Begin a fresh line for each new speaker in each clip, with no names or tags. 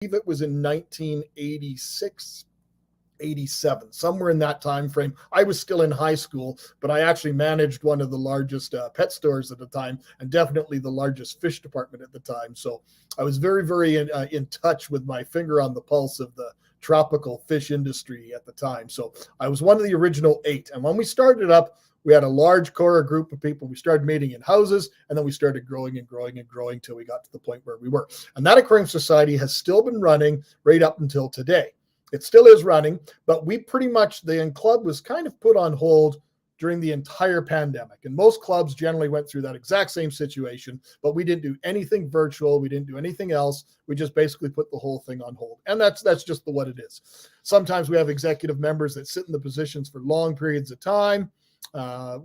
it was in 1986, 87, somewhere in that time frame. I was still in high school, but I actually managed one of the largest pet stores at the time, and definitely the largest fish department at the time. So I was very, very in touch with my finger on the pulse of the tropical fish industry at the time. So I was one of the original 8. And when we started up, we had a large core group of people. We started meeting in houses, and then we started growing and growing and growing till we got to the point where we were. And that Aquarium Society has still been running right up until today. It still is running, but we pretty much, the club was kind of put on hold during the entire pandemic. And most clubs generally went through that exact same situation, but we didn't do anything virtual. We didn't do anything else. We just basically put the whole thing on hold. And that's just what it is. Sometimes we have executive members that sit in the positions for long periods of time.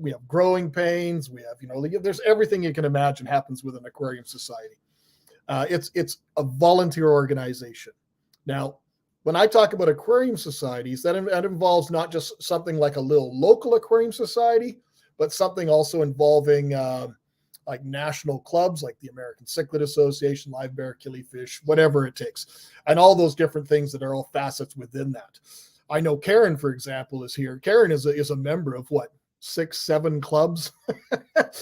We have growing pains. We have, there's everything you can imagine happens with an aquarium society. It's a volunteer organization. Now, when I talk about aquarium societies, that involves not just something like a little local aquarium society, but something also involving like national clubs like the American Cichlid Association, Live Bear, Killifish, whatever it takes, and all those different things that are all facets within that. I know Karen, for example, is here. Karen is a member of what? 6, 7 clubs,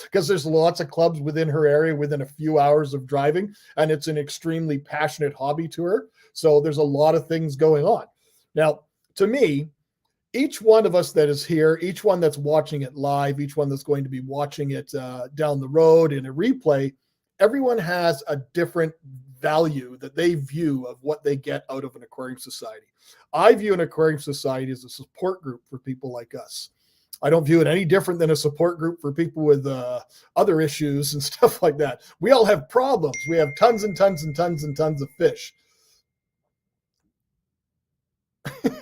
because there's lots of clubs within her area within a few hours of driving, and it's an extremely passionate hobby to her. So there's a lot of things going on. Now, to me, each one of us that is here, each one that's watching it live, each one that's going to be watching it down the road in a replay, everyone has a different value that they view of what they get out of an aquarium society. I view an aquarium society as a support group for people like us. I don't view it any different than a support group for people with other issues and stuff like that. We all have problems. We have tons and tons and tons and tons of fish.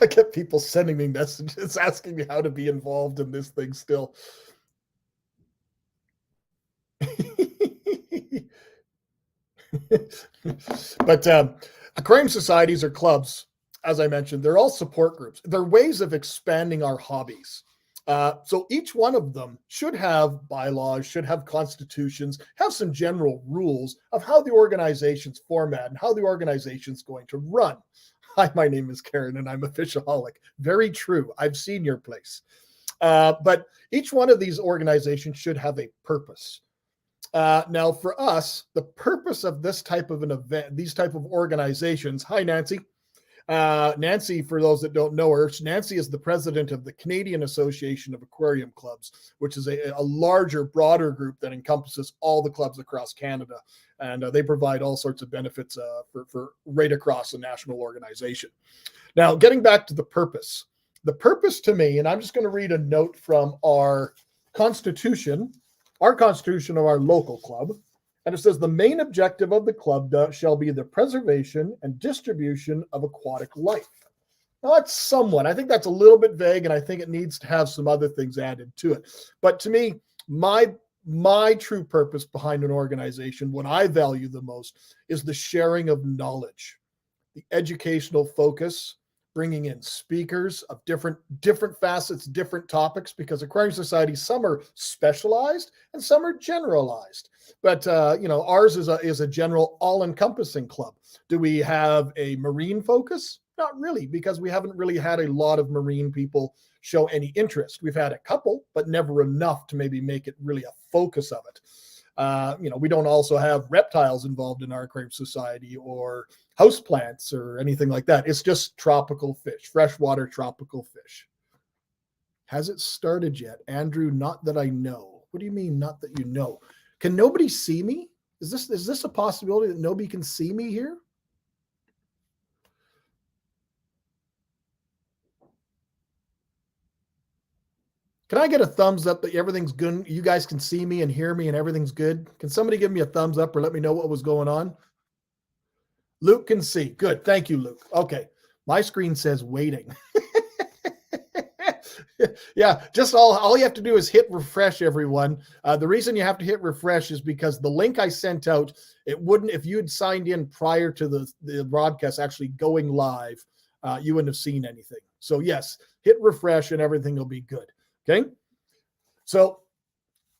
I get people sending me messages asking me how to be involved in this thing still. But aquarium societies or clubs, as I mentioned, they're all support groups. They're ways of expanding our hobbies. So each one of them should have bylaws, should have constitutions, have some general rules of how the organization's format and how the organization's going to run. Hi, my name is Karen and I'm a fishaholic. Very true. I've seen your place. But each one of these organizations should have a purpose. Now, for us, the purpose of this type of an event, these type of organizations. Hi, Nancy. Nancy, for those that don't know her, Nancy is the president of the Canadian Association of Aquarium Clubs, which is a larger, broader group that encompasses all the clubs across Canada. And they provide all sorts of benefits for right across the national organization. Now, getting back to the purpose to me, and I'm just going to read a note from our constitution of our local club. And it says the main objective of the club shall be the preservation and distribution of aquatic life. Now that's somewhat, I think that's a little bit vague, and I think it needs to have some other things added to it. But to me, my true purpose behind an organization, what I value the most, is the sharing of knowledge, the educational focus, bringing in speakers of different facets, different topics, because aquarium societies, some are specialized and some are generalized. But ours is a general, all-encompassing club. Do we have a marine focus? Not really, because we haven't really had a lot of marine people show any interest. We've had a couple, but never enough to maybe make it really a focus of it. We don't also have reptiles involved in our aquarium society or houseplants or anything like that. It's just tropical fish, freshwater tropical fish. Has it started yet? Andrew, not that I know. What do you mean, not that you know? Can nobody see me? Is this a possibility that nobody can see me here? Can I get a thumbs up that everything's good? You guys can see me and hear me and everything's good. Can somebody give me a thumbs up or let me know what was going on? Luke can see. Good. Thank you, Luke. Okay. My screen says waiting. Yeah, just all you have to do is hit refresh, everyone. The reason you have to hit refresh is because the link I sent out, it wouldn't, if you had signed in prior to the broadcast actually going live, you wouldn't have seen anything. So yes, hit refresh and everything will be good. Okay. So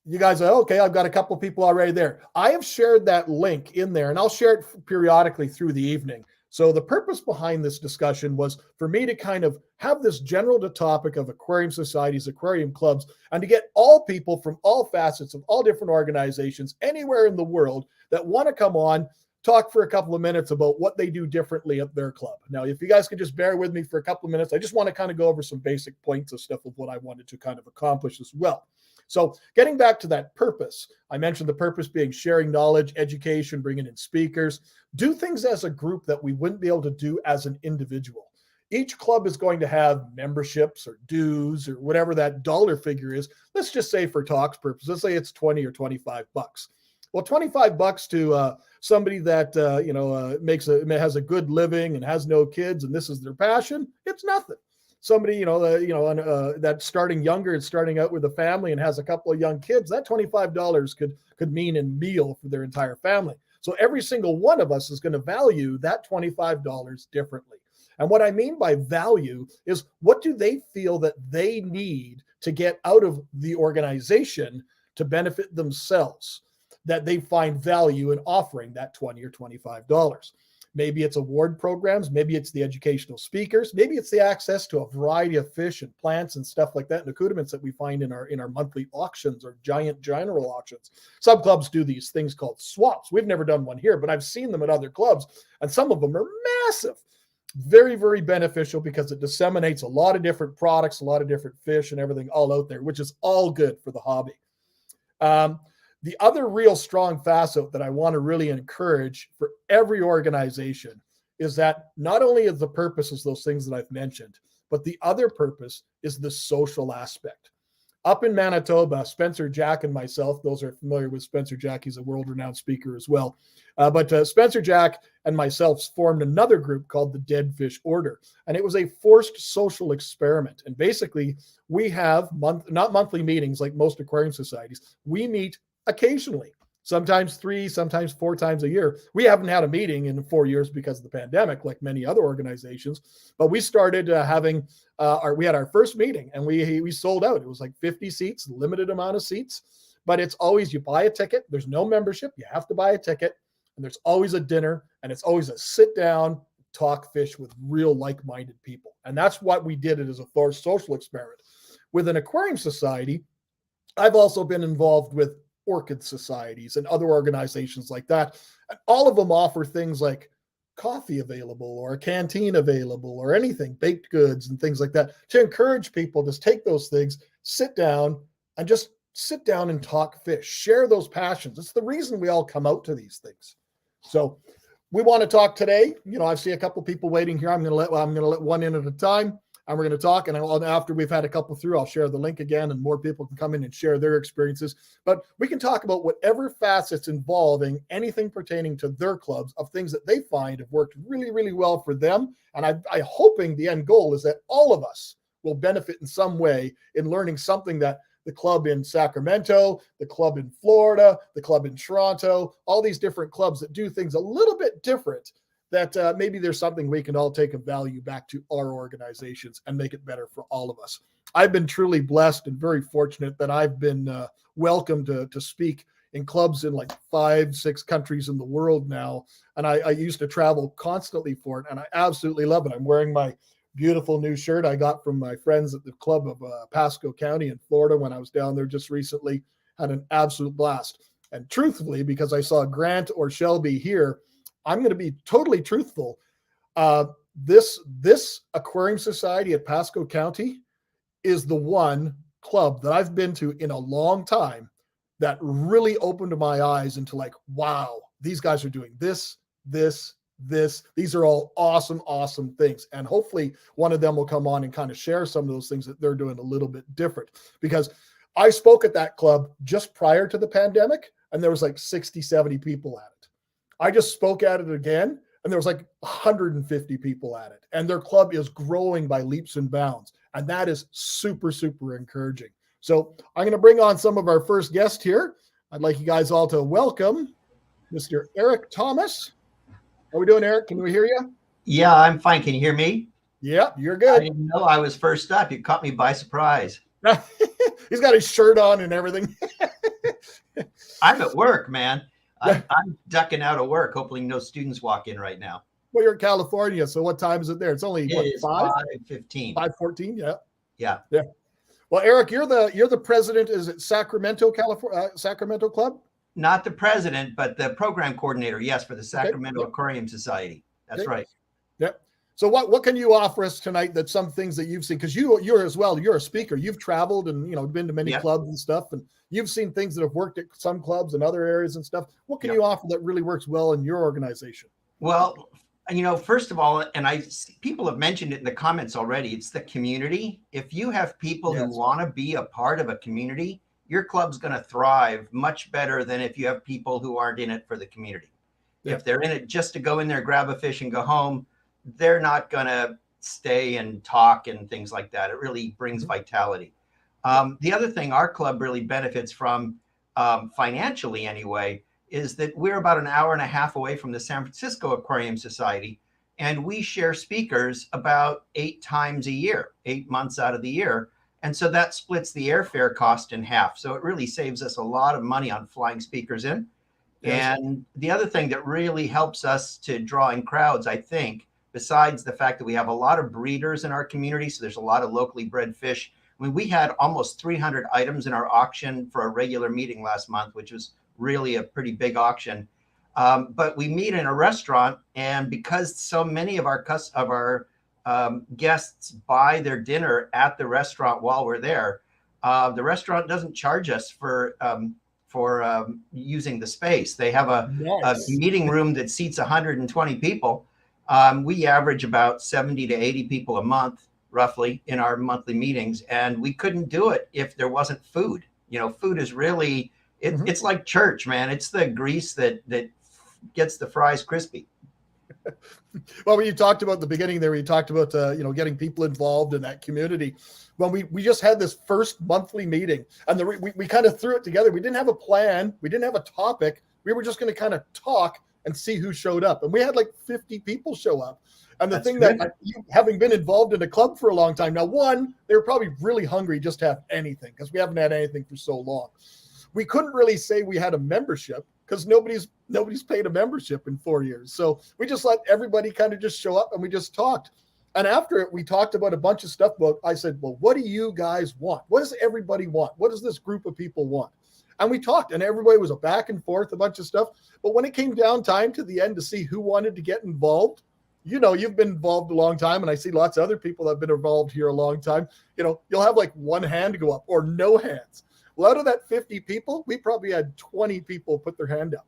you guys are, okay, I've got a couple people already there. I have shared that link in there, and I'll share it periodically through the evening. So the purpose behind this discussion was for me to kind of have this general topic of aquarium societies, aquarium clubs, and to get all people from all facets of all different organizations anywhere in the world that want to come on, talk for a couple of minutes about what they do differently at their club. Now, if you guys could just bear with me for a couple of minutes, I just want to kind of go over some basic points of stuff of what I wanted to kind of accomplish as well. So getting back to that purpose, I mentioned the purpose being sharing knowledge, education, bringing in speakers, do things as a group that we wouldn't be able to do as an individual. Each club is going to have memberships or dues or whatever that dollar figure is. Let's just say for talks purposes, let's say it's 20 or 25 bucks. Well, 25 bucks to somebody that, has a good living and has no kids and this is their passion, it's nothing. Somebody, that's starting younger and starting out with a family and has a couple of young kids, that $25 could mean a meal for their entire family. So every single one of us is going to value that $25 differently. And what I mean by value is what do they feel that they need to get out of the organization to benefit themselves, that they find value in offering that $20 or $25. Maybe it's award programs. Maybe it's the educational speakers. Maybe it's the access to a variety of fish and plants and stuff like that and accoutrements that we find in our monthly auctions or general auctions. Some clubs do these things called swaps. We've never done one here, but I've seen them at other clubs, and some of them are massive. Very, very beneficial because it disseminates a lot of different products, a lot of different fish and everything all out there, which is all good for the hobby. The other real strong facet that I want to really encourage for every organization is that not only is the purpose is those things that I've mentioned, but the other purpose is the social aspect. Up in Manitoba, Spencer Jack and myself, those are familiar with Spencer Jack, he's a world-renowned speaker as well. But Spencer Jack and myself formed another group called the Dead Fish Order. And it was a forced social experiment. And basically, we have not monthly meetings like most aquarium societies. We meet occasionally, sometimes 3, sometimes 4 times a year. We haven't had a meeting in 4 years because of the pandemic, like many other organizations. But we started we had our first meeting and we sold out. It was like 50 seats, limited amount of seats. But it's always you buy a ticket. There's no membership. You have to buy a ticket. And there's always a dinner. And it's always a sit down, talk fish with real like-minded people. And that's what we did it as a forced social experiment. With an aquarium society, I've also been involved with orchid societies and other organizations like that. And all of them offer things like coffee available or a canteen available or anything, baked goods and things like that to encourage people to take those things, sit down and talk fish, share those passions. It's the reason we all come out to these things. So we want to talk today. I see a couple people waiting here. I'm going to let one in at a time. And we're going to talk, and after we've had a couple through, I'll share the link again, and more people can come in and share their experiences. But we can talk about whatever facets involving anything pertaining to their clubs of things that they find have worked really, really well for them. And I'm hoping the end goal is that all of us will benefit in some way in learning something that the club in Sacramento, the club in Florida, the club in Toronto, all these different clubs that do things a little bit different, that maybe there's something we can all take a value back to our organizations and make it better for all of us. I've been truly blessed and very fortunate that I've been welcomed to speak in clubs in like 5-6 countries in the world now. And I used to travel constantly for it, and I absolutely love it. I'm wearing my beautiful new shirt I got from my friends at the club of Pasco County in Florida when I was down there just recently. Had an absolute blast. And truthfully, because I saw Grant or Shelby here, I'm going to be totally truthful. This aquarium society at Pasco County is the one club that I've been to in a long time that really opened my eyes into like, wow, these guys are doing this. These are all awesome, awesome things. And hopefully one of them will come on and kind of share some of those things that they're doing a little bit different. Because I spoke at that club just prior to the pandemic, and there was like 60, 70 people at it. I just spoke at it again, and there was like 150 people at it. And their club is growing by leaps and bounds. And that is super, super encouraging. So I'm going to bring on some of our first guest here. I'd like you guys all to welcome Mr. Eric Thomas. How are we doing, Eric? Can we hear you?
Yeah, I'm fine. Can you hear me?
Yeah, you're good.
I didn't know I was first up. You caught me by surprise.
He's got his shirt on and everything.
I'm at work, man. I'm ducking out of work. Hopefully no students walk in right now.
Well, you're in California, so what time is it there? It's only
It
what,
is 5:15.
5:14? Yeah.
Yeah.
Yeah. Well, Eric, you're the president. Is it Sacramento, California, Sacramento Club?
Not the president, but the program coordinator. Yes, for the
Okay.
Sacramento
Yep.
Aquarium Society. That's
Okay.
right.
Yep. So what can you offer us tonight? That some things that you've seen, because you're as well. You're a speaker. You've traveled and been to many
Yep.
clubs and stuff, and you've seen things that have worked at some clubs and other areas and stuff. What can
Yep.
you offer that really works well in your organization?
Well, first of all, and people have mentioned it in the comments already, it's the community. If you have people who
Yes.
want to be a part of a community, your club's going to thrive much better than if you have people who aren't in it for the community.
Yeah.
If they're in it just to go in there, grab a fish and go home, they're not going to stay and talk and things like that. It really brings vitality. The other thing our club really benefits from, financially anyway, is that we're about an hour and a half away from the San Francisco Aquarium Society, and we share speakers about 8 times a year, 8 months out of the year. And so that splits the airfare cost in half. So it really saves us a lot of money on flying speakers in.
Yes.
And the other thing that really helps us to draw in crowds, I think, besides the fact that we have a lot of breeders in our community, so there's a lot of locally bred fish. I mean, we had almost 300 items in our auction for a regular meeting last month, which was really a pretty big auction. But we meet in a restaurant, and because so many of our guests buy their dinner at the restaurant while we're there, the restaurant doesn't charge us for using the space. They have a meeting room that seats 120 people. We average about 70 to 80 people a month, roughly, in our monthly meetings, and we couldn't do it if there wasn't food. Food is really it's like church, man. It's the grease that gets the fries crispy.
Well, when you talked about the beginning there, you talked about getting people involved in that community. Well, we just had this first monthly meeting, and we kind of threw it together. We didn't have a plan. We didn't have a topic. We were just going to kind of talk and see who showed up. And we had like 50 people show up. And the thing that, having been involved in a club for a long time now, one, they were probably really hungry just to have anything, because we haven't had anything for so long. We couldn't really say we had a membership because nobody's paid a membership in 4 years. So we just let everybody kind of just show up, and we just talked. And after it, we talked about a bunch of stuff. But I said, well, what do you guys want? What does everybody want? What does this group of people want? And we talked, and everybody was a back and forth, a bunch of stuff. But when it came down time to the end to see who wanted to get involved, you've been involved a long time, and I see lots of other people that have been involved here a long time. You'll have like one hand go up or no hands. Well, out of that 50 people, we probably had 20 people put their hand up.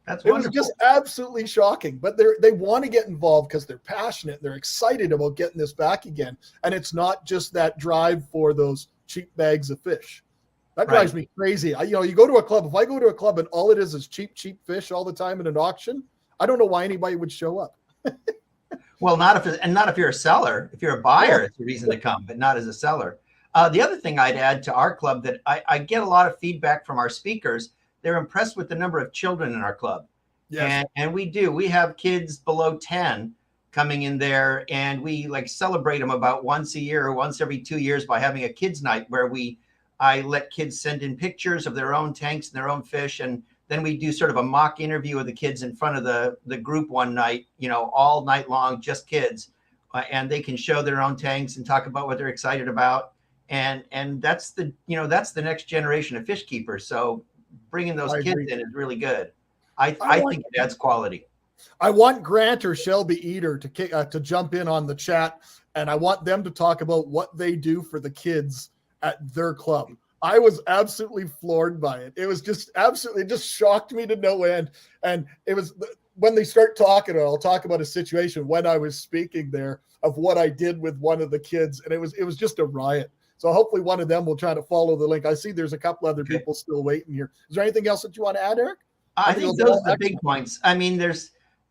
That's
It
wonderful.
was just absolutely shocking. But they want to get involved because they're passionate. They're excited about getting this back again. And it's not just that drive for those cheap bags of fish. That drives me crazy. You go to a club. If I go to a club and all it is cheap fish all the time in an auction, I don't know why anybody would show up.
Well, not if you're a seller. If you're a buyer, it's a reason to come, but not as a seller. The other thing I'd add to our club that I get a lot of feedback from our speakers. They're impressed with the number of children in our club. Yes. And we do. We have kids below 10 coming in there, and we celebrate them about once a year or once every 2 years by having a kids night where I let kids send in pictures of their own tanks and their own fish. And then we do sort of a mock interview of the kids in front of the group one night, all night long, just kids. And they can show their own tanks and talk about what they're excited about. And that's the next generation of fish keepers. So bringing those kids in is really good. I think it adds quality.
I want Grant or Shelby Eater to jump in on the chat, and I want them to talk about what they do for the kids at their club. I was absolutely floored by it. It was just absolutely, it just shocked me to no end. And it was when they start talking, I'll talk about a situation when I was speaking there of what I did with one of the kids, and it was just a riot. So hopefully one of them will try to follow the link. I see there's a couple other people still waiting here. Is there anything else that you want to add, Eric?
I think those are the big points. I mean,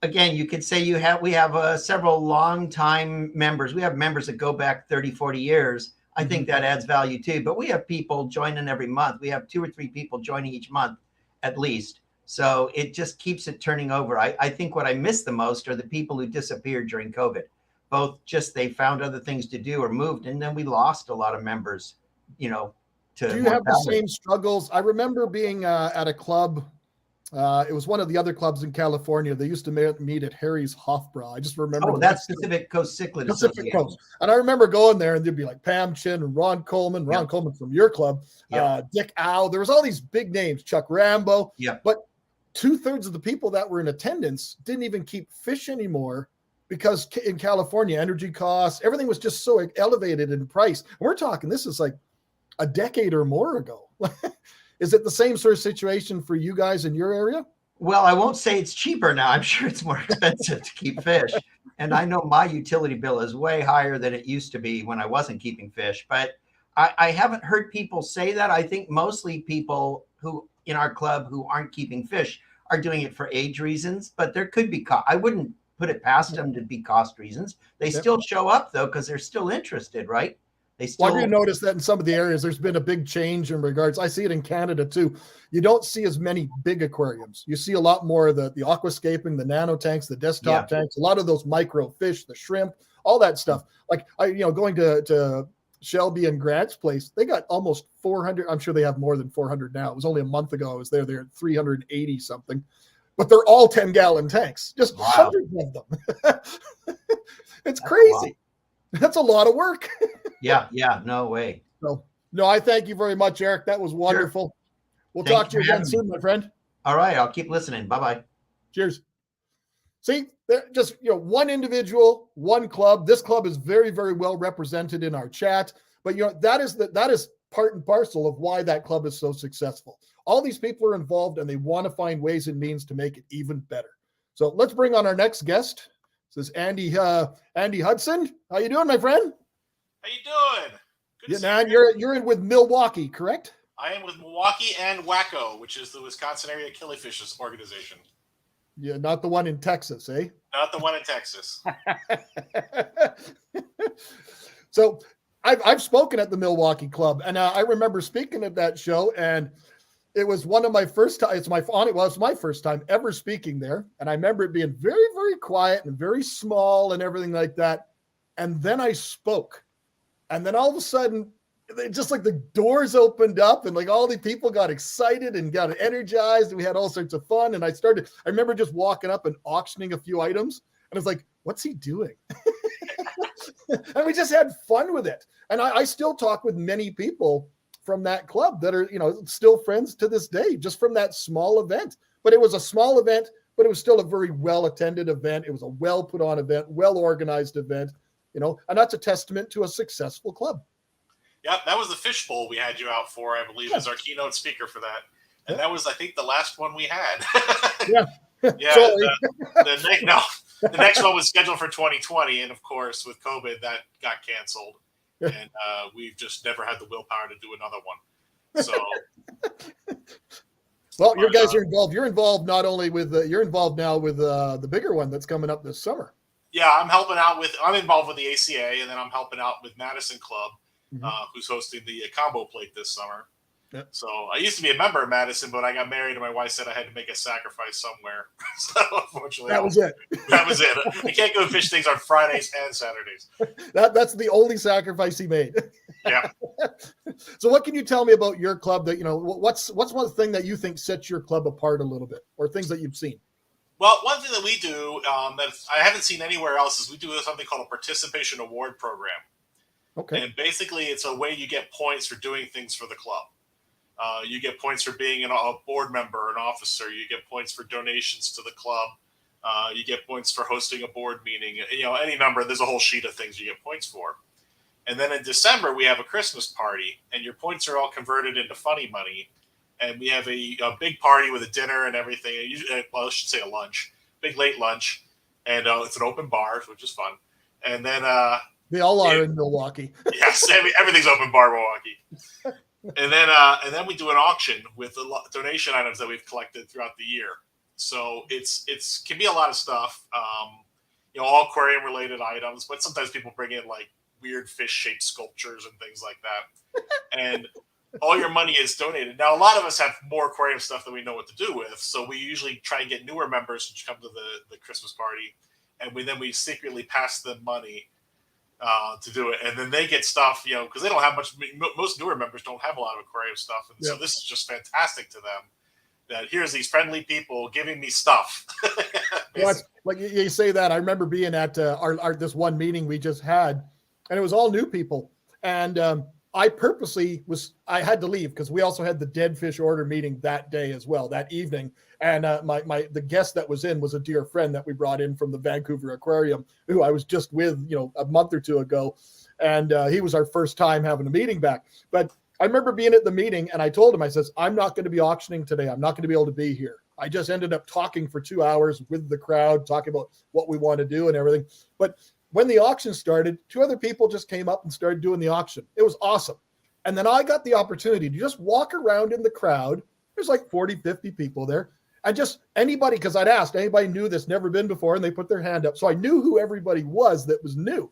again, you could say we have several long-time members. We have members that go back 30, 40 years. I think that adds value too. But we have people joining every month. We have 2 or 3 people joining each month at least. So it just keeps it turning over. I think what I miss the most are the people who disappeared during COVID. Both just they found other things to do or moved, and then we lost a lot of members, to.
Do you have the same struggles? I remember being at a club It was one of the other clubs in California. They used to meet at Harry's Hofbräu. I just remember.
Oh, that's Pacific Coast Cichlid
Pacific
Association.
Coast. And I remember going there, and there'd be like Pam Chin and Ron Coleman from your club, Dick Ow. There was all these big names, Chuck Rambo.
Yeah.
But 2/3 of the people that were in attendance didn't even keep fish anymore because in California, energy costs, everything was just so elevated in price. And we're talking, this is like a decade or more ago. Is it the same sort of situation for you guys in your area?
Well, I won't say it's cheaper now. I'm sure it's more expensive to keep fish. And I know my utility bill is way higher than it used to be when I wasn't keeping fish. But I haven't heard people say that. I think mostly people who in our club who aren't keeping fish are doing it for age reasons. But there could be I wouldn't put it past them to be cost reasons. They still show up, though, because they're still interested, right? They still.
Well, have you noticed that in some of the areas there's been a big change in regards? I see it in Canada too. You don't see as many big aquariums. You see a lot more of the aquascaping, the nano tanks, the desktop tanks, a lot of those micro fish, the shrimp, all that stuff. Like going to Shelby and Grant's place, they got almost 400. I'm sure they have more than 400 now. It was only a month ago I was there. They're at 380 something, but they're all 10-gallon tanks, just hundreds of them. It's crazy. That's a lot of work.
Yeah, no way.
No, I thank you very much, Eric. That was wonderful. Sure. We'll talk to you again soon, my friend.
All right, I'll keep listening. Bye-bye.
Cheers. See, just one individual, one club. This club is very, very well represented in our chat. But that is part and parcel of why that club is so successful. All these people are involved, and they want to find ways and means to make it even better. So let's bring on our next guest. This is Andy Hudson. How you doing, my friend?
How you doing?
Good man. You're in with Milwaukee, correct?
I am with Milwaukee and WACO, which is the Wisconsin Area Killifish Organization.
Yeah, not the one in Texas, eh?
Not the one in Texas.
So I've spoken at the Milwaukee Club, and I remember speaking at that show, and it was one of my first time. It was my first time ever speaking there, and I remember it being very, very quiet and very small and everything like that. And then I spoke, and then all of a sudden, just like the doors opened up, and like all the people got excited and got energized, and we had all sorts of fun. And I remember just walking up and auctioning a few items, and I was like, "What's he doing?" And we just had fun with it. And I still talk with many people from that club that are, still friends to this day, just from that small event. But it was a small event, but it was still a very well-attended event. It was a well-put-on event, well-organized event, and that's a testament to a successful club.
Yep, that was the Fish Bowl we had you out for, I believe, as our keynote speaker for that. And that was, I think, the last one we had.
Yeah.
The next one was scheduled for 2020, and of course, with COVID, that got canceled. And we've just never had the willpower to do another one. So,
well, you guys are involved. You're involved not only with you're involved now with the bigger one that's coming up this summer.
Yeah, I'm involved with the ACA, and then I'm helping out with Madison Club, who's hosting the combo plate this summer. Yep. So I used to be a member of Madison, but I got married, and my wife said I had to make a sacrifice somewhere. So unfortunately,
that was it.
That was it. I can't go fish things on Fridays and Saturdays.
That's the only sacrifice he made.
Yeah.
So what can you tell me about your club that, what's one thing that you think sets your club apart a little bit, or things that you've seen?
Well, one thing that we do that I haven't seen anywhere else is we do something called a participation award program.
Okay.
And basically it's a way you get points for doing things for the club. You get points for being a board member, an officer. You get points for donations to the club. You get points for hosting a board meeting. Any number. There's a whole sheet of things you get points for. And then in December, we have a Christmas party, and your points are all converted into funny money. And we have a big party with a dinner and everything. Well, I should say a lunch, big late lunch. And it's an open bar, which is fun. And then
they all are in Milwaukee.
Yes, everything's open bar Milwaukee. And then we do an auction with the donation items that we've collected throughout the year. So it's can be a lot of stuff, all aquarium related items, but sometimes people bring in like weird fish shaped sculptures and things like that. And all your money is donated. Now, a lot of us have more aquarium stuff than we know what to do with. So we usually try and get newer members to come to the Christmas party. And we secretly pass them money to do it. And then they get stuff, because they don't have much. Most newer members don't have a lot of aquarium stuff. And so this is just fantastic to them. that here's these friendly people giving me stuff.
Well, like you say that. I remember being at our this one meeting we just had, and it was all new people. And I purposely I had to leave because we also had the dead fish order meeting that day as well, that evening. And the guest that was in was a dear friend that we brought in from the Vancouver Aquarium, who I was just with, a month or two ago. And he was our first time having a meeting back. But I remember being at the meeting, and I told him, I says, I'm not going to be auctioning today. I'm not going to be able to be here. I just ended up talking for 2 hours with the crowd, talking about what we want to do and everything. But when the auction started, 2 other people just came up and started doing the auction. It was awesome. And then I got the opportunity to just walk around in the crowd. There's like 40, 50 people there. And just anybody, because I'd asked, anybody new that's never been before, and they put their hand up. So I knew who everybody was that was new.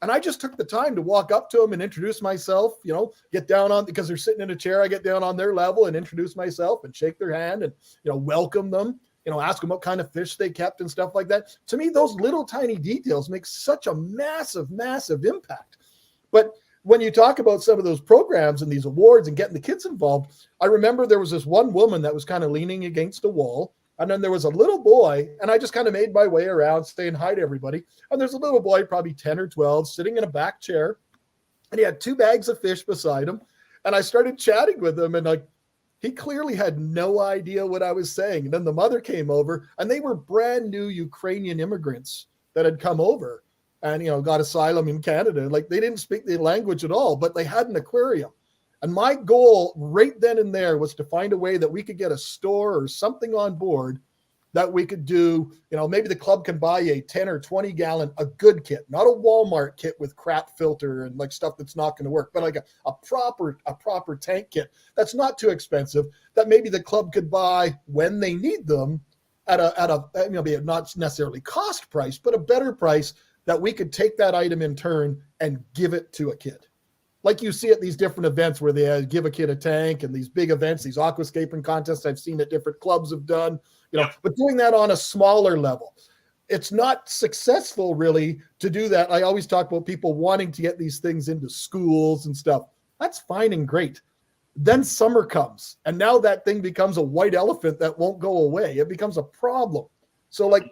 And I just took the time to walk up to them and introduce myself, get down on, because they're sitting in a chair, I get down on their level and introduce myself and shake their hand and, welcome them, ask them what kind of fish they kept and stuff like that. To me, those little tiny details make such a massive, massive impact. But when you talk about some of those programs and these awards and getting the kids involved, I remember there was this one woman that was kind of leaning against a wall. And then there was a little boy, and I just kind of made my way around saying hi to everybody. And there's a little boy, probably 10 or 12, sitting in a back chair. And he had 2 bags of fish beside him. And I started chatting with him, and he clearly had no idea what I was saying. And then the mother came over, and they were brand new Ukrainian immigrants that had come over and, got asylum in Canada. Like, they didn't speak the language at all, but they had an aquarium. And my goal right then and there was to find a way that we could get a store or something on board that we could do, maybe the club can buy a 10 or 20 gallon, a good kit, not a Walmart kit with crap filter and like stuff that's not going to work, but like a proper tank kit that's not too expensive, that maybe the club could buy when they need them at a not necessarily cost price, but a better price, that we could take that item in turn and give it to a kid. Like you see at these different events where they give a kid a tank, and these big events, these aquascaping contests I've seen that different clubs have done, but doing that on a smaller level. It's not successful really to do that. I always talk about people wanting to get these things into schools and stuff. That's fine and great. Then summer comes, and now that thing becomes a white elephant that won't go away. It becomes a problem. So at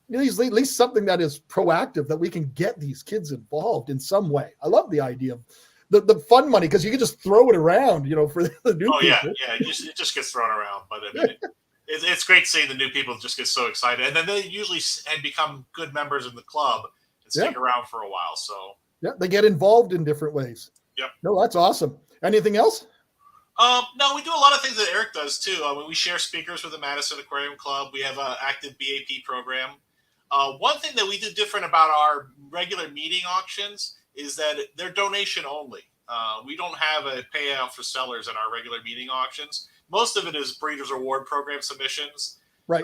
least something that is proactive, that we can get these kids involved in some way. I love the idea of the fun money, because you can just throw it around, for the new people.
Yeah, it just gets thrown around. But I mean, it's great seeing the new people just get so excited, and then they usually become good members in the club and stick around for a while. So
they get involved in different ways.
Yep.
No, that's awesome. Anything else?
No, we do a lot of things that Eric does too. We share speakers with the Madison Aquarium Club. We have an active BAP program. One thing that we do different about our regular meeting auctions is that they're donation only. We don't have a payout for sellers in our regular meeting auctions. Most of it is Breeders' Award Program submissions.
Right.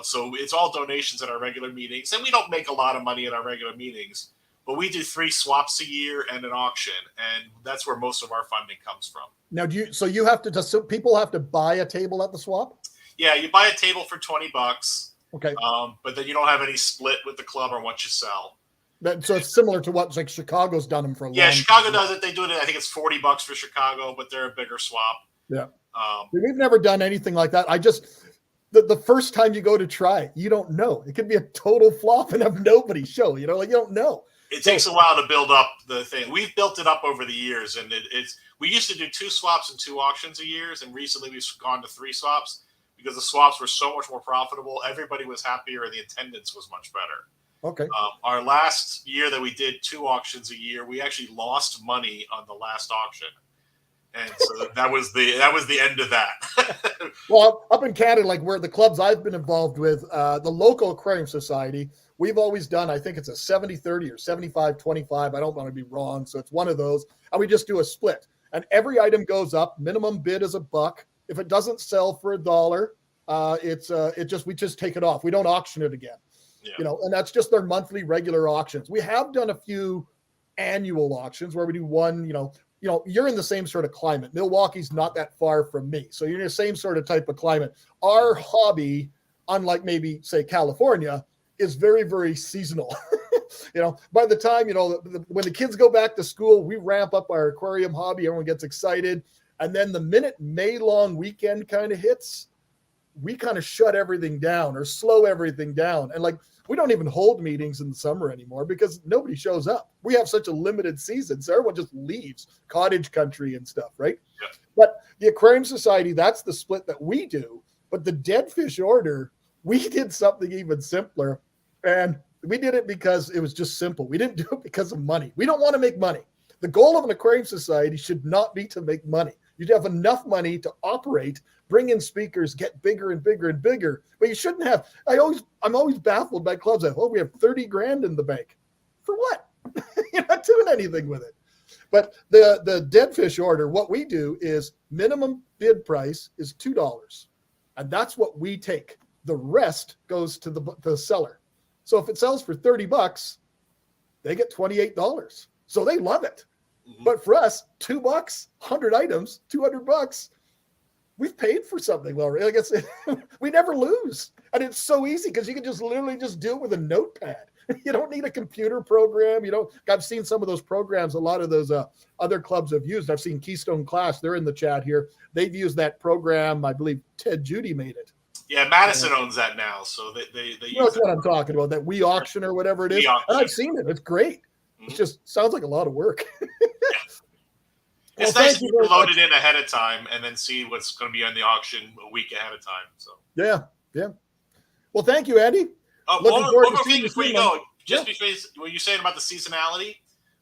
So it's all donations at our regular meetings. And we don't make a lot of money at our regular meetings, but we do 3 swaps a year and an auction. And that's where most of our funding comes from.
Now, so people have to buy a table at the swap?
Yeah, you buy a table for $20.
Okay.
But then you don't have any split with the club on what you sell.
So it's similar to what Chicago's done them for a long time.
Yeah, Chicago does it. They do it. I think it's $40 for Chicago, but they're a bigger swap.
Yeah. We've never done anything like that. The first time you go to try, you don't know. It could be a total flop and have nobody show. You don't know.
It takes a while to build up the thing. We've built it up over the years, and we used to do 2 swaps and 2 auctions a year, and recently we've gone to 3 swaps because the swaps were so much more profitable. Everybody was happier, and the attendance was much better.
Okay.
Our last year that we did 2 auctions a year, we actually lost money on the last auction, and so that was the end of that.
Well, up in Canada, like where the clubs I've been involved with, the local Aquarium Society, we've always done, I think it's a 70-30 or 75-25. I don't want to be wrong, so it's one of those, and we just do a split. And every item goes up. Minimum bid is $1. If it doesn't sell for $1, we just take it off. We don't auction it again. Yeah. And that's just their monthly regular auctions. We have done a few annual auctions where we do one, you're in the same sort of climate. Milwaukee's not that far from me. So you're in the same sort of type of climate. Our hobby, unlike maybe say California, is very, very seasonal. By the time, when the kids go back to school, we ramp up our aquarium hobby. Everyone gets excited. And then the minute May long weekend kind of hits, we kind of shut everything down or slow everything down. And like, we don't even hold meetings in the summer anymore because nobody shows up. We have such a limited season. So everyone just leaves cottage country and stuff, right?
Yeah.
But the Aquarium Society, that's the split that we do. But the dead fish order, we did something even simpler. And we did it because it was just simple. We didn't do it because of money. We don't want to make money. The goal of an Aquarium Society should not be to make money. You'd have enough money to operate, bring in speakers, get bigger and bigger and bigger. But you shouldn't have. I'm always baffled by clubs that, we have 30 grand in the bank. For what? You're not doing anything with it. But the dead fish order, what we do is minimum bid price is $2. And that's what we take. The rest goes to the seller. So if it sells for $30, they get $28. So they love it. Mm-hmm. But for us, $2, 100 items, $200, we've paid for something already. Like we never lose. And it's so easy because you can just literally just do it with a notepad. You don't need a computer program. I've seen some of those programs a lot of those other clubs have used. I've seen Keystone Class. They're in the chat here. They've used that program. I believe Ted Judy made it.
Yeah, Madison owns that now. So they use
that's what I'm talking about, that We Auction or whatever it is. And I've seen it. It's great. Mm-hmm. It just sounds like a lot of work.
It's nice to load it in ahead of time and then see what's going to be on the auction a week ahead of time. So
yeah. Well, thank you, Andy.
One more thing before you go, just because what you're saying about the seasonality,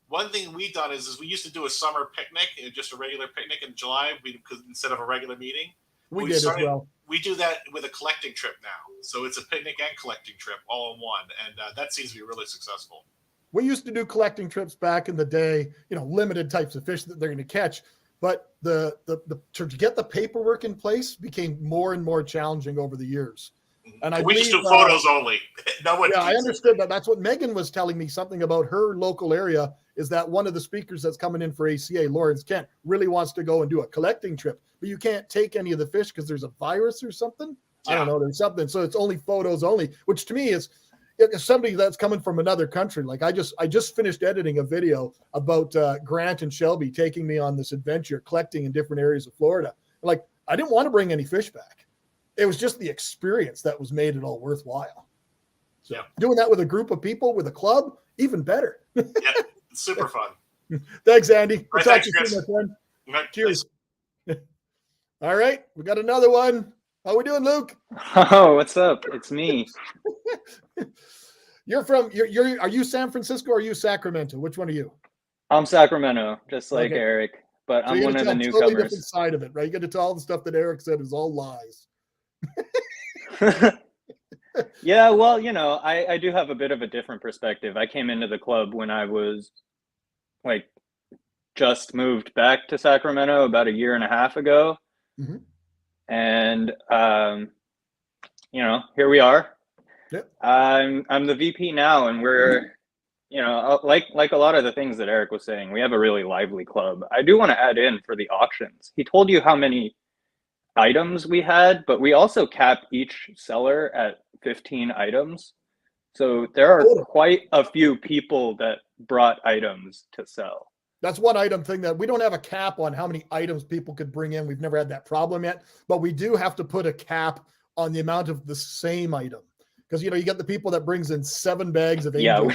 one thing we've done is we used to do a summer picnic, just a regular picnic in July, because instead of a regular meeting. We did as well. We do that with a collecting trip now. So it's a picnic and collecting trip all in one. And that seems to be really successful.
We used to do collecting trips back in the day, limited types of fish that they're going to catch. But the to get the paperwork in place became more and more challenging over the years. And
we just do photos only.
I understood that. That's what Megan was telling me, something about her local area, is that one of the speakers that's coming in for ACA, Lawrence Kent, really wants to go and do a collecting trip. But you can't take any of the fish because there's a virus or something. Yeah. I don't know. There's something. So it's only photos only, which to me is somebody that's coming from another country. Like I just finished editing a video about Grant and Shelby taking me on this adventure collecting in different areas of Florida. Like I didn't want to bring any fish back. It was just the experience that was made it all worthwhile. So doing that with a group of people, with a club, even better.
Yeah, it's super fun.
Thanks, Andy.
We'll talk to you soon,
my friend.
Right,
cheers. All right, we got another one. How we doing, Luke?
Oh, what's up? It's me.
Are you San Francisco or are you Sacramento? Which one are you?
I'm Sacramento, just like Eric, but
so
I'm one of the newcomers.
Totally different side of it, right? You got to tell all the stuff that Eric said is all lies.
Yeah, well, I do have a bit of a different perspective. I came into the club when I was just moved back to Sacramento about a year and a half ago. Mm-hmm. And here we are. Yep. I'm the VP now, and we're like a lot of the things that Eric was saying, we have a really lively club. I do want to add in for the auctions. He told you how many items we had, but we also cap each seller at 15 items. So there are quite a few people that brought items to sell.
That's one item thing that we don't have a cap on how many items people could bring in. We've never had that problem yet, but we do have to put a cap on the amount of the same item. Because, you get the people that brings in 7 bags of angels,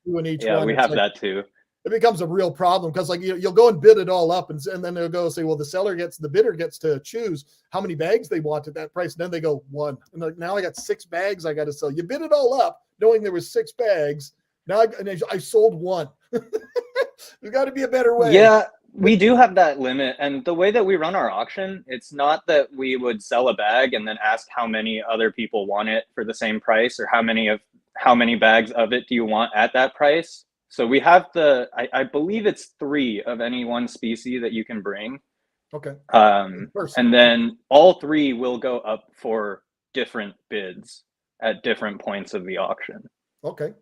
2 in each one.
Yeah, we have that too.
It becomes a real problem because you'll go and bid it all up and then they'll go say, well, the bidder gets to choose how many bags they want at that price. And then they go 1. And now I got 6 bags I got to sell. You bid it all up knowing there was 6 bags. Now I sold 1. There's got to be a better way.
Yeah, we do have that limit. And the way that we run our auction, it's not that we would sell a bag and then ask how many other people want it for the same price or how many bags of it do you want at that price. So we have I believe it's 3 of any one species that you can bring.
Okay.
And then all 3 will go up for different bids at different points of the auction.
Okay.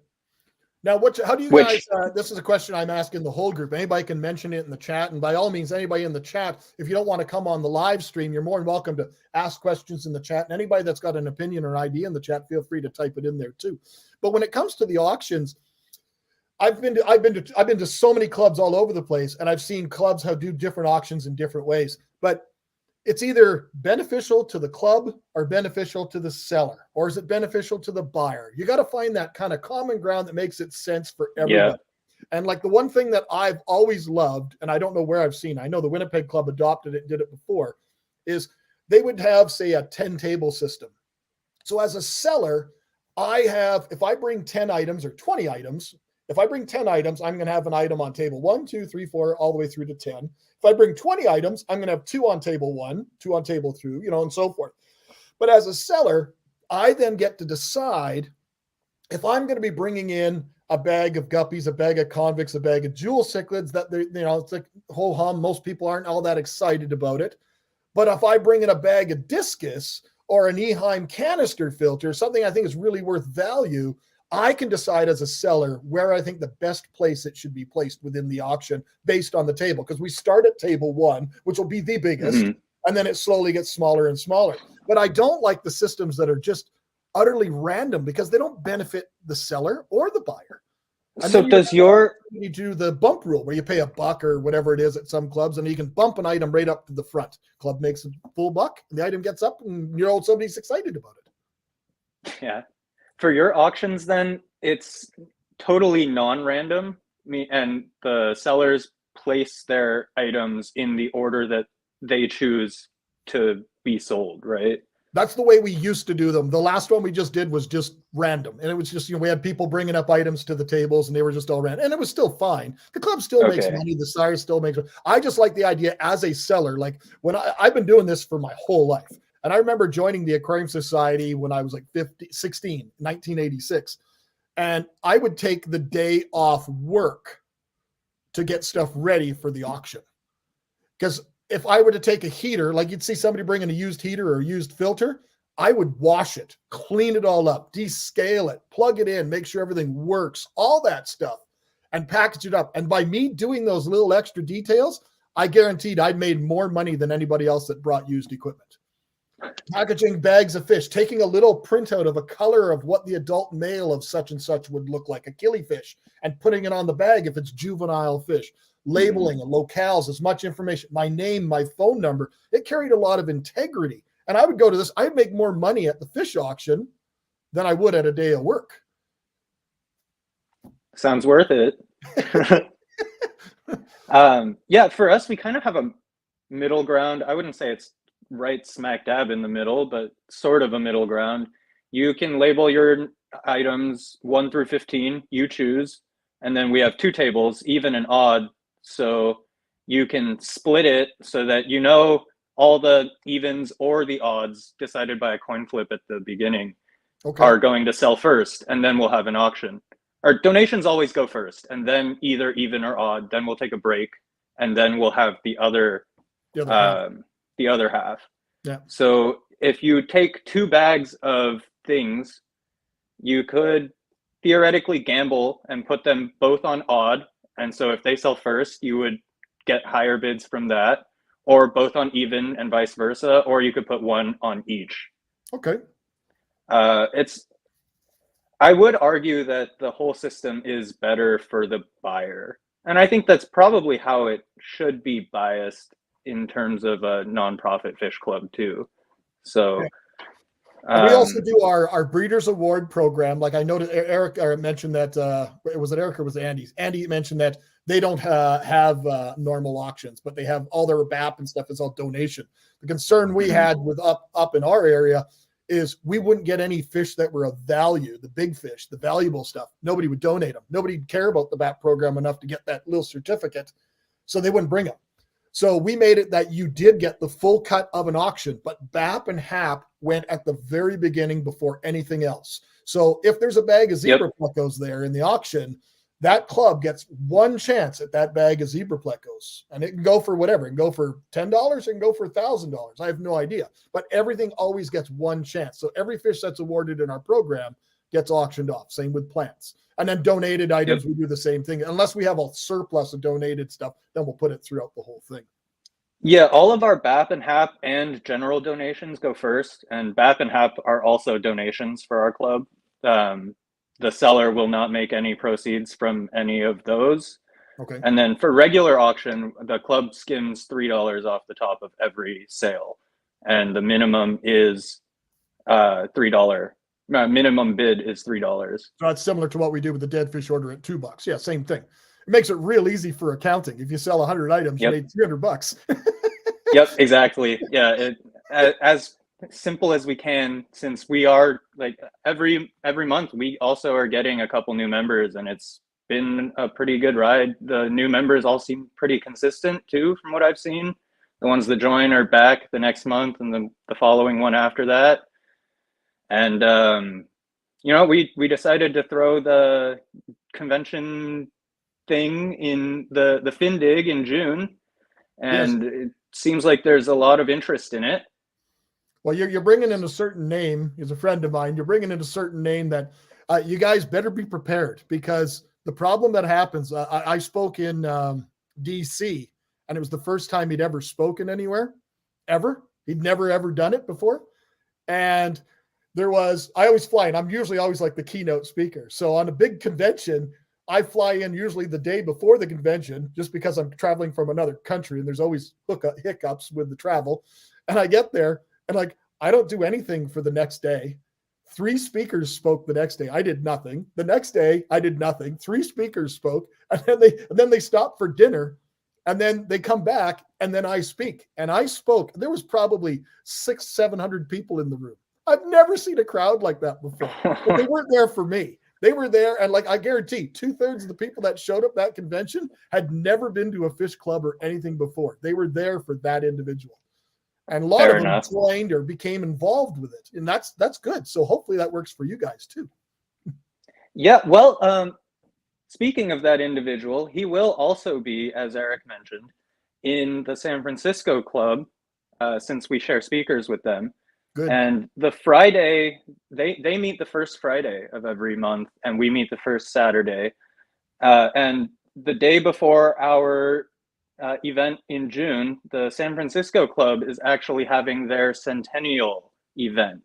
Now, how do you guys, this is a question I'm asking the whole group. Anybody can mention it in the chat. And by all means, anybody in the chat, if you don't want to come on the live stream, you're more than welcome to ask questions in the chat. And anybody that's got an opinion or idea in the chat, feel free to type it in there too. But when it comes to the auctions, I've been to so many clubs all over the place, and I've seen clubs how do different auctions in different ways. but it's either beneficial to the club or beneficial to the seller, or is it beneficial to the buyer? You got to find that kind of common ground that makes it sense for everybody.
Yeah.
And like the one thing that I've always loved, and I don't know where I've seen, I know the Winnipeg Club adopted it, did it before, is they would have, say, a 10 table system. So as a seller, if I bring 10 items or 20 items, if I bring 10 items, I'm going to have an item on table 1, 2, 3, 4, all the way through to 10. If I bring 20 items, I'm going to have 2 on table 1, 2 on table 2, and so forth. But as a seller, I then get to decide if I'm going to be bringing in a bag of guppies, a bag of convicts, a bag of jewel cichlids that it's like whole hum. Most people aren't all that excited about it. But if I bring in a bag of discus or an Eheim canister filter, something I think is really worth value, I can decide as a seller where I think the best place it should be placed within the auction based on the table. Because we start at table 1, which will be the biggest, and then it slowly gets smaller and smaller. But I don't like the systems that are just utterly random because they don't benefit the seller or the buyer. And
so does you
do the bump rule where you pay $1 or whatever it is at some clubs, and you can bump an item right up to the front. Club makes a full buck, and the item gets up, and somebody's excited about it.
Yeah. For your auctions, then it's totally non-random, and the sellers place their items in the order that they choose to be sold, right?
That's the way we used to do them. The last one we just did was just random. And it was just, we had people bringing up items to the tables and they were just all random. And it was still fine. The club still makes money. The sire still makes money. I just like the idea as a seller. Like when I've been doing this for my whole life. And I remember joining the Aquarium Society when I was like 16, 1986. And I would take the day off work to get stuff ready for the auction. Because if I were to take a heater, like you'd see somebody bringing a used heater or a used filter, I would wash it, clean it all up, descale it, plug it in, make sure everything works, all that stuff, and package it up. And by me doing those little extra details, I guaranteed I'd made more money than anybody else that brought used equipment. Packaging bags of fish, taking a little printout of a color of what the adult male of such and such would look like, a killifish, and putting it on the bag if it's juvenile fish. Labeling and locales, as much information, my name, my phone number. It carried a lot of integrity. And I would go to this, I'd make more money at the fish auction than I would at a day of work.
Sounds worth it. Yeah, for us, we kind of have a middle ground. I wouldn't say it's right smack dab in the middle, but sort of a middle ground. You can label your items 1 through 15, you choose. And then we have 2 tables, even and odd. So you can split it so that all the evens or the odds decided by a coin flip at the beginning are going to sell first, and then we'll have an auction. Our donations always go first, and then either even or odd. Then we'll take a break, and then we'll have the other half.
Yeah.
So if you take 2 bags of things, you could theoretically gamble and put them both on odd. And so if they sell first, you would get higher bids from that, or both on even and vice versa, or you could put 1 on each.
Okay.
I would argue that the whole system is better for the buyer. And I think that's probably how it should be biased in terms of a nonprofit fish club too. So
we also do our Breeders Award program. Like I noted, Eric mentioned that, was it Eric or was it Andy? Andy mentioned that they don't have normal auctions, but they have all their BAP and stuff is all donation. The concern we had with up in our area is we wouldn't get any fish that were of value, the big fish, the valuable stuff. Nobody would donate them. Nobody would care about the BAP program enough to get that little certificate, so they wouldn't bring them. So we made it that you did get the full cut of an auction, but BAP and HAP went at the very beginning before anything else. So if there's a bag of zebra plecos there in the auction, that club gets 1 chance at that bag of zebra plecos. And it can go for whatever. It can go for $10, it can go for $1,000. I have no idea. But everything always gets 1 chance. So every fish that's awarded in our program gets auctioned off. Same with plants. And then donated items, we do the same thing. Unless we have a surplus of donated stuff, then we'll put it throughout the whole thing.
Yeah, all of our BAP and HAP and general donations go first. And BAP and HAP are also donations for our club. The seller will not make any proceeds from any of those.
Okay.
And then for regular auction, the club skims $3 off the top of every sale, and the minimum is $3. Minimum bid is $3.
So that's similar to what we do with the dead fish order at $2. Yeah, same thing. It makes it real easy for accounting. If you sell 100 items,
Yep.
you made $300.
Yep, exactly. Yeah, as simple as we can, since we are like every month, we also are getting a couple new members, and it's been a pretty good ride. The new members all seem pretty consistent too, from what I've seen. The ones that join are back the next month and the following one after that. And we decided to throw the convention thing in the Findig in June, and
Yes.
it seems like there's a lot of interest in it.
Well, you're bringing in a certain name. He's a friend of mine. You're bringing in a certain name that you guys better be prepared, because the problem that happens, I spoke in DC, and it was the first time he'd ever spoken anywhere, ever. He'd never, ever done it before. And I always fly, and I'm usually always like the keynote speaker. So on a big convention, I fly in usually the day before the convention, just because I'm traveling from another country and there's always hiccups with the travel. And I get there and I don't do anything for the next day. 3 speakers spoke the next day. I did nothing. The next day I did nothing. 3 speakers spoke, and then they stop for dinner, and then they come back, and then I speak. And I spoke. There was probably 600-700 people in the room. I've never seen a crowd like that before. But they weren't there for me. They were there, and I guarantee 2/3 of the people that showed up that convention had never been to a fish club or anything before. They were there for that individual. And a lot
Fair
of them
enough.
joined or became involved with it. And that's good. So hopefully that works for you guys too.
Yeah, well, speaking of that individual, he will also be, as Eric mentioned, in the San Francisco club, since we share speakers with them.
Good.
And the Friday, they meet the first Friday of every month, and we meet the first Saturday. And the day before our event in June, the San Francisco club is actually having their centennial event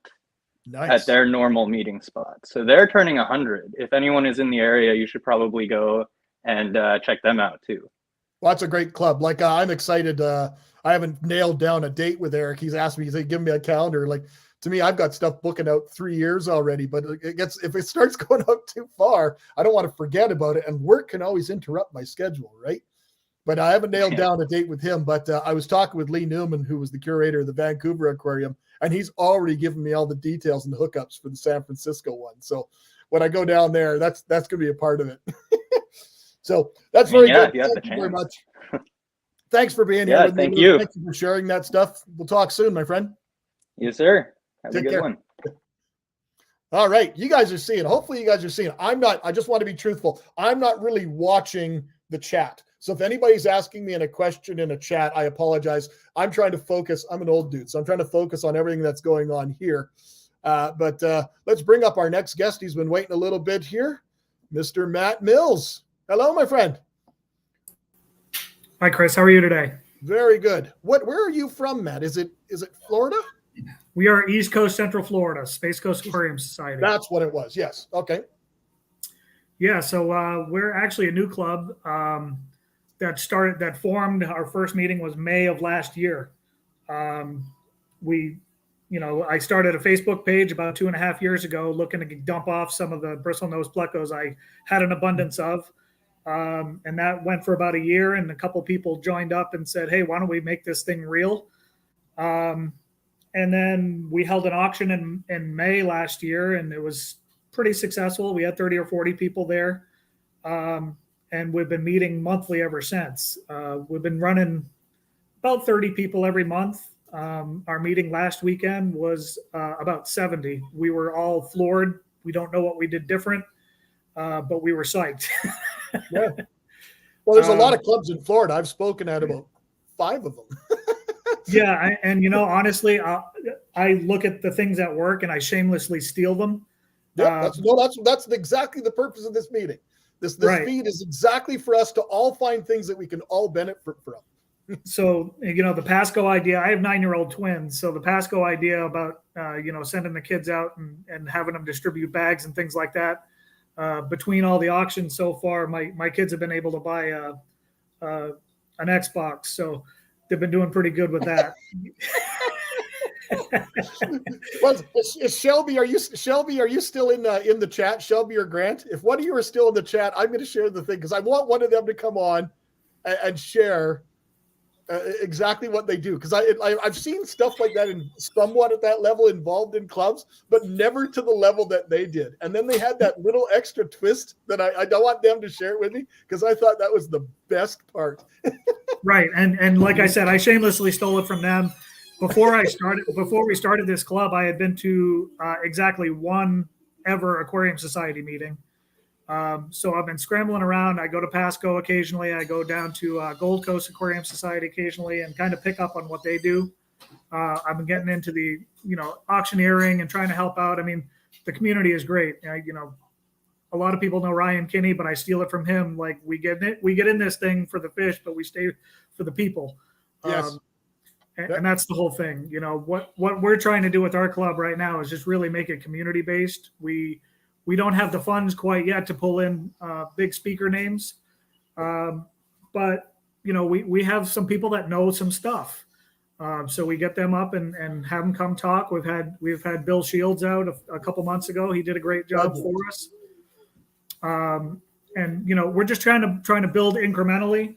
at their normal meeting spot. So they're turning 100. If anyone is in the area, you should probably go and check them out too.
Well, that's a great club. I'm excited. I haven't nailed down a date with Eric. He's asked me, give me a calendar. To me, I've got stuff booking out 3 years already, but if it starts going out too far, I don't want to forget about it. And work can always interrupt my schedule, right? But I haven't nailed down a date with him. But I was talking with Lee Newman, who was the curator of the Vancouver Aquarium, and he's already given me all the details and the hookups for the San Francisco one. So when I go down there, that's going to be a part of it. So that's very good. Thank you very much. Thanks for being here with me.
Thank you.
Thank you for sharing that stuff. We'll talk soon, my friend.
Yes, sir. Have
Take
a good
care.
one.
All right. You guys are seeing. Hopefully you guys are seeing. I just want to be truthful. I'm not really watching the chat. So if anybody's asking me a question in a chat, I apologize. I'm trying to focus. I'm an old dude, so I'm trying to focus on everything that's going on here. But let's bring up our next guest. He's been waiting a little bit here. Mr. Matt Mills. Hello, my friend.
Hi, Chris. How are you today?
Very good. Where are you from, Matt? Is it Florida?
We are East Coast, Central Florida, Space Coast Aquarium Society.
That's what it was. Yes. Okay.
Yeah. So we're actually a new club that formed. Our first meeting was May of last year. I started a Facebook page about 2.5 years ago, looking to dump off some of the bristlenose plecos I had an abundance of. And that went for about a year, and a couple people joined up and said, hey, why don't we make this thing real? And then we held an auction in May last year, and it was pretty successful. We had 30 or 40 people there. And we've been meeting monthly ever since. We've been running about 30 people every month. Our meeting last weekend was about 70. We were all floored. We don't know what we did different, but we were psyched.
Yeah. Well, there's a lot of clubs in Florida. I've spoken at about 5 of them.
Yeah. Honestly, I look at the things that work and I shamelessly steal them.
Yeah, that's exactly the purpose of this meeting. This right. Feed is exactly for us to all find things that we can all benefit from.
So, the Pasco idea, I have 9-year-old twins. So the Pasco idea about, sending the kids out and having them distribute bags and things like that, between all the auctions so far, my kids have been able to buy an Xbox, so they've been doing pretty good with that.
Well, is Shelby, are you still in the chat, Shelby or Grant? If one of you are still in the chat, I'm going to share the thing because I want one of them to come on and share exactly what they do, because I've seen stuff like that in somewhat at that level involved in clubs, but never to the level that they did. And then they had that little extra twist that I don't want them to share it with me, because I thought that was the best part.
Right, and like I said, I shamelessly stole it from them. Before we started this club, I had been to exactly one ever Aquarium Society meeting. So I've been scrambling around. I go to Pasco occasionally. I go down to Gold Coast Aquarium Society occasionally and kind of pick up on what they do. I've been getting into the, auctioneering and trying to help out. I mean, the community is great. A lot of people know Ryan Kinney, but I steal it from him. Like we get in this thing for the fish, but we stay for the people.
Yes.
And that's the whole thing. What we're trying to do with our club right now is just really make it community based. We don't have the funds quite yet to pull in big speaker names. But we have some people that know some stuff. So we get them up and have them come talk. We've had Bill Shields out a couple months ago. He did a great job for us. And we're just trying to build incrementally.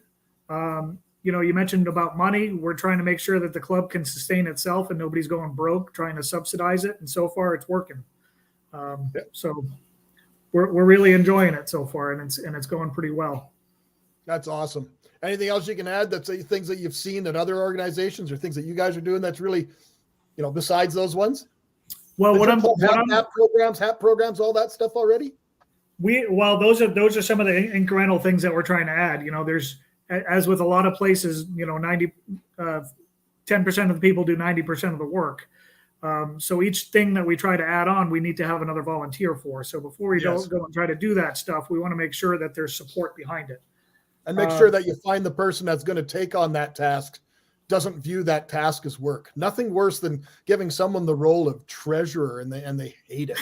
You mentioned about money. We're trying to make sure that the club can sustain itself and nobody's going broke trying to subsidize it. And so far it's working. So we're really enjoying it so far, and it's going pretty well.
That's awesome. Anything else you can add? That's things that you've seen in other organizations or things that you guys are doing that's really, besides those ones?
Well,
hat programs, all that stuff already?
Those are some of the incremental things that we're trying to add. There's, as with a lot of places, 10% of the people do 90% of the work. So each thing that we try to add on, we need to have another volunteer for. So before we don't go and try to do that stuff, we want to make sure that there's support behind it.
And make sure that you find the person that's going to take on that task doesn't view that task as work. Nothing worse than giving someone the role of treasurer and they hate it.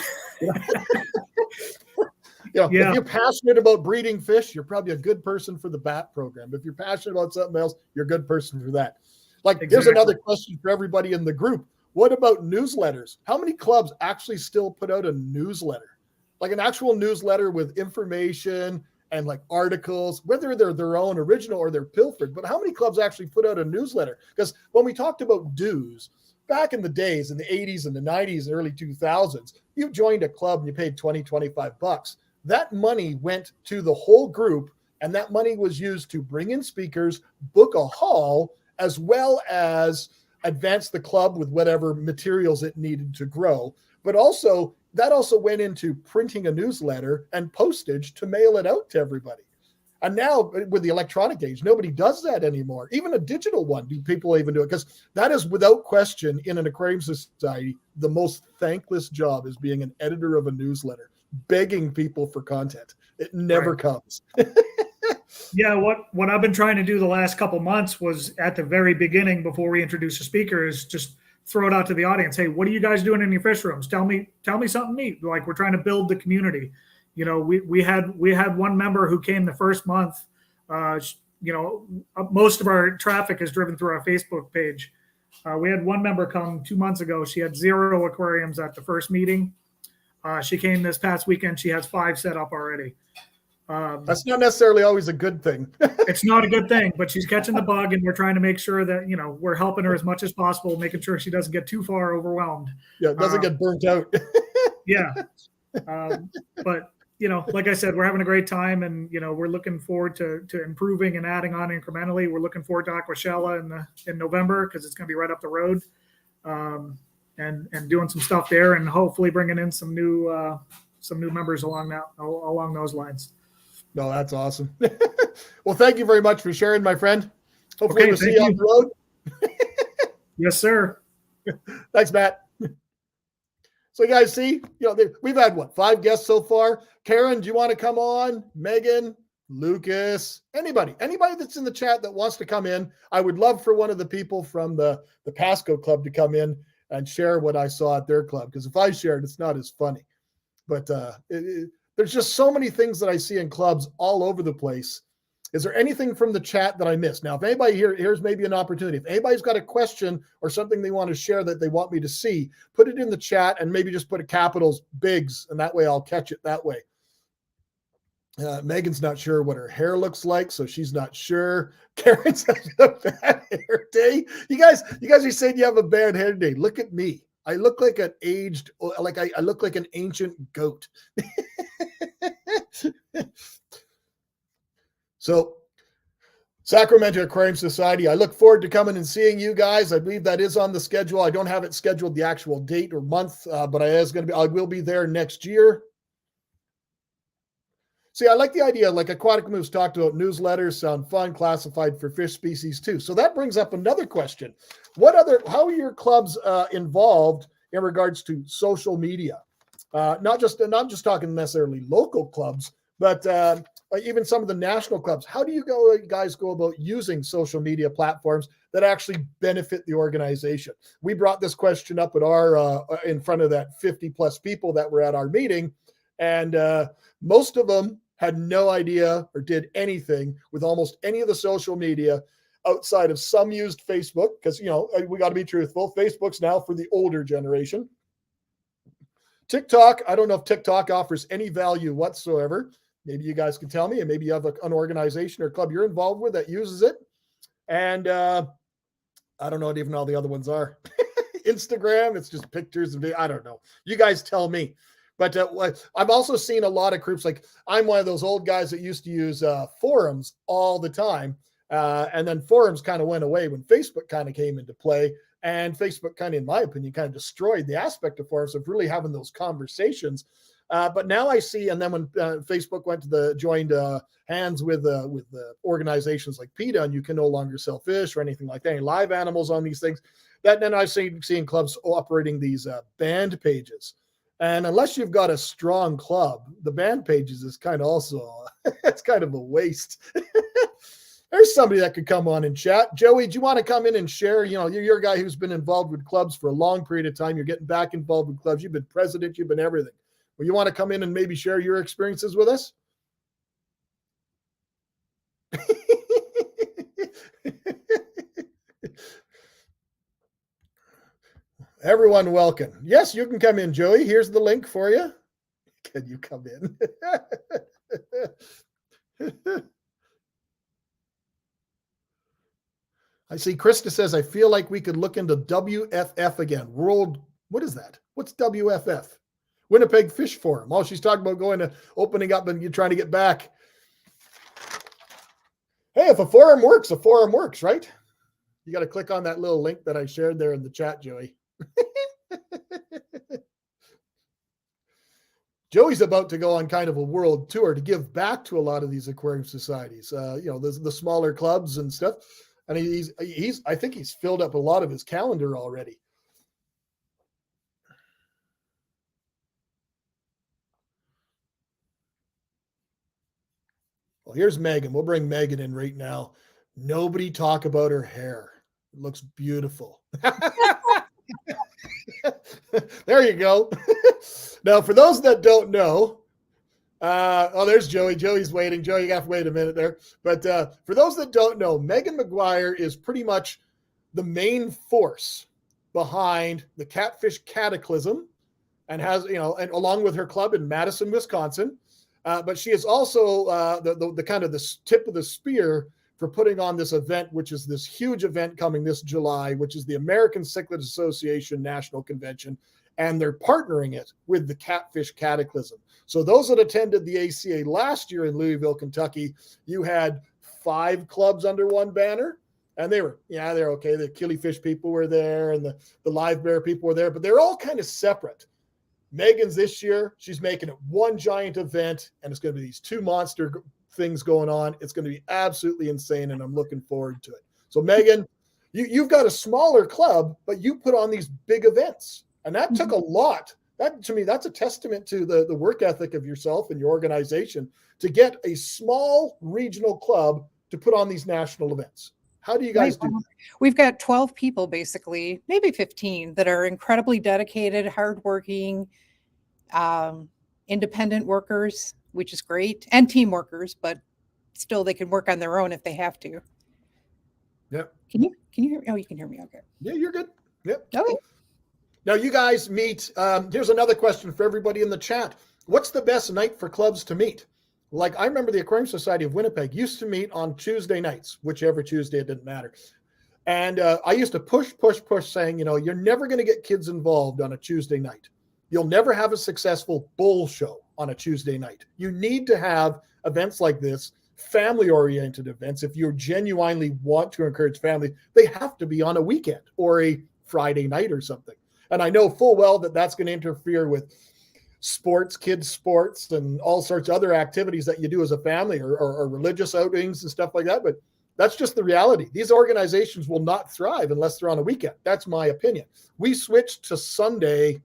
If you're passionate about breeding fish, you're probably a good person for the BAT program. If you're passionate about something else, you're a good person for that. Here's another question for everybody in the group. What about newsletters? How many clubs actually still put out a newsletter? Like an actual newsletter with information and like articles, whether they're their own original or they're pilfered. But how many clubs actually put out a newsletter? Because when we talked about dues, back in the days, in the 80s and the 90s and early 2000s, you joined a club and you paid $20, $25. That money went to the whole group, and that money was used to bring in speakers, book a hall, as well as advance the club with whatever materials it needed to grow. But also, that also went into printing a newsletter and postage to mail it out to everybody. And now with the electronic age, nobody does that anymore. Even a digital one, do people even do it? Because that is without question in an aquarium society, the most thankless job is being an editor of a newsletter, begging people for content. It never comes.
Yeah, what I've been trying to do the last couple months was at the very beginning, before we introduce a speaker, is just throw it out to the audience. Hey, what are you guys doing in your fish rooms? Tell me something neat. Like, we're trying to build the community. We had one member who came the first month. Most of our traffic is driven through our Facebook page. We had one member come 2 months ago. She had 0 aquariums at the first meeting. She came this past weekend. She has 5 set up already.
That's not necessarily always a good thing.
It's not a good thing, but she's catching the bug, and we're trying to make sure that, we're helping her as much as possible, making sure she doesn't get too far overwhelmed.
Yeah, it doesn't get burnt out.
Yeah. But, like I said, we're having a great time, and, we're looking forward to improving and adding on incrementally. We're looking forward to Aquashella in November, because it's going to be right up the road, and doing some stuff there, and hopefully bringing in some new members along those lines.
No, that's awesome. Well, thank you very much for sharing, my friend. Hopefully we'll see you on the road.
Yes, sir.
Thanks, Matt. So you guys see, we've had 5 guests so far. Karen, do you want to come on? Megan, Lucas, anybody that's in the chat that wants to come in. I would love for one of the people from the Pasco Club to come in and share what I saw at their club. Because if I shared, it's not as funny. But There's just so many things that I see in clubs all over the place. Is there anything from the chat that I missed? Now, if anybody here's maybe an opportunity. If anybody's got a question or something they want to share that they want me to see, put it in the chat and maybe just put a capitals bigs, and that way I'll catch it that way. Megan's not sure what her hair looks like, so she's not sure. Karen's having a bad hair day. You guys are saying you have a bad hair day. Look at me. I look like an aged, like I look like an ancient goat. So, Sacramento Aquarium Society, I look forward to coming and seeing you guys. I believe that is on the schedule. I don't have it scheduled the actual date or month, but I will be there next year. See, I like the idea, like Aquatic Moves talked about, newsletters sound fun, classified for fish species too. So that brings up another question. How are your clubs involved in regards to social media? Not just talking necessarily local clubs, but even some of the national clubs. How do you guys go about using social media platforms that actually benefit the organization? We brought this question up at in front of that 50 plus people that were at our meeting, and most of them had no idea or did anything with almost any of the social media outside of some used Facebook, because, we got to be truthful. Facebook's now for the older generation. TikTok, I don't know if TikTok offers any value whatsoever. Maybe you guys can tell me, and maybe you have an organization or club you're involved with that uses it. And I don't know what even all the other ones are. Instagram, it's just pictures and I don't know. You guys tell me. But I've also seen a lot of groups, like I'm one of those old guys that used to use forums all the time. And then forums kind of went away when Facebook kind of came into play. And Facebook kind of, in my opinion, kind of destroyed the aspect of forums of really having those conversations. But now I see, and then when Facebook joined hands with organizations like PETA, and you can no longer sell fish or anything like that, any live animals on these things, that then I've seen clubs operating these banned pages. And unless you've got a strong club, the band pages is kind of also, it's kind of a waste. There's somebody that could come on and chat. Joey, do you want to come in and share? You're a guy who's been involved with clubs for a long period of time. You're getting back involved with clubs. You've been president. You've been everything. Well, you want to come in and maybe share your experiences with us? Everyone welcome. Yes, you can come in, Joey. Here's the link for you. Can you come in? I see Krista says, I feel like we could look into WFF again. What is that? What's WFF? Winnipeg Fish Forum. Oh, she's talking about opening up and you're trying to get back. Hey, if a forum works, right? You got to click on that little link that I shared there in the chat, Joey. Joey's about to go on kind of a world tour to give back to a lot of these aquarium societies, the smaller clubs and stuff. And I think he's filled up a lot of his calendar already. Well, here's Megan. We'll bring Megan in right now. Nobody talk about her hair. It looks beautiful. There you go. Now, for those that don't know, there's Joey. Joey's waiting. Joey, you got to wait a minute there. But for those that don't know, Megan McGuire is pretty much the main force behind the Catfish Cataclysm, and has, and along with her club in Madison, Wisconsin. But she is also the kind of the tip of the spear for putting on this event, which is this huge event coming this July, which is the American Cichlid Association National Convention, and they're partnering it with the Catfish Cataclysm. So those that attended the ACA last year in Louisville, Kentucky, you had 5 clubs under one banner, and they're okay. The killifish people were there, and the live bear people were there, but they're all kind of separate. Megan's this year, she's making it one giant event, and it's going to be these 2 monster things going on. It's going to be absolutely insane, and I'm looking forward to it. So Megan, you've got a smaller club, but you put on these big events, and that took a lot. That, to me, that's a testament to the work ethic of yourself and your organization to get a small regional club to put on these national events. How do you guys do that?
We've got 12 people, basically, maybe 15, that are incredibly dedicated, hardworking, independent workers, which is great, and team workers, but still they can work on their own if they have to.
Yep.
Can you hear me? Oh, you can hear me. Okay.
Yeah, you're good. Yep.
Okay.
Now you guys meet. Here's another question for everybody in the chat. What's the best night for clubs to meet? Like I remember the Aquarium Society of Winnipeg used to meet on Tuesday nights, whichever Tuesday, it didn't matter. And I used to push, saying, you're never going to get kids involved on a Tuesday night. You'll never have a successful bull show on a Tuesday night. You need to have events like this, family-oriented events. If you genuinely want to encourage family, they have to be on a weekend or a Friday night or something. And I know full well that that's going to interfere with sports, kids' sports, and all sorts of other activities that you do as a family or religious outings and stuff like that. But that's just the reality. These organizations will not thrive unless they're on a weekend. That's my opinion. We switched to Sunday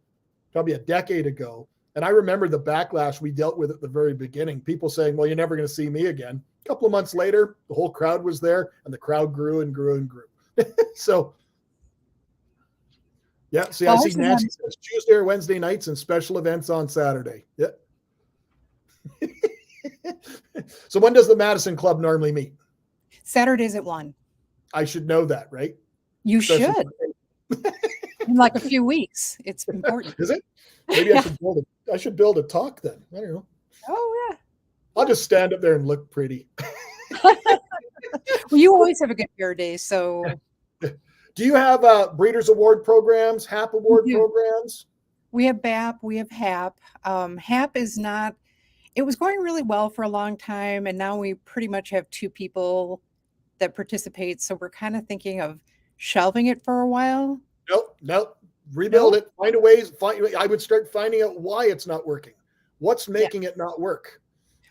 probably a decade ago. And I remember the backlash we dealt with at the very beginning. People saying, well, you're never going to see me again. A couple of months later, the whole crowd was there and the crowd grew and grew and grew. So, yeah. See, I see Nancy says Tuesday or Wednesday nights and special events on Saturday. Yeah. So when does the Madison Club normally meet?
Saturdays at 1.
I should know that, right?
You should. In like a few weeks. It's important.
Is it? Maybe I should build a talk then. I don't know.
Oh, yeah.
I'll just stand up there and look pretty.
Well, you always have a good beer day, so.
Do you have Breeders' Award programs, HAP Award programs?
We have BAP, we have HAP. HAP is not, it was going really well for a long time, and now we pretty much have 2 people that participate, so we're kind of thinking of shelving it for a while.
Nope. Rebuild it. Find a ways. I would start finding out why it's not working. What's making it not work?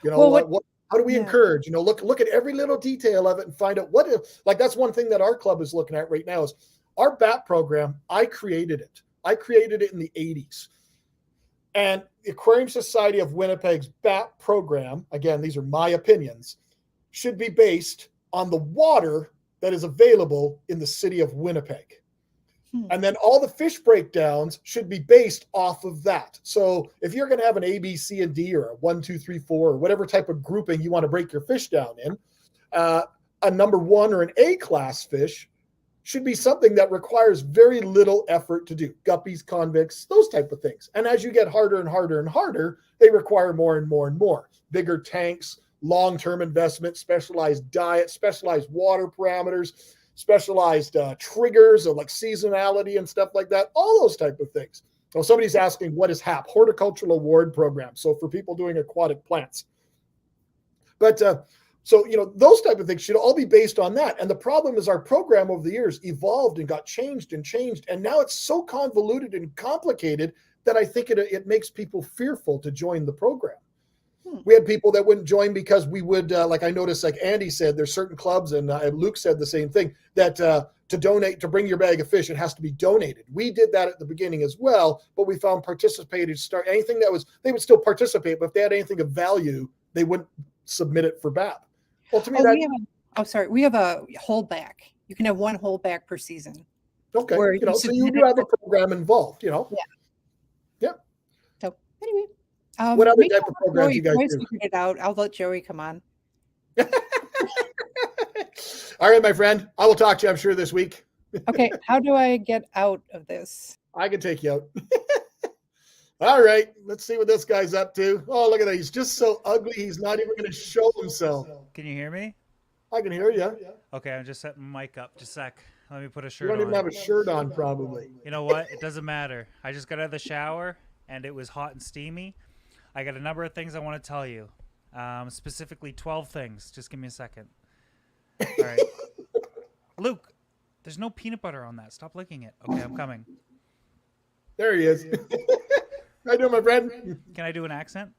How do we encourage? Look at every little detail of it and find out that's one thing that our club is looking at right now is our BAT program. I created it. I created it in the 80s. And the Aquarium Society of Winnipeg's BAT program, again, these are my opinions, should be based on the water that is available in the city of Winnipeg. And then all the fish breakdowns should be based off of that. So if you're going to have an A, B, C, and D, or a 1, 2, 3, 4, or whatever type of grouping you want to break your fish down in, a number 1 or an A class fish should be something that requires very little effort to do. Guppies, convicts, those type of things. And as you get harder and harder and harder, they require more and more and more. Bigger tanks, long-term investment, specialized diet, specialized water parameters, specialized triggers of like seasonality and stuff like that, all those type of things. So somebody's asking, what is HAP? Horticultural Award Program. So for people doing aquatic plants. But those type of things should all be based on that. And the problem is our program over the years evolved and got changed. And now it's so convoluted and complicated that I think it makes people fearful to join the program. We had people that wouldn't join because we would, like I noticed, like Andy said, there's certain clubs, and Luke said the same thing, that to donate, to bring your bag of fish, it has to be donated. We did that at the beginning as well, but we found anything that was, they would still participate, but if they had anything of value, they wouldn't submit it for BAP. Well, to me,
we have a holdback. You can have 1 holdback per season.
Okay, so you do have a program involved, Yeah.
So anyway.
What other type of programs you guys do?
Figured it out. I'll let Joey come on.
All right, my friend. I will talk to you, I'm sure, this week.
Okay. How do I get out of this?
I can take you out. All right. Let's see what this guy's up to. Oh, look at that. He's just so ugly. He's not even going to show himself.
Can you hear me?
I can hear you.
Okay. I'm just setting my mic up. Just a sec. Let me put a shirt on.
You don't even have a shirt on, probably.
You know what? It doesn't matter. I just got out of the shower, and it was hot and steamy. I got a number of things I want to tell you, specifically 12 things. Just give me a second. All right. Luke, there's no peanut butter on that. Stop licking it. Okay, I'm coming.
There he is. How you doing, my friend?
Can I do an accent?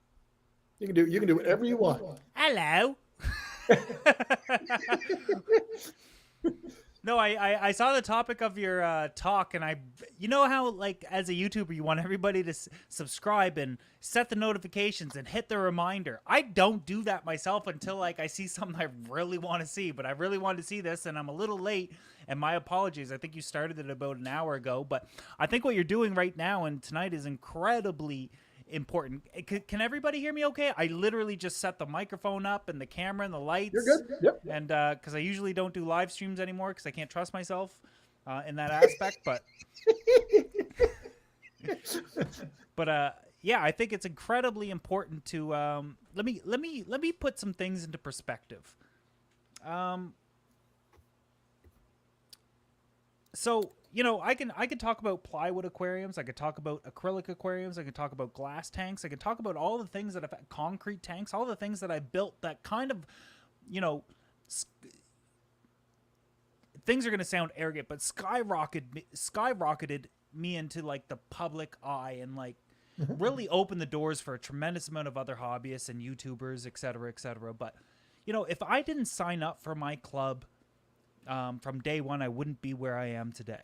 You can do whatever you want.
Hello. No, I saw the topic of your talk, and you know how, like, as a YouTuber, you want everybody to subscribe and set the notifications and hit the reminder. I don't do that myself until, like, I see something I really want to see, but I really wanted to see this, and I'm a little late, and my apologies. I think you started it about an hour ago, but I think what you're doing right now and tonight is incredibly important. Can everybody hear me okay? I literally just set the microphone up and the camera and the lights.
You're good. Yep.
And because I usually don't do live streams anymore because I can't trust myself in that aspect. But yeah, I think it's incredibly important to let me put some things into perspective. So, you know, I can talk about plywood aquariums. I could talk about acrylic aquariums. I could talk about glass tanks. I could talk about all the things that I've concrete tanks, all the things that I built that kind of, you know, things are going to sound arrogant, but skyrocketed me into like the public eye and like really opened the doors for a tremendous amount of other hobbyists and YouTubers, et cetera, et cetera. But, you know, if I didn't sign up for my club from day one, I wouldn't be where I am today.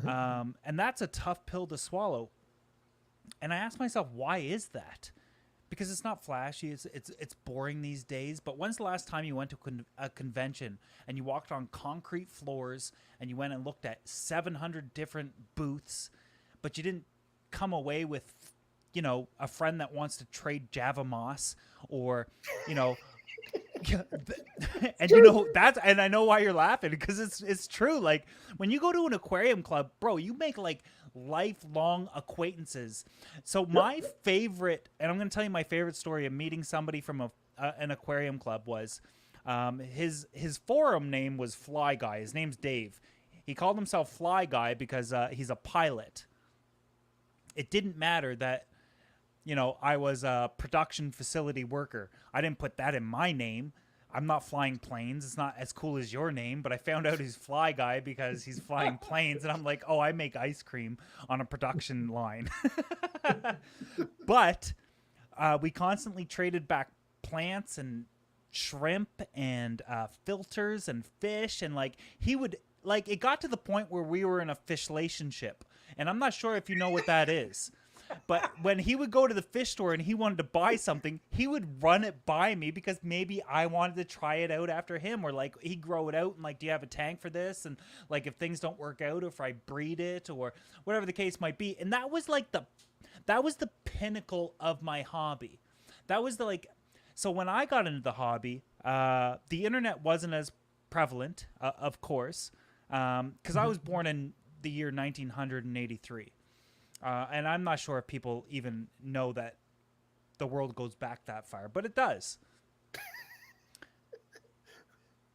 And that's a tough pill to swallow. And I asked myself, why is that? Because it's not flashy. It's boring these days. But when's the last time you went to a convention and you walked on concrete floors and you went and looked at 700 different booths, but you didn't come away with, you know, a friend that wants to trade Java Moss or, you know, and you know that's, and I know why you're laughing because it's true. Like when you go to an aquarium club, bro, you make like lifelong acquaintances. So my favorite, and I'm going to tell you my favorite story of meeting somebody from an aquarium club was his forum name was Fly Guy. His name's Dave. He called himself Fly Guy because he's a pilot. It didn't matter that, you know, I was a production facility worker. I didn't put that in my name. I'm not flying planes. It's not as cool as your name, but I found out he's Fly Guy because he's flying planes. And I'm like, oh, I make ice cream on a production line. But we constantly traded back plants and shrimp and filters and fish. And like he would, like, it got to the point where we were in a fishlationship. And I'm not sure if you know what that is. But when he would go to the fish store and he wanted to buy something, he would run it by me because maybe I wanted to try it out after him, or like he'd grow it out and like, do you have a tank for this? And like, if things don't work out, or if I breed it or whatever the case might be. And that was like that was the pinnacle of my hobby. That was the like, so when I got into the hobby, the internet wasn't as prevalent, of course, because I was born in the year 1983. And I'm not sure if people even know that the world goes back that far, but it does.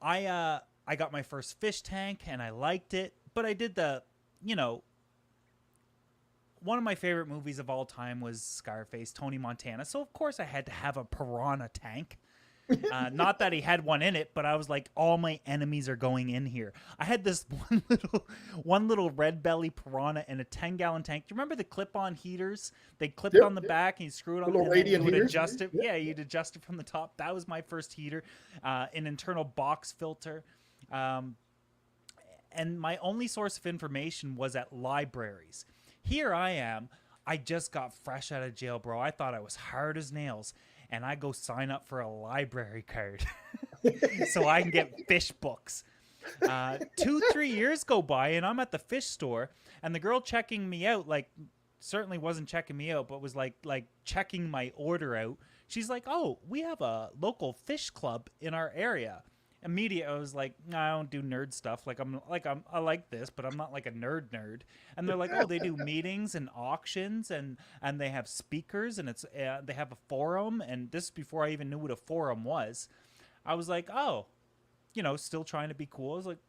I got my first fish tank and I liked it, but I did the, you know, one of my favorite movies of all time was Scarface, Tony Montana. So of course I had to have a piranha tank. Not that he had one in it, but I was like, all my enemies are going in here. I had this one little red belly piranha in a 10-gallon tank. Do you remember the clip-on heaters? They clipped on the back and you screw it on,
little radiant
and you would
heaters.
adjust it. Yeah, you'd adjust it from the top. That was my first heater, an internal box filter. And my only source of information was at libraries. Here I am. I just got fresh out of jail, bro. I thought I was hard as nails. And I go sign up for a library card so I can get fish books. 2-3 years go by and I'm at the fish store and the girl checking me out, like, certainly wasn't checking me out, but was like checking my order out. She's like, oh, we have a local fish club in our area. Immediately I was like, no, I don't do nerd stuff. I like this, but I'm not like a nerd. And they're like, oh, they do meetings and auctions and they have speakers and it's they have a forum. And this is before I even knew what a forum was. I was like, oh, you know, still trying to be cool. I was like,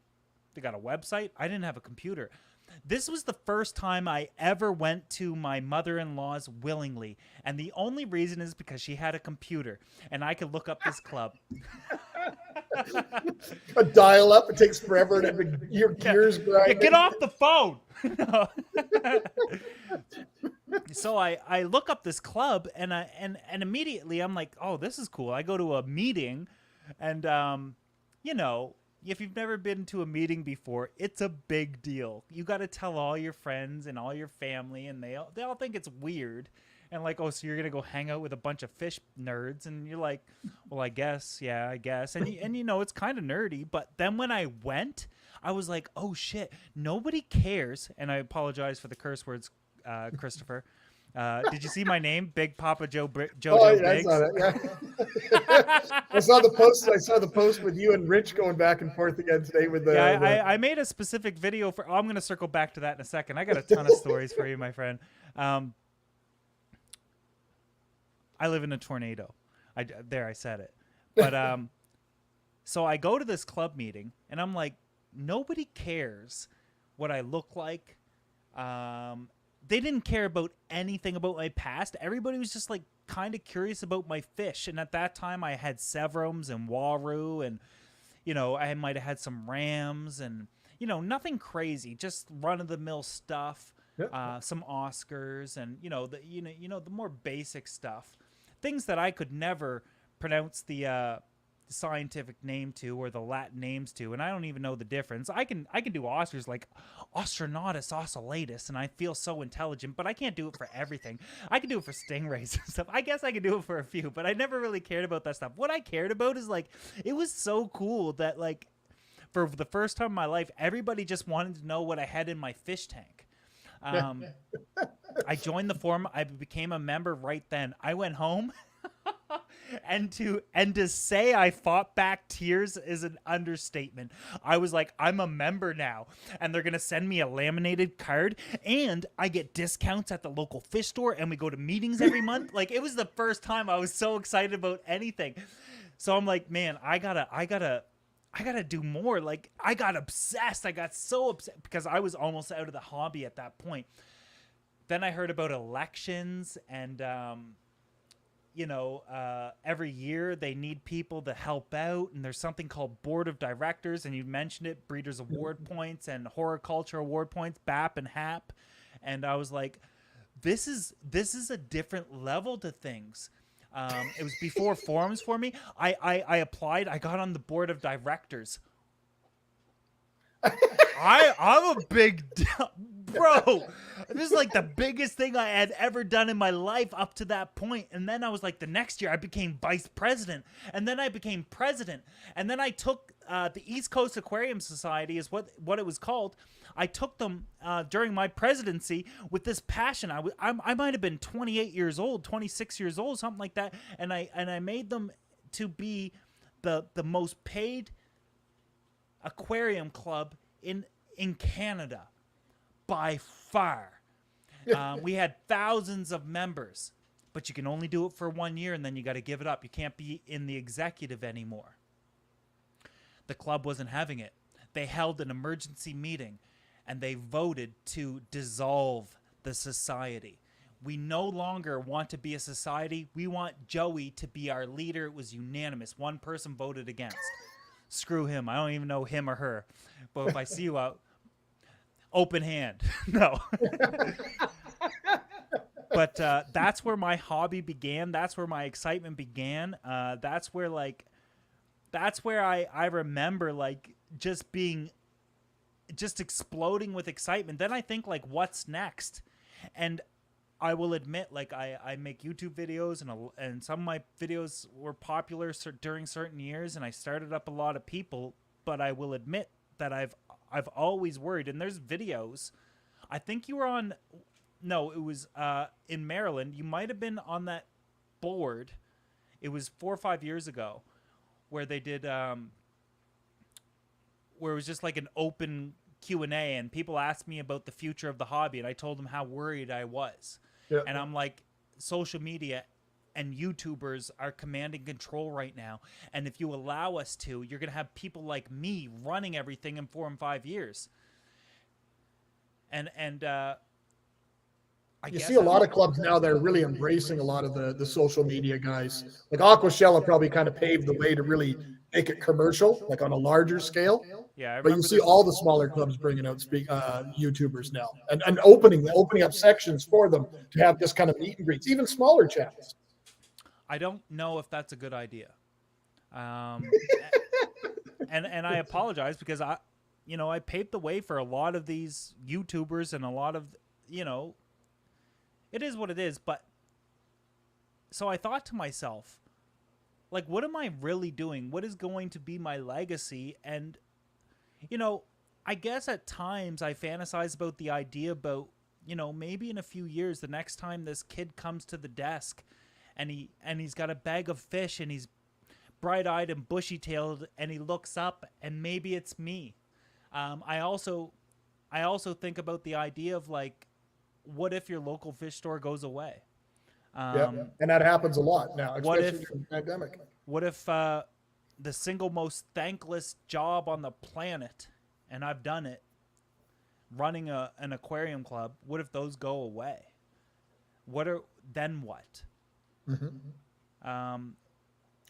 they got a website. I didn't have a computer. This was the first time I ever went to my mother-in-law's willingly. And the only reason is because she had a computer and I could look up this club.
A dial up, it takes forever and your gears grind.
Yeah, get off the phone. So I look up this club and immediately I'm like, oh, this is cool. I go to a meeting and you know, if you've never been to a meeting before, it's a big deal. You got to tell all your friends and all your family, and they all think it's weird. And like, oh, so you're going to go hang out with a bunch of fish nerds. And you're like, well, I guess. Yeah, I guess. And you know, it's kind of nerdy. But then when I went, I was like, oh, shit, nobody cares. And I apologize for the curse words, Christopher. Did you see my name, Big Papa Joe
Oh,
Jojo
yeah, I
Biggs?
saw that. Yeah. I saw the post. I saw the post with you and Rich going back and forth again today with the.
I made a specific video for. I'm going to circle back to that in a second. I got a ton of stories for you, my friend. I live in a tornado. I said it. But so I go to this club meeting and I'm like, nobody cares what I look like. They didn't care about anything about my past. Everybody was just like kind of curious about my fish. And at that time I had Severums and Waru and, I might have had some Rams and, nothing crazy, just run of the mill stuff. Yep. Some Oscars and, the more basic stuff. Things that I could never pronounce the scientific name to or the Latin names to, and I don't even know the difference. I can do Oscars like Ostronautus ocellatus, and I feel so intelligent, but I can't do it for everything. I can do it for stingrays and stuff. I guess I can do it for a few, but I never really cared about that stuff. What I cared about is like, it was so cool that like for the first time in my life, everybody just wanted to know what I had in my fish tank. I joined the forum. I became a member right then. I went home. And to say I fought back tears is an understatement. I was like, I'm a member now, and they're gonna send me a laminated card, and I get discounts at the local fish store, and we go to meetings every month. Like, it was the first time I was so excited about anything. So I'm like, man, I gotta do more. Like, I got obsessed. I got so upset because I was almost out of the hobby at that point. Then I heard about elections and every year they need people to help out, and there's something called board of directors, and you mentioned it, Breeders Award points and Horticulture Award points, BAP and HAP. And I was like, this is a different level to things. It was before forums for me. I applied. I got on the board of directors. I'm a big bro. This is like the biggest thing I had ever done in my life up to that point. And then I was like, the next year I became vice president, and then I became president, and then I took the East Coast Aquarium Society is what it was called. I took them during my presidency with this passion. I might have been 28 years old, 26 years old, something like that, and I made them to be the most paid aquarium club in Canada by far. We had thousands of members, but you can only do it for 1 year, and then you got to give it up. You can't be in the executive anymore. The club wasn't having it. They held an emergency meeting, and they voted to dissolve the society. We no longer want to be a society. We want Joey to be our leader. It was unanimous. One person voted against. Screw him. I don't even know him or her. But if I see you out, open hand. No. But that's where my hobby began. That's where my excitement began. That's where I remember like just exploding with excitement. Then I think like, what's next? And I will admit, like I make YouTube videos, and some of my videos were popular during certain years, and I started up a lot of people. But I will admit that I've always worried. And there's videos. I think you were on. No, it was in Maryland. You might have been on that board. It was 4 or 5 years ago, where they did where it was just like an open Q&A, and people asked me about the future of the hobby, and I told them how worried I was. Yeah. And I'm like, social media and YouTubers are commanding control right now, and if you allow us to, you're gonna have people like me running everything in 4 and 5 years. And
you see a lot of clubs now that are really embracing a lot of the social media guys. Like Aquashella probably kind of paved the way to really make it commercial, like on a larger scale.
Yeah,
but you see all the smaller clubs bringing out YouTubers now and opening up sections for them to have this kind of meet and greets, even smaller channels.
I don't know if that's a good idea. And I apologize because I paved the way for a lot of these YouTubers and a lot of, it is what it is. But so I thought to myself, like, what am I really doing? What is going to be my legacy? And, I guess at times I fantasize about the idea about, maybe in a few years, the next time this kid comes to the desk and he's got a bag of fish and he's bright-eyed and bushy-tailed and he looks up and maybe it's me. I also think about the idea of like, what if your local fish store goes away?
And that happens a lot now, especially during the pandemic.
What if the single most thankless job on the planet, and I've done it, running an aquarium club, what if those go away? Then what?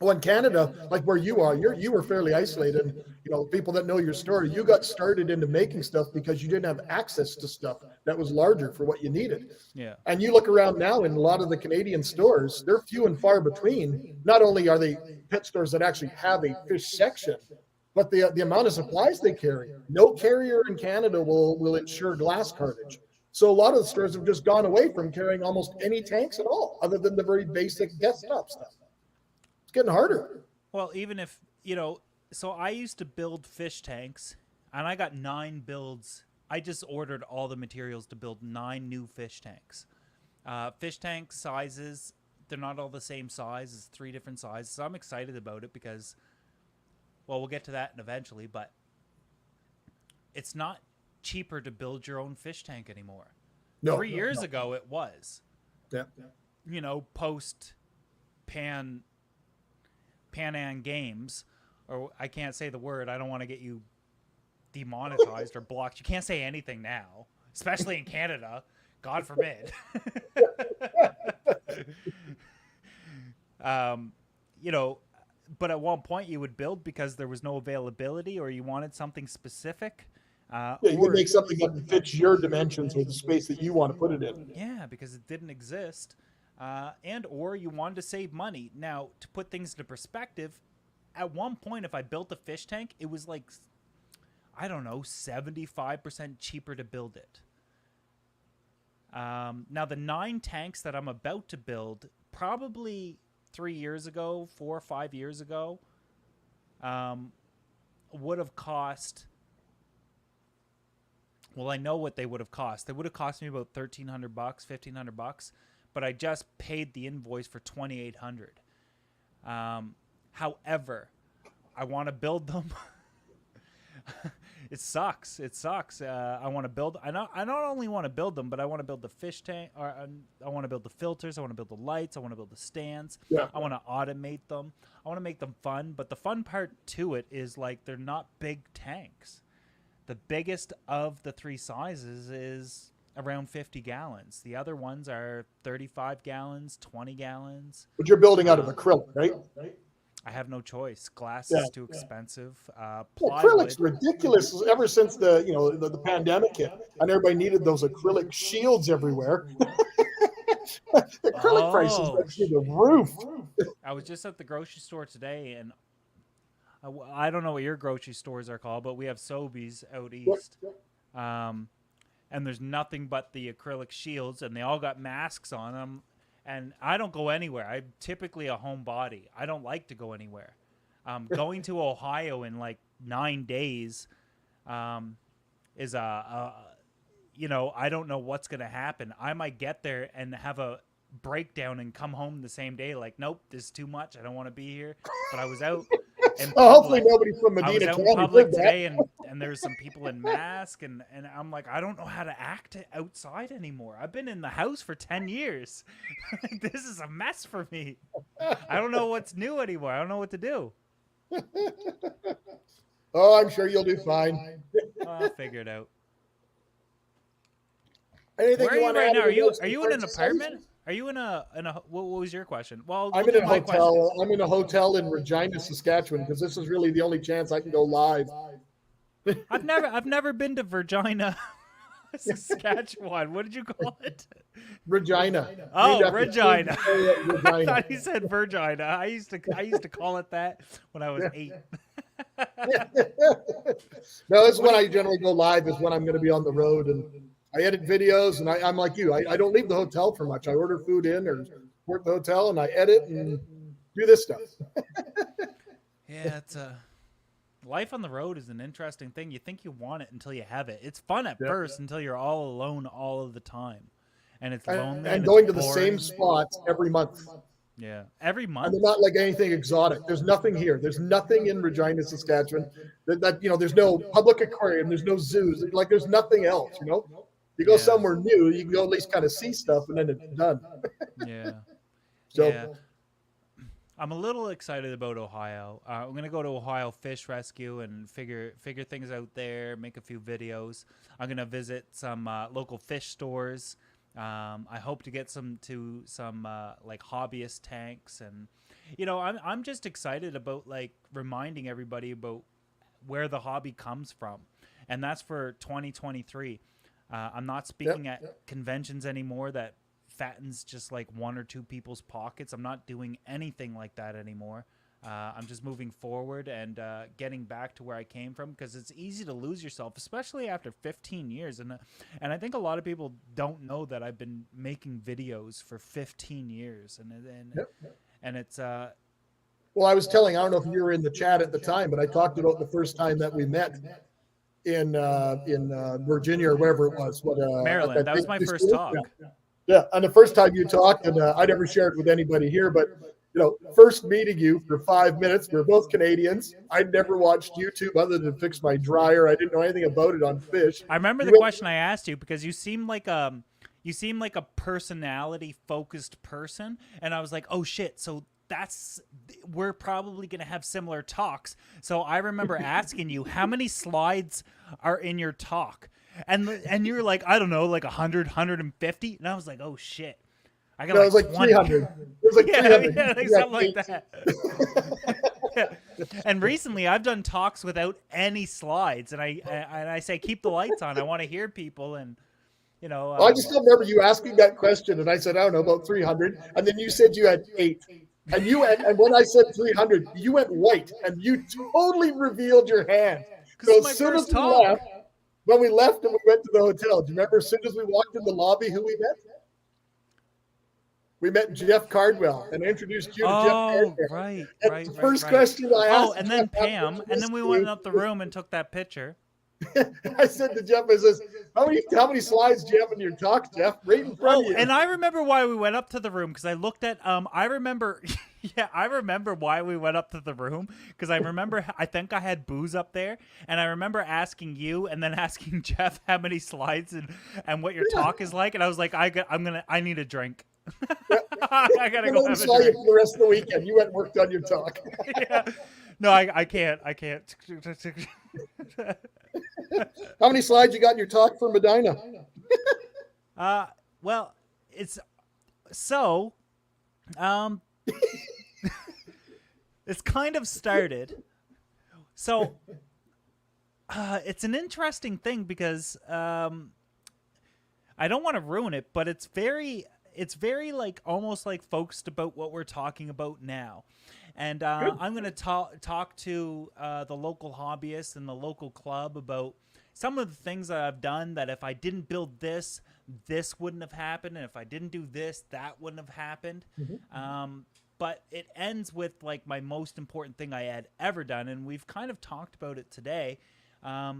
Well, in Canada, like where you are, you were fairly isolated. People that know your story, you got started into making stuff because you didn't have access to stuff that was larger for what you needed.
Yeah.
And you look around now in a lot of the Canadian stores, they're few and far between. Not only are they pet stores that actually have a fish section, but the amount of supplies they carry. No carrier in Canada will insure glass cartage. So a lot of the stores have just gone away from carrying almost any tanks at all, other than the very basic desktop stuff. It's getting harder.
Well, even if, so I used to build fish tanks, and I got 9 builds. I just ordered all the materials to build 9 new fish tanks. Fish tank sizes, they're not all the same size. It's 3 different sizes. So I'm excited about it because, well, we'll get to that eventually, but it's not cheaper to build your own fish tank anymore.
No,
3 years ago it was.
Yeah.
Post Pan Am Games, or I can't say the word. I don't want to get you demonetized or blocked. You can't say anything now, especially in Canada. God forbid. But at one point you would build because there was no availability or you wanted something specific.
You would make something that fits your dimensions or the space that you want to put it in.
Yeah, because it didn't exist. Or you wanted to save money. Now, to put things into perspective, at one point, if I built a fish tank, it was like, I don't know, 75% cheaper to build it. Now, the 9 tanks that I'm about to build, probably 4 or 5 years ago, would have cost... Well, I know what they would have cost. They would have cost me about $1,300, $1,500, but I just paid the invoice for $2,800. However, I want to build them. It sucks. I want to build. I not only want to build them, but I want to build the fish tank. Or I want to build the filters. I want to build the lights. I want to build the stands.
Yeah.
I want to automate them. I want to make them fun. But the fun part to it is like they're not big tanks. The biggest of the 3 sizes is around 50 gallons. The other ones are 35 gallons, 20 gallons.
But you're building out of acrylic, right?
I have no choice. Glass is too expensive.
Acrylic's ridiculous ever since the pandemic hit, and everybody needed those acrylic shields everywhere. Acrylic prices went through the roof.
I was just at the grocery store today, and I don't know what your grocery stores are called, but we have Sobeys out east. And there's nothing but the acrylic shields, and they all got masks on them. And I don't go anywhere. I'm typically a homebody. I don't like to go anywhere. Going to Ohio in like 9 days is I don't know what's going to happen. I might get there and have a breakdown and come home the same day like, nope, this is too much. I don't want to be here. But I was out.
Hopefully nobody from Medina
I was out
County
in public
did that.
today, and there's some people in masks, and I'm like, I don't know how to act outside anymore. I've been in the house for 10 years. This is a mess for me. I don't know what's new anymore. I don't know what to do.
Oh, I'm sure you'll do fine.
I'll figure it out.
Anything
Where are you
want to
right
add
now?
to
Are you
this?
in an apartment? Are you in a what was your question? Well,
I'm in a hotel. I'm in a hotel in Regina, Saskatchewan, because this is really the only chance I can go live.
I've never been to Virginia, Saskatchewan. What did you call it?
Regina.
Oh, Regina. I
Regina.
thought you said Virginia. I used to call it that when I was 8.
No, this is when I generally go live. Is when I'm going to be on the road, and I edit videos, and I'm like you. I don't leave the hotel for much. I order food in or work the hotel, and I edit and do this stuff.
Yeah, life on the road is an interesting thing. You think you want it until you have it. It's fun at
Yeah.
first until you're all alone all of the time, and it's lonely
And
it's
going to the
boring.
same spots every month.
Yeah, every
And
month.
they're not like anything exotic. There's nothing here. There's nothing in Regina, Saskatchewan. That there's no public aquarium. There's no zoos. Like there's nothing else. You go
Yeah.
somewhere new, you can go at least kind of see stuff, and then it's done.
Yeah.
So
Yeah. I'm a little excited about Ohio. I'm going to go to Ohio Fish Rescue and figure things out there, make a few videos. I'm going to visit some local fish stores. I hope to get some like hobbyist tanks, and I'm just excited about like reminding everybody about where the hobby comes from, and that's for 2023. I'm not speaking at conventions anymore that fattens just like one or two people's pockets. I'm not doing anything like that anymore. I'm just moving forward and getting back to where I came from, because it's easy to lose yourself, especially after 15 years. And I think a lot of people don't know that I've been making videos for 15 years. And it's
well, I was telling, I don't know if you were in the chat at the time, but I talked about the first time that we met in Virginia or wherever it was.
Maryland. That was my first talk.
Yeah, and the first time you talked, and I never shared it with anybody here, but first meeting you for 5 minutes, we're both Canadians. I'd never watched YouTube other than fix my dryer. I didn't know anything about it on fish.
I remember the question I asked you, because you seem like a personality focused person, and I was like, oh shit, so we're probably going to have similar talks. So I remember asking you, how many slides are in your talk? And you were like, I don't know, like 100, 150. And I was like, oh shit. I got
it was like 300. It was like 300.
Yeah, like something like that. Yeah. And recently I've done talks without any slides, and I say, keep the lights on. I want to hear people. And
I just still remember you asking that question, and I said, I don't know, about 300. And then you said you had 8. And when I said 300, you went white, and you totally revealed your hand. So as soon as when we left and we went to the hotel, do you remember as soon as we walked in the lobby who we met? We met Jeff Cardwell, and I introduced you to Jeff Cardwell.
Right.
The first question I asked.
Oh, and then Pam, and then we went up the room and took that picture.
I said to Jeff, I says, how many slides do you have in your talk, Jeff? Right in front of you.
And I remember why we went up to the room, because I looked at I remember why we went up to the room, because I think I had booze up there, and I remember asking you and then asking Jeff how many slides and what your talk is like, and I was like, I need a drink. I gotta go have a
saw
drink.
you for the rest of the weekend. You went and worked on your talk.
Yeah. No, I can't.
How many slides you got in your talk for Medina?
Well, it's so, it's kind of started. So, it's an interesting thing, because I don't want to ruin it, but it's very like almost like focused about what we're talking about now. And I'm going to talk to the local hobbyists and the local club about some of the things that I've done, that if I didn't build this wouldn't have happened. And if I didn't do this, that wouldn't have happened. Mm-hmm. But it ends with like my most important thing I had ever done. And we've kind of talked about it today. I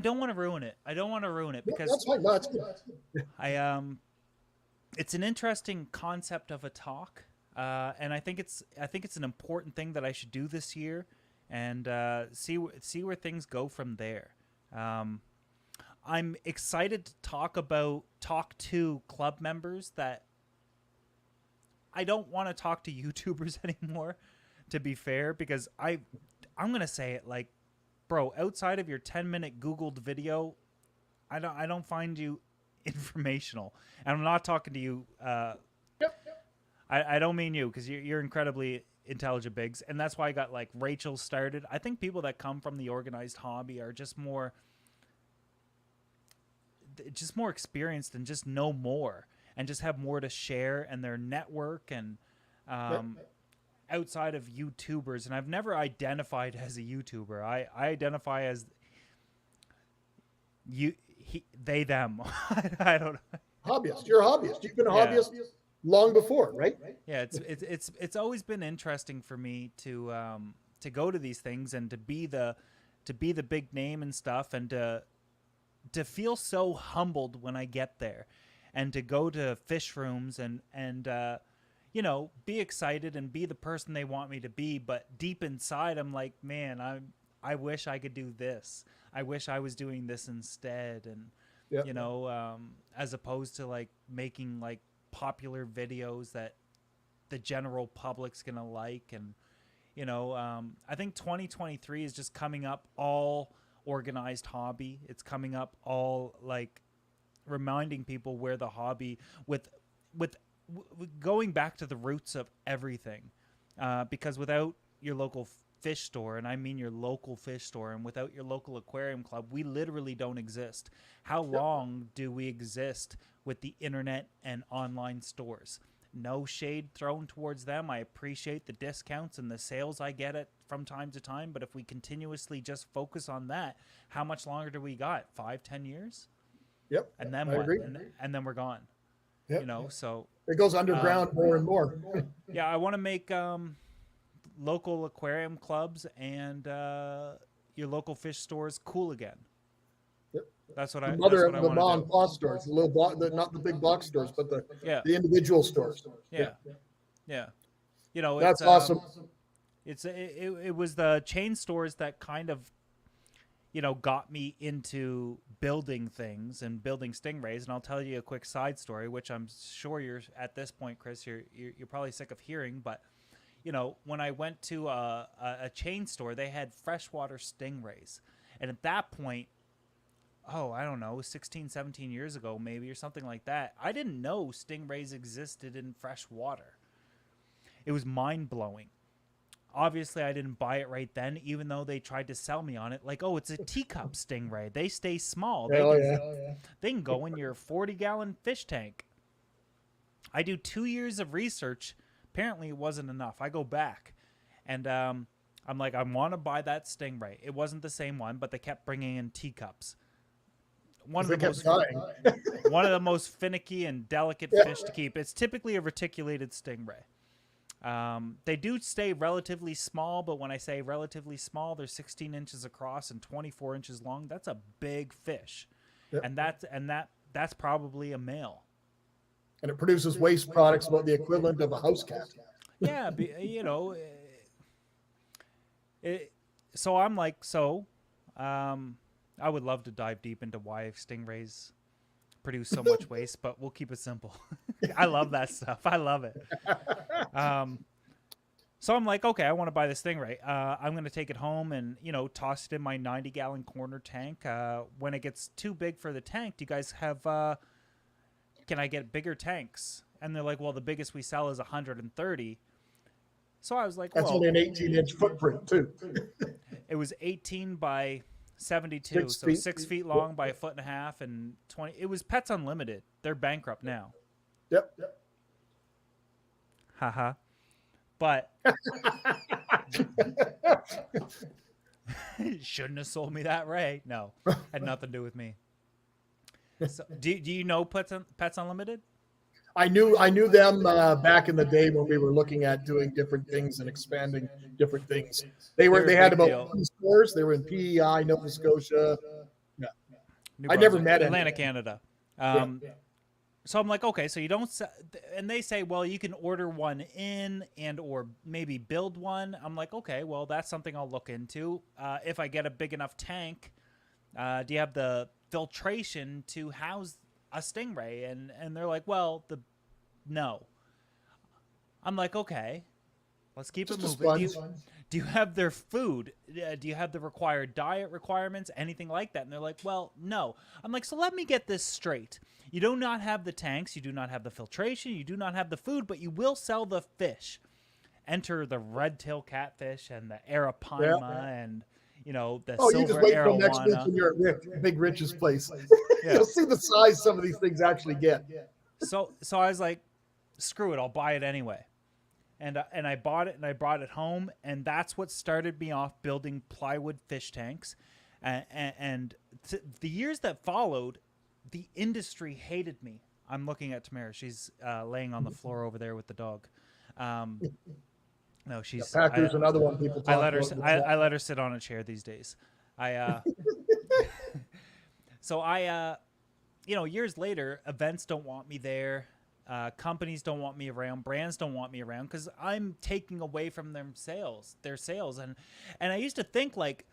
don't want to ruin it. Because
that's fine. No, that's good.
It's an interesting concept of a talk. And I think it's an important thing that I should do this year, and see where things go from there. I'm excited to talk to club members that I don't want to talk to YouTubers anymore, to be fair, because I'm gonna say it like, bro, outside of your 10-minute Googled video, I don't find you informational, and I'm not talking to you. I don't mean you, because you're incredibly intelligent, Biggs, and that's why I got like Rachel started. I think people that come from the organized hobby are just more experienced and just know more and just have more to share, and their network and outside of YouTubers. And I've never identified as a YouTuber. I identify as they, them. I don't know.
Hobbyist. You're a hobbyist. You've been a hobbyist long before, right?
Yeah, it's always been interesting for me to go to these things and to be the big name and stuff, and to feel so humbled when I get there, and to go to fish rooms and you know, be excited and be the person they want me to be, but deep inside I'm like, man, I wish I could do this. I wish I was doing this instead. And
Yep.
you know, as opposed to like making like popular videos that the general public's gonna like. And you know, I think 2023 is just coming up all organized hobby. It's coming up all like reminding people where the hobby with going back to the roots of everything, because without your local fish store, and I mean your local fish store, and without your local aquarium club, we literally don't exist. How long do we exist with the internet and online stores? No shade thrown towards them. I appreciate the discounts and the sales I get it from time to time, but if we continuously just focus on that, how much longer do we got? 5-10 years?
Yep.
And then
I
what?
agree.
And then we're gone.
Yep.
You know, so
It goes underground more and more.
yeah, I want to make local aquarium clubs and your local fish stores cool again.
Yep.
That's what
The
I
mother of
want
the
to
mom
do.
and pop stores, the little not the big box stores, but the
Yeah,
individual stores.
yeah, yeah. You know,
That's
it's
awesome.
it was the chain stores that kind of, you know, got me into building things and building stingrays. And I'll tell you a quick side story, which I'm sure you're at this point, Chris, you're probably sick of hearing, but you know, when I went to a chain store, they had freshwater stingrays. And at that point, I don't know, 16, 17 years ago maybe, or something like that, I didn't know stingrays existed in fresh water. It was mind-blowing. Obviously, I didn't buy it right then, even though they tried to sell me on it. Like, oh, it's a teacup stingray. They stay small. They can go in your 40-gallon fish tank. I do 2 years of research. Apparently, it wasn't enough. I go back, and I'm like, I want to buy that stingray. It wasn't the same one, but they kept bringing in teacups. One of the most finicky and delicate fish to keep. It's typically a reticulated stingray. They do stay relatively small, but when I say relatively small, they're 16 inches across and 24 inches long. That's a big fish. Yep. And that's probably a male.
And it produces waste products about the equivalent of a house cat.
Yeah, you know. So I'm like, I would love to dive deep into why stingrays produce so much waste, but we'll keep it simple. I love that stuff. I love it. So I'm like, okay, I want to buy this stingray. I'm going to take it home and, you know, toss it in my 90-gallon corner tank. When it gets too big for the tank, do you guys have, can I get bigger tanks? And they're like, well, the biggest we sell is 130. So I was like,
that's only an 18-inch footprint too.
It was 18 by 72, 6 feet long by 1.5 feet and 20. It was Pets Unlimited. They're bankrupt now.
Yep.
Haha. But shouldn't have sold me that ray. No, had nothing to do with me. So, do you know Pets Unlimited?
I knew them back in the day when we were looking at doing different things and expanding different things. They had about 2 stores. They were in PEI, Nova Scotia. Yeah. I never met
Atlantic Canada. So I'm like, okay, so you don't sell, and they say, well, you can order one in and or maybe build one. I'm like, okay, well, that's something I'll look into. If I get a big enough tank, do you have the filtration to house a stingray? And they're like, well, no. I'm like, okay, let's keep it moving. Do you have their food? Do you have the required diet requirements? Anything like that? And they're like, well, no. I'm like, so let me get this straight. You do not have the tanks. You do not have the filtration. You do not have the food, but you will sell the fish. Enter the red-tailed catfish and the arapaima and, you know, the silver
you just wait
arowana.
till next week when you're at Big Rich's place. You'll see the size some of these things actually get.
So I was like, screw it. I'll buy it anyway. And I bought it and I brought it home, and that's what started me off building plywood fish tanks. And the years that followed, the industry hated me. I'm looking at Tamara. She's laying on the floor over there with the dog. No, she's
Packer's another one people talk
I let her.
about.
I let her sit on a chair these days. So years later, events don't want me there. Companies don't want me around. Brands don't want me around because I'm taking away from their sales. And I used to think like,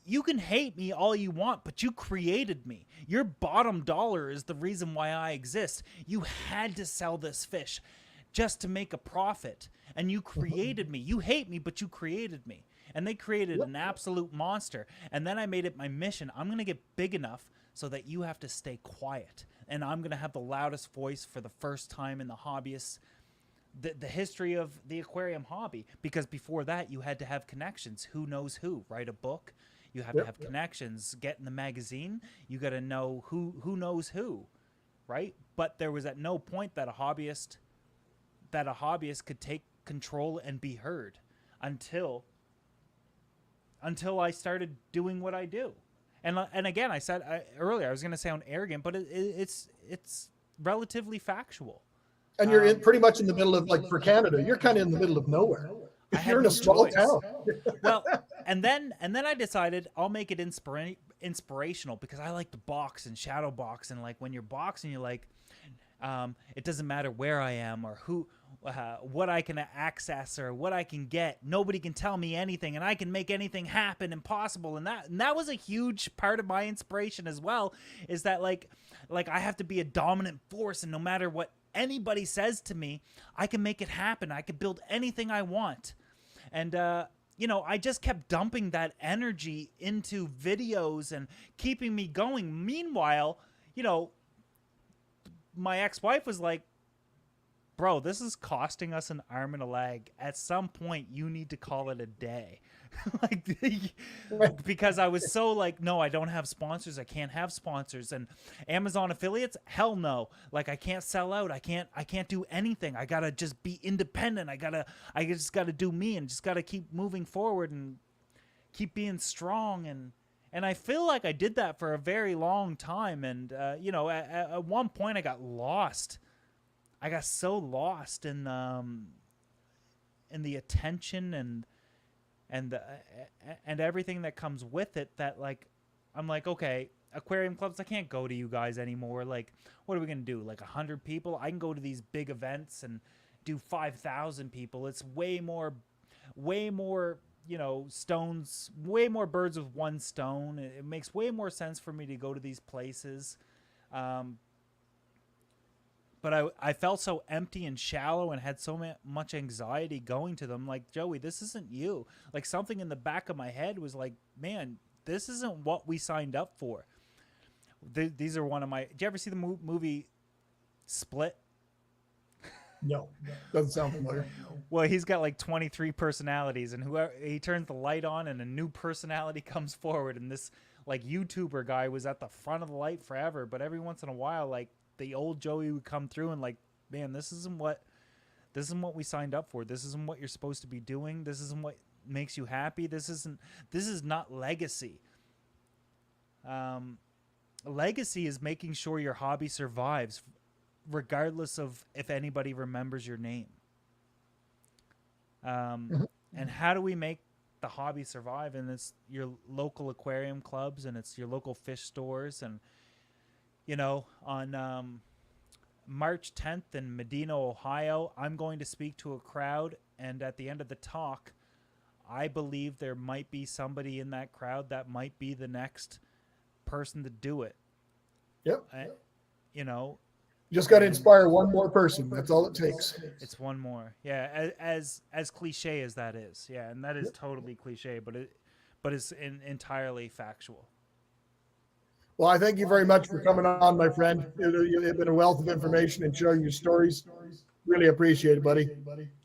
you can hate me all you want, but you created me. Your bottom dollar is the reason why I exist. You had to sell this fish just to make a profit, and you created me. You hate me, but you created me. And they created an absolute monster. And then I made it my mission. I'm going to get big enough so that you have to stay quiet. And I'm going to have the loudest voice for the first time in the hobbyist, the history of the aquarium hobby. Because before that, you had to have connections. Who knows who? Write a book. You have to have connections. Get in the magazine. You got to know who knows who, right? But there was at no point that a hobbyist could take control and be heard until I started doing what I do. And again, I said earlier, I was going to sound arrogant, but it's relatively factual.
And you're pretty much in the middle of, like, for Canada, you're kind of in the middle of nowhere. You're in a small town.
Well, and then I decided I'll make it inspirational because I like to box and shadow box, and like when you're boxing, you're like, it doesn't matter where I am or what I can access or what I can get. Nobody can tell me anything, and I can make anything happen impossible. And that was a huge part of my inspiration as well. Is that like I have to be a dominant force, and no matter what anybody says to me, I can make it happen. I can build anything I want. And, I just kept dumping that energy into videos and keeping me going. Meanwhile, my ex-wife was like, bro, this is costing us an arm and a leg. At some point, you need to call it a day. Because I was so like, no, I don't have sponsors. I can't have sponsors. And Amazon affiliates, hell no. Like, I can't sell out. I can't do anything. I gotta just be independent. I just gotta do me and just gotta keep moving forward and keep being strong. And I feel like I did that for a very long time. And at one point I got lost. I got so lost in the attention and everything that comes with it that, like, I'm like, okay, aquarium clubs, I can't go to you guys anymore. Like, what are we gonna do? Like 100 people? I can go to these big events and do 5,000 people. It's way more, stones, way more birds with one stone. It makes way more sense for me to go to these places. But I felt so empty and shallow and had so much anxiety going to them. Like, Joey, this isn't you. Like, something in the back of my head was like, man, this isn't what we signed up for. These are one of my... Did you ever see the movie Split?
No, doesn't sound familiar.
Well, he's got like 23 personalities, and he turns the light on and a new personality comes forward. And this like YouTuber guy was at the front of the light forever, but every once in a while, like, the old Joey would come through and like, man, this isn't what we signed up for. This isn't what you're supposed to be doing. This isn't what makes you happy. This is not legacy. Legacy is making sure your hobby survives regardless of if anybody remembers your name. And how do we make the hobby survive? And it's your local aquarium clubs, and it's your local fish stores. And on March 10th in Medina, Ohio, I'm going to speak to a crowd, and at the end of the talk, I believe there might be somebody in that crowd that might be the next person to do it.
Yep.
Just
got to inspire one more person. That's all it takes.
It's one more. Yeah, as cliche as that is. Yeah, and that is totally cliche, but it's entirely factual.
Well, I thank you very much for coming on, my friend. You've been a wealth of information and sharing your stories. Really appreciate it, buddy.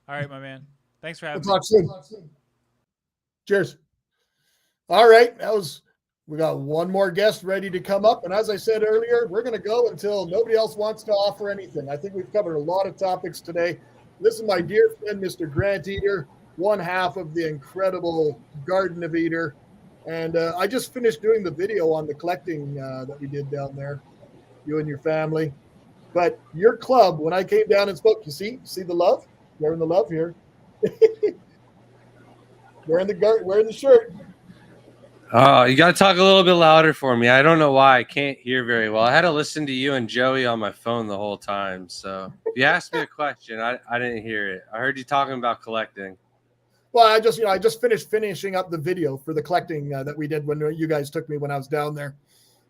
All right, my man. Thanks for having me.
We'll talk soon. Cheers. All right. We got one more guest ready to come up. And as I said earlier, we're going to go until nobody else wants to offer anything. I think we've covered a lot of topics today. This is my dear friend, Mr. Grant Eater, one half of the incredible Garden of Eater. And I just finished doing the video on the collecting that we did down there, you and your family. But your club, when I came down and spoke, you see the love? You're in the love here. Wearing the shirt.
Oh, you got to talk a little bit louder for me. I don't know why I can't hear very well. I had to listen to you and Joey on my phone the whole time. So if you asked me a question, I didn't hear it. I heard you talking about collecting.
Well, I just finished finishing up the video for the collecting that we did when you guys took me when I was down there.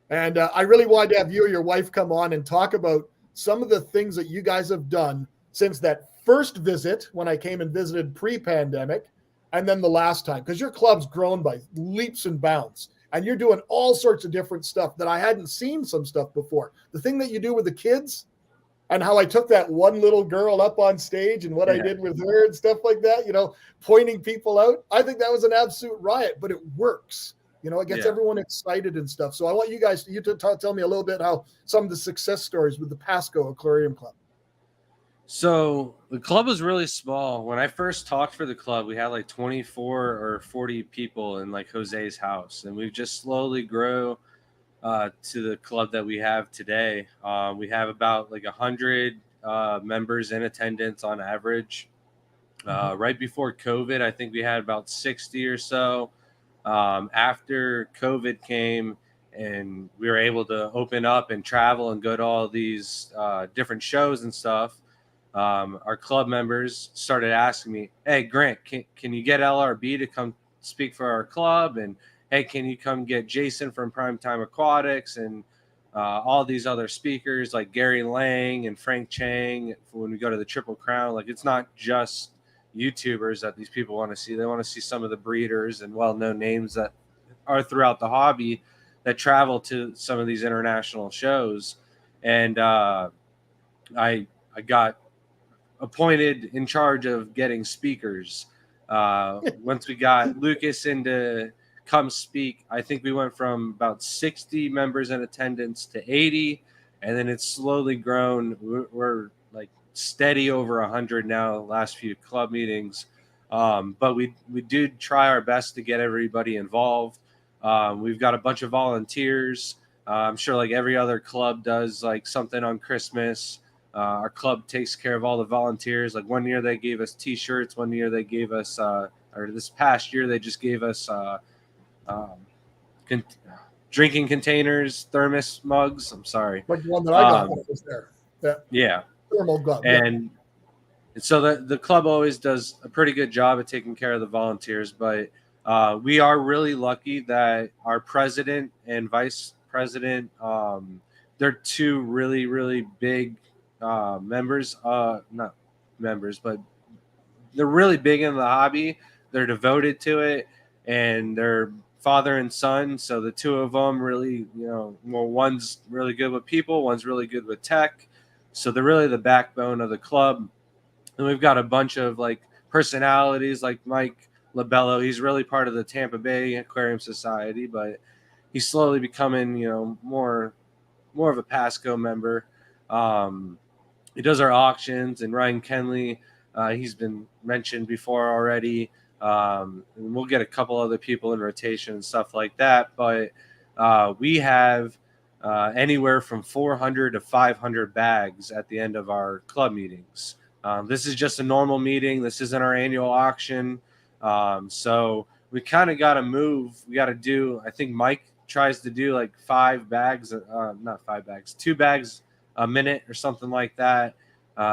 And I really wanted to have you or your wife come on and talk about some of the things that you guys have done since that first visit when I came and visited pre-pandemic, and then the last time, because your club's grown by leaps and bounds, and you're doing all sorts of different stuff that I hadn't seen some stuff before. The thing that you do with the kids and how I took that one little girl up on stage and what I did with her and stuff like that, pointing people out. I think that was an absolute riot, but it works. It gets everyone excited and stuff. So I want you to tell me a little bit how some of the success stories with the Pasco Aquarium Club.
So the club was really small. When I first talked for the club, we had like 24 or 40 people in like Jose's house. And we've just slowly grow to the club that we have today. We have about like 100 members in attendance on average. Right before COVID, I think we had about 60 or so. After COVID came and we were able to open up and travel and go to all these different shows and stuff, our club members started asking me, hey, Grant, can you get LRB to come speak for our club? And hey, can you come get Jason from Primetime Aquatics and all these other speakers like Gary Lang and Frank Chang when we go to the Triple Crown? Like, it's not just YouTubers that these people want to see. They want to see some of the breeders and well-known names that are throughout the hobby that travel to some of these international shows. And I got appointed in charge of getting speakers. Once we got Lucas in to come speak, I think we went from about 60 members in attendance to 80, and then it's slowly grown. We're like steady over 100 now, last few club meetings. But we do try our best to get everybody involved. We've got a bunch of volunteers. I'm sure like every other club does like something on Christmas. Our club takes care of all the volunteers. Like one year they gave us T-shirts. One year they gave us, or this past year they just gave us drinking containers, thermos mugs. I'm sorry.
Like the one that I got was there.
Yeah.
Thermal glove.
And so the club always does a pretty good job at taking care of the volunteers. But we are really lucky that our president and vice president, they're two really, really big members, not members, but they're really big in the hobby. They're devoted to it, and they're father and son. So the two of them really, one's really good with people, one's really good with tech. So they're really the backbone of the club. And we've got a bunch of like personalities like Mike Labello. He's really part of the Tampa Bay Aquarium Society, but he's slowly becoming, more of a Pasco member. He does our auctions, and Ryan Kenley, he's been mentioned before already. And we'll get a couple other people in rotation and stuff like that. But we have anywhere from 400 to 500 bags at the end of our club meetings. This is just a normal meeting. This isn't our annual auction. So we kind of got to move. We got to do, I think Mike tries to do like 5 bags, not 5 bags, 2 bags a minute or something like that.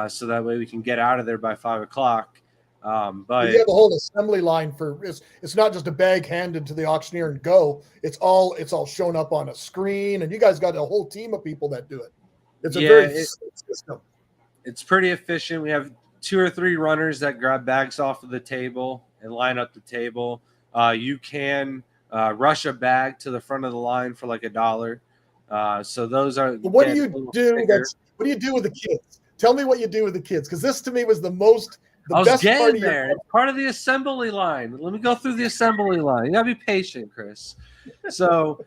So that way we can get out of there by 5 o'clock. But
you have a whole assembly line for it's not just a bag handed to the auctioneer and go. It's all shown up on a screen, and you guys got a whole team of people that do it. It's a very system. It's
pretty efficient. We have 2 or 3 runners that grab bags off of the table and line up the table. You can rush a bag to the front of the line for like $1. So those are.
But what do you do? What do you do with the kids? Tell me what you do with the kids, because this to me was the best part of
there. It's part of the assembly line. Let me go through the assembly line. You gotta be patient, Chris. So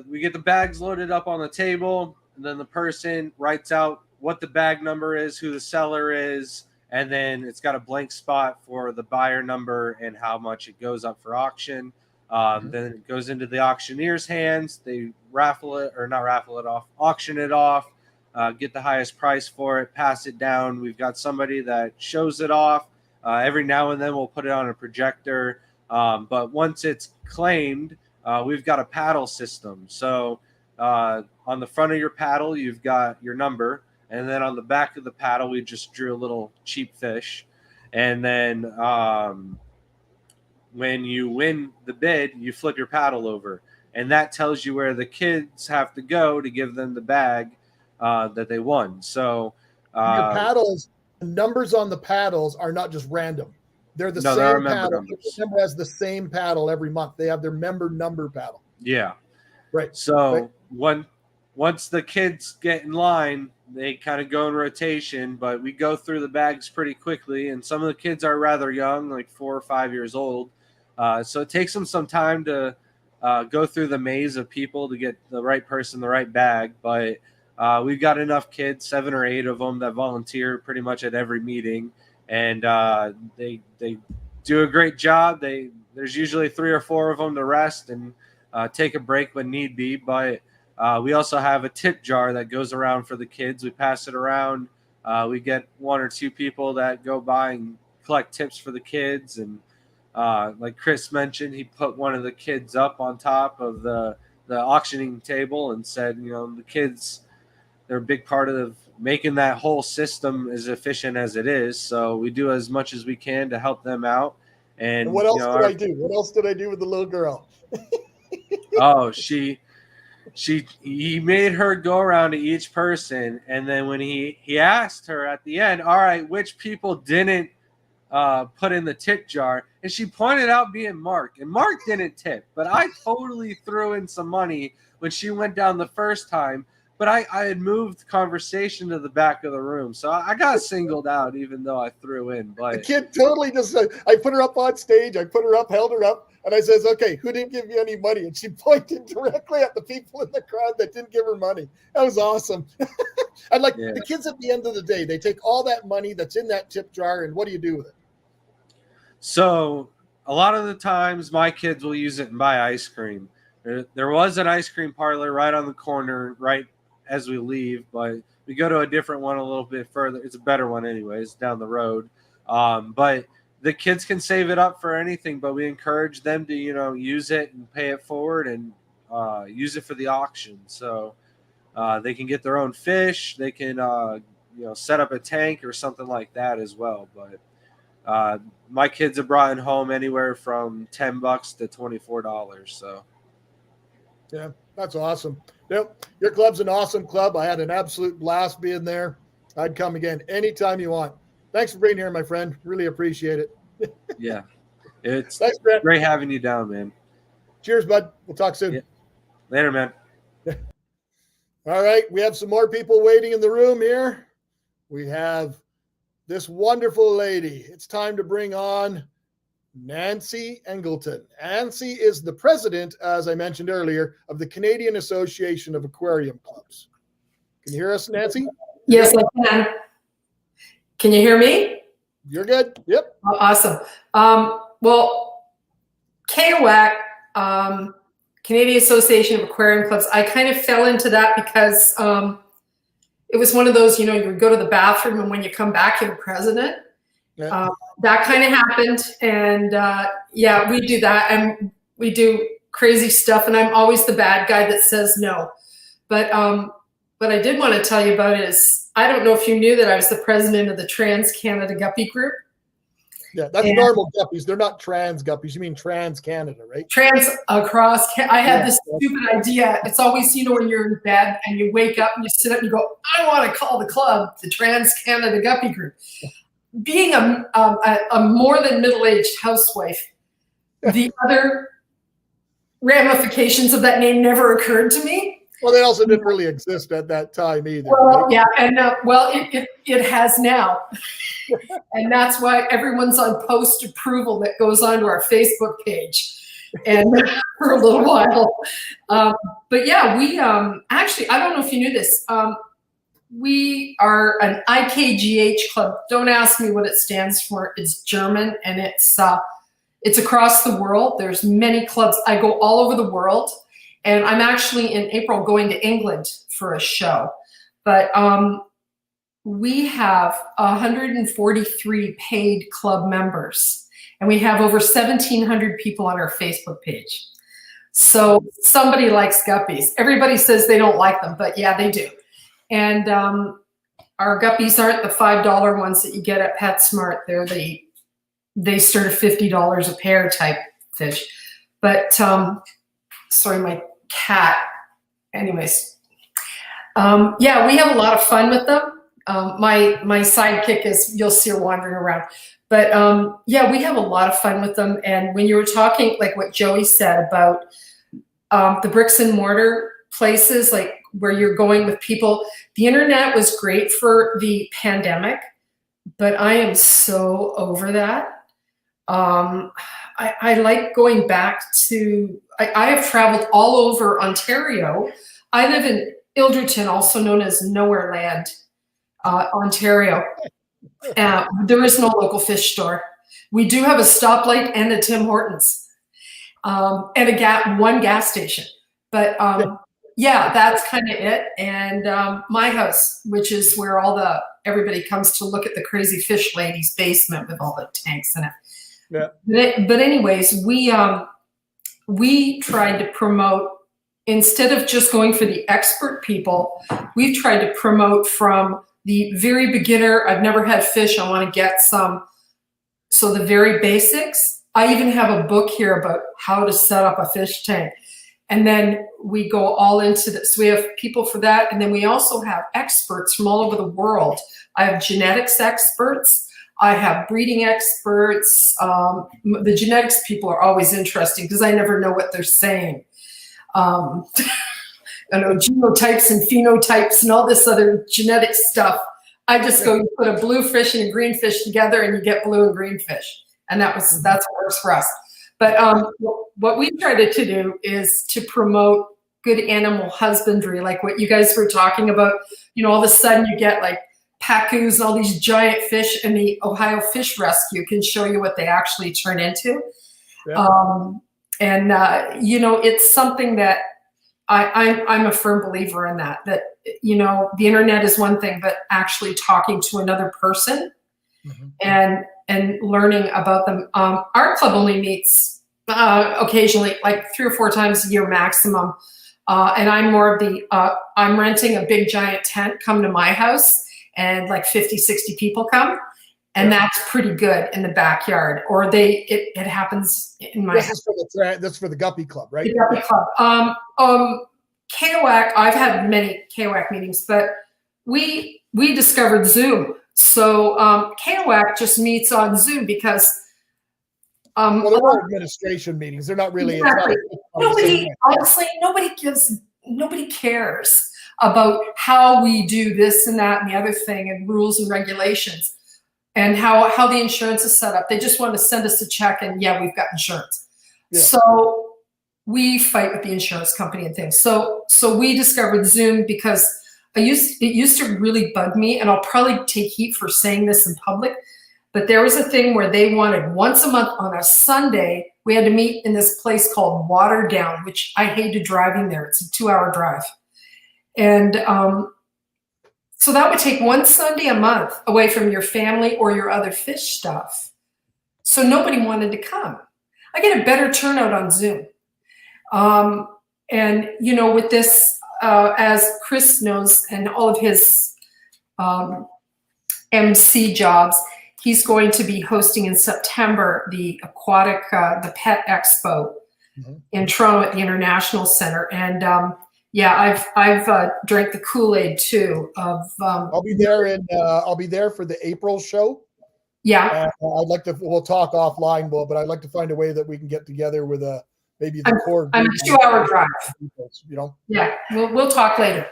we get the bags loaded up on the table, and then the person writes out what the bag number is, who the seller is, and then it's got a blank spot for the buyer number and how much it goes up for auction. Then it goes into the auctioneer's hands. They auction it off, get the highest price for it, pass it down. We've got somebody that shows it off, Every now and then we'll put it on a projector. But once it's claimed, we've got a paddle system. So on the front of your paddle, you've got your number. And then on the back of the paddle, we just drew a little cheap fish. And then when you win the bid, you flip your paddle over. And that tells you where the kids have to go to give them the bag that they won. So
your paddles, the numbers on the paddles are not just random. They're the same paddle. The member has the same paddle every month. They have their member number paddle.
Yeah.
Right.
So once the kids get in line, they kind of go in rotation, but we go through the bags pretty quickly. And some of the kids are rather young, like 4 or 5 years old. So it takes them some time to go through the maze of people to get the right person, the right bag. But we've got enough kids, 7 or 8 of them, that volunteer pretty much at every meeting. And they do a great job. There's usually 3 or 4 of them to rest and take a break when need be. But we also have a tip jar that goes around for the kids. We pass it around. We get 1 or 2 people that go by and collect tips for the kids. And like Chris mentioned, he put one of the kids up on top of the auctioning table and said, the kids, they're a big part of making that whole system as efficient as it is. So we do as much as we can to help them out. And
what else did I do? What else did I do with the little girl?
Oh, he made her go around to each person. And then when he asked her at the end, all right, which people didn't put in the tip jar? And she pointed out being Mark. And Mark didn't tip, but I totally threw in some money when she went down the first time. But I had moved conversation to the back of the room. So I got singled out even though I threw in. But
the kid totally just I put her up on stage. I put her up, held her up. And I says, okay, who didn't give you any money? And she pointed directly at the people in the crowd that didn't give her money. That was awesome. And the kids at the end of the day, they take all that money that's in that tip jar, and what do you do with it?
So a lot of the times my kids will use it and buy ice cream. There was an ice cream parlor right on the corner, right as we leave, but we go to a different one a little bit further. It's a better one anyways, down the road. But the kids can save it up for anything, but we encourage them to, use it and pay it forward and use it for the auction. So they can get their own fish. They can, set up a tank or something like that as well. But my kids have brought in home anywhere from $10 to $24. So.
Yeah, that's awesome. Yep, your club's an awesome club. I had an absolute blast being there. I'd come again anytime you want. Thanks for being here, my friend. Really appreciate it.
Yeah, it's
Thanks, Brent.
Great having you down, man.
Cheers, bud. We'll talk soon.
Yeah. Later, man.
All right, we have some more people waiting in the room here. We have this wonderful lady. It's time to bring on Nancy Engleton. Nancy is the president, as I mentioned earlier, of the Canadian Association of Aquarium Clubs. Can you hear us, Nancy?
Yes, I can. Can you hear me?
You're good. Yep.
Oh, awesome. Well, KOAC, Canadian Association of Aquarium Clubs, I kind of fell into that because it was one of those, you would go to the bathroom and when you come back, you're the president. Yeah. That kind of happened. And we do that. And we do crazy stuff. And I'm always the bad guy that says no. But what I did want to tell you about is, I don't know if you knew that I was the president of the Trans Canada Guppy Group.
Yeah, that's normal guppies. They're not trans guppies. You mean Trans Canada, right?
Trans across. I had this stupid idea. It's always, when you're in bed and you wake up and you sit up and you go, I want to call the club the Trans Canada Guppy Group. Being a more than middle-aged housewife, the other ramifications of that name never occurred to me.
Well, they also didn't really exist at that time either.
Well,
right?
yeah, and it has now, and that's why everyone's on post approval that goes onto our Facebook page, and for a little while. But yeah, we actually, I don't know if you knew this. We are an IKGH club. Don't ask me what it stands for. It's German, and it's across the world. There's many clubs. I go all over the world. And I'm actually in April going to England for a show. But we have 143 paid club members, and we have over 1,700 people on our Facebook page. So somebody likes guppies. Everybody says they don't like them, but yeah, they do. And our guppies aren't the $5 ones that you get at PetSmart. They start at $50 a pair type fish. But sorry, my cat. Anyways, yeah, we have a lot of fun with them. My sidekick is, you'll see her wandering around. But yeah, we have a lot of fun with them. And when you were talking, like what Joey said about the bricks and mortar places, like where you're going with people, the internet was great for the pandemic, but I am so over that. I like going back to, I have traveled all over Ontario. I live in Ilderton, also known as Nowhere Land, Ontario. There is no local fish store. We do have a stoplight and a Tim Hortons, and one gas station. But yeah, that's kind of it. And my house, which is where everybody comes to look at the crazy fish lady's basement with all the tanks in it. Yeah. But anyways, we tried to promote, instead of just going for the expert people, we've tried to promote from the very beginner. I've never had fish, I want to get some. So the very basics. I even have a book here about how to set up a fish tank. And then we go all into this. We have people for that. And then we also have experts from all over the world. I have genetics experts. I have breeding experts. The genetics people are always interesting because I never know what they're saying. I know genotypes and phenotypes and all this other genetic stuff. I just go, you put a blue fish and a green fish together and you get blue and green fish. And that's what works for us. But what we try to do is to promote good animal husbandry, like what you guys were talking about. You know, all of a sudden you get like pacus and all these giant fish, and the Ohio Fish Rescue can show you what they actually turn into. Yeah. You know, it's something that I'm a firm believer in that, you know, the internet is one thing, but actually talking to another person and learning about them. Our club only meets occasionally, like 3 or 4 times a year maximum. And I'm more of the, I'm renting a big giant tent, come to my house, and like 50, 60 people come. And that's pretty good in the backyard. Or it happens in my house.
That's for the Guppy Club, right?
The Guppy Club. KOAC, I've had many KOAC meetings, but we discovered Zoom. So KOAC just meets on Zoom because
well, they're all administration meetings. They're not really.
Exactly. Nobody cares about how we do this and that and the other thing and rules and regulations and how the insurance is set up. They just want to send us a check and yeah, we've got insurance. Yeah. So we fight with the insurance company and things. So we discovered Zoom because it used to really bug me, and I'll probably take heat for saying this in public, but there was a thing where they wanted once a month on a Sunday, we had to meet in this place called Waterdown, which I hated driving there. It's a 2-hour drive. And so that would take one Sunday a month away from your family or your other fish stuff. So nobody wanted to come. I get a better turnout on Zoom. And, you know, with this, as Chris knows, and all of his MC jobs, he's going to be hosting in September the aquatic, the Pet Expo in Toronto at the International Center. And yeah, I've drank the Kool-Aid too.
I'll be there I'll be there for the April show.
Yeah,
I'd like to. We'll talk offline, but I'd like to find a way that we can get together with maybe the core.
I'm a 2-hour drive.
You know.
Yeah, we'll talk later.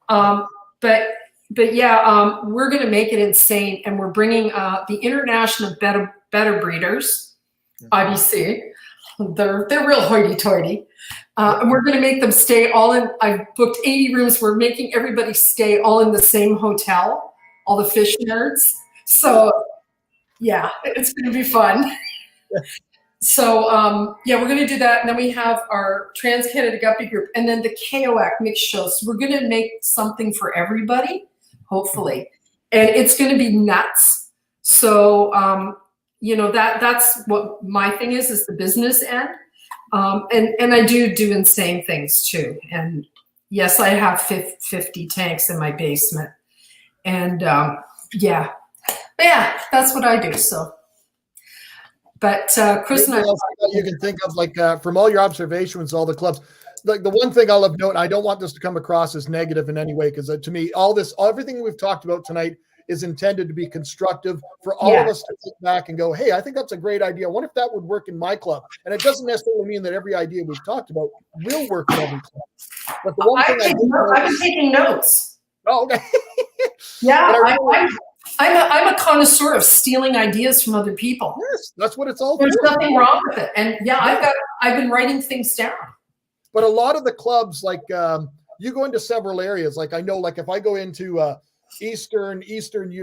But yeah, we're going to make it insane, and we're bringing the International Better Breeders, IBC. They're real hoity-toity. And we're going to make them stay all in. I've booked 80 rooms. We're making everybody stay all in the same hotel, all the fish nerds. So yeah, it's going to be fun. So yeah, we're going to do that. And then we have our Trans-Canada Guppy Group and then the KOAC mixed shows. So we're going to make something for everybody, hopefully. and it's going to be nuts. So, you know, that's what my thing is the business end. And I do insane things too. And yes, I have 50 tanks in my basement. And yeah, that's what I do. So, but Chris and I,
you can think of, like, from all your observations, all the clubs, like the one thing I'll have note, I don't want this to come across as negative in any way, because to me, everything we've talked about tonight is intended to be constructive for all of us to sit back and go, hey, I think that's a great idea. I wonder if that would work in my club. And it doesn't necessarily mean that every idea we've talked about will work in every club. But the one thing
I've been taking notes.
Oh, okay.
Yeah, I'm a connoisseur of stealing ideas from other people.
Yes, that's what it's all
There's
for.
nothing wrong with it. And I've been writing things down.
But a lot of the clubs, like you go into several areas. Like I know, like if I go into Eastern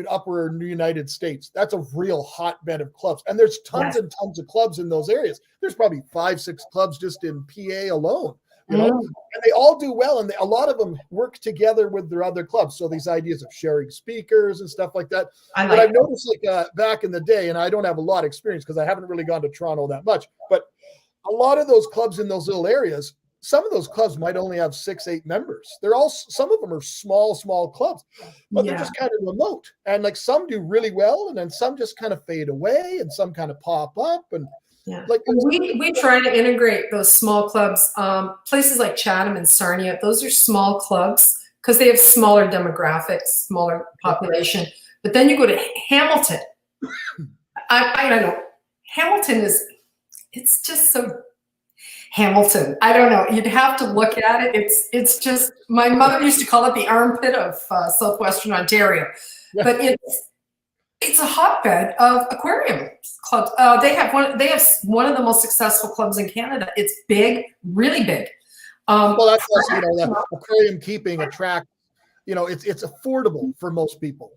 upper United States, that's a real hotbed of clubs. And there's tons and tons of clubs in those areas. There's probably 5-6 clubs just in PA alone. You know, and they all do well, and a lot of them work together with their other clubs. So these ideas of sharing speakers and stuff like that. But I've noticed, like back in the day, and I don't have a lot of experience because I haven't really gone to Toronto that much, but a lot of those clubs in those little areas, some of those clubs might only have 6-8 members. Some of them are small clubs, but they're just kind of remote. And like some do really well, and then some just kind of fade away, and some kind of pop up. And like
we try to integrate those small clubs. Places like Chatham and Sarnia, those are small clubs because they have smaller demographics, smaller population. But then you go to Hamilton. I don't know. Hamilton it's just so Hamilton. I don't know. You'd have to look at it. It's just, my mother used to call it the armpit of southwestern Ontario, but it's a hotbed of aquarium clubs. They have one of the most successful clubs in Canada. It's big, really big.
Well, that's also, that aquarium keeping attracts. It's affordable for most people.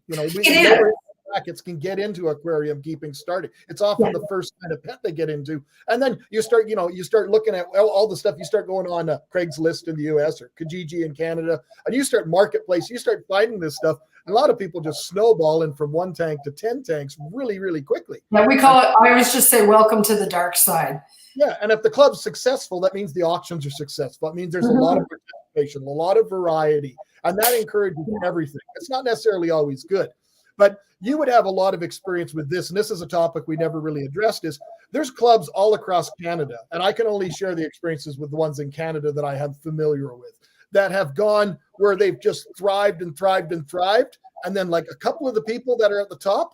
Brackets can get into aquarium keeping starting. It's often the first kind of pet they get into, and then you start looking at all the stuff. You start going on Craigslist in the U.S. or Kijiji in Canada, and you start marketplace. You start finding this stuff. And a lot of people just snowballing from 1 tank to 10 tanks really, really quickly.
Yeah, we call it. I always just say, "Welcome to the dark side."
Yeah, and if the club's successful, that means the auctions are successful. That means there's a lot of participation, a lot of variety, and that encourages everything. It's not necessarily always good. But you would have a lot of experience with this, and this is a topic we never really addressed, is there's clubs all across Canada, and I can only share the experiences with the ones in Canada that I have familiar with, that have gone where they've just thrived and thrived and thrived, and then like a couple of the people that are at the top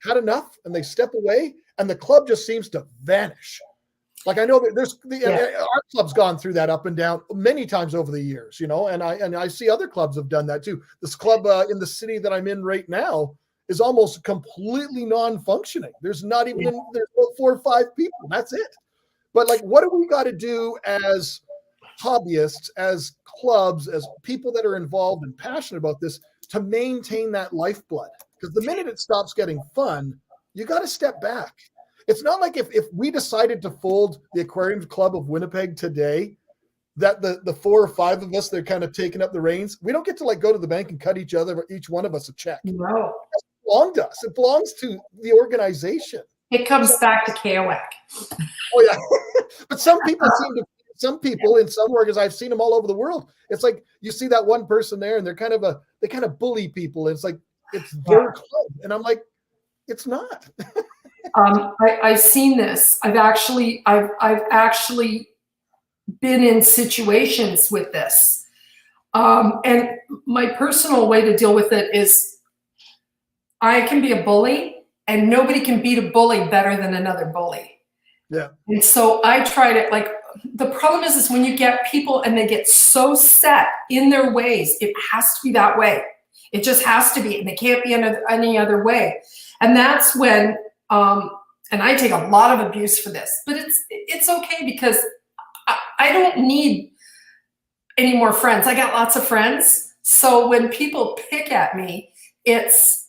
had enough, and they step away, and the club just seems to vanish. Like I know that our club's gone through that up and down many times over the years, and I see other clubs have done that too. This club in the city that I'm in right now is almost completely non-functioning. There's not even there's 4 or 5 people. That's it. But like, what do we got to do as hobbyists, as clubs, as people that are involved and passionate about this to maintain that lifeblood? Because the minute it stops getting fun, you got to step back. It's not like if we decided to fold the Aquarium Club of Winnipeg today, that the 4 or 5 of us that are kind of taking up the reins, we don't get to like go to the bank and cut each one of us a check.
No.
It doesn't belong to us. It belongs to the organization.
It comes back to KOAC.
Oh yeah. But some people in some organizations, I've seen them all over the world. It's like you see that one person there and they kind of bully people. And it's like, it's their club. And I'm like, it's not.
I've seen this. I've actually been in situations with this. And my personal way to deal with it is I can be a bully and nobody can beat a bully better than another bully.
Yeah.
And so I try to, like, the problem is when you get people and they get so set in their ways, it has to be that way. It just has to be, and it can't be any other way. And that's when, and I take a lot of abuse for this, but it's okay because I don't need any more friends. I got lots of friends. So when people pick at me, it's,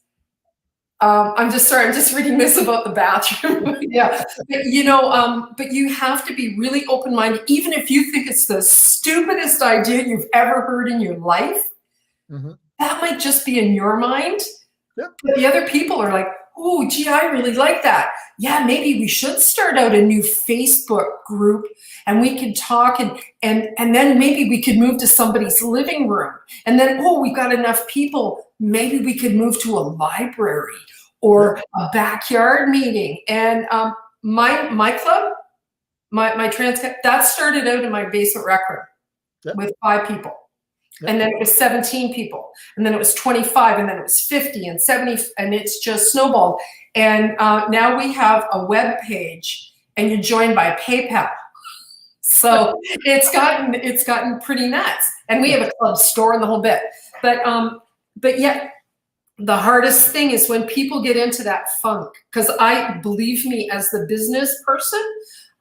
I'm just reading this about the bathroom. Yeah. But, but you have to be really open-minded, even if you think it's the stupidest idea you've ever heard in your life. Mm-hmm. That might just be in your mind,
Yep.
But the other people are like, oh, gee, I really like that. Yeah, maybe we should start out a new Facebook group and we could talk and then maybe we could move to somebody's living room. And then, oh, we got enough people. Maybe we could move to a library or a backyard meeting. And my club, my trans, that started out in my basement rec room with 5 people. And then it was 17 people, and then it was 25, and then it was 50 and 70, and it's just snowballed. And now we have a web page, and you're joined by PayPal. So it's gotten pretty nuts. And we have a club store and the whole bit. But yet the hardest thing is when people get into that funk, because believe me, as the business person,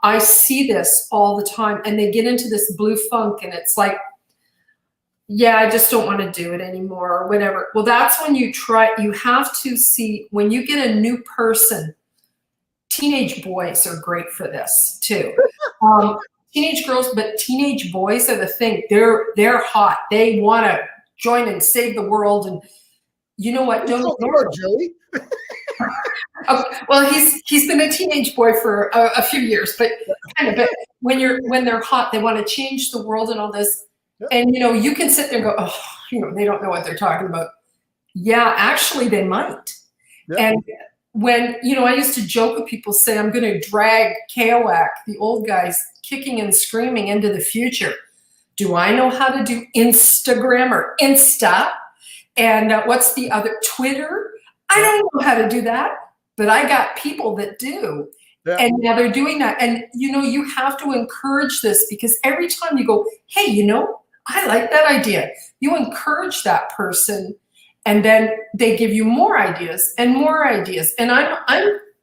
I see this all the time, and they get into this blue funk, and it's like, yeah, I just don't want to do it anymore or whatever. Well, that's when you have to see, when you get a new person, teenage boys are great for this too. Teenage girls, but teenage boys are the thing. They're hot. They want to join and save the world. And you know what? Don't ignore
Joey.
Well, he's been a teenage boy for a few years, but kind of. But when they're hot, they want to change the world and all this. And, you can sit there and go, oh, they don't know what they're talking about. Yeah, actually, they might. Yeah. And when, I used to joke with people, say, I'm going to drag KOAC, the old guys, kicking and screaming into the future. Do I know how to do Instagram or Insta? And what's the other, Twitter? I don't know how to do that, but I got people that do. Yeah. And now they're doing that. And, you have to encourage this, because every time you go, hey, I like that idea. You encourage that person, and then they give you more ideas and more ideas. And I'm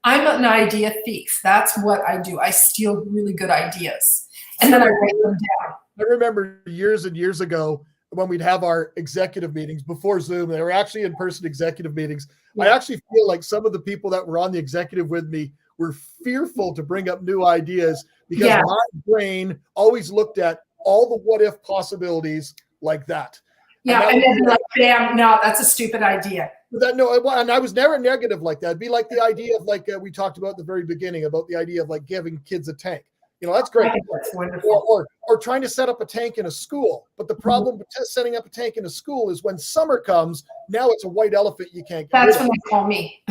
an idea thief. That's what I do. I steal really good ideas, and then I write them down.
I remember years and years ago when we'd have our executive meetings before Zoom. They were actually in-person executive meetings. Yeah. I actually feel like some of the people that were on the executive with me were fearful to bring up new ideas, because my brain always looked at all the what if possibilities like that.
Yeah, and then like, damn, no, that's a stupid idea.
And I was never negative like that. It'd be like the idea of we talked about at the very beginning about the idea of giving kids a tank. That's great.
That's wonderful.
Or trying to set up a tank in a school. But the problem with setting up a tank in a school is when summer comes, now it's a white elephant you can't get rid of.
That's when they call me.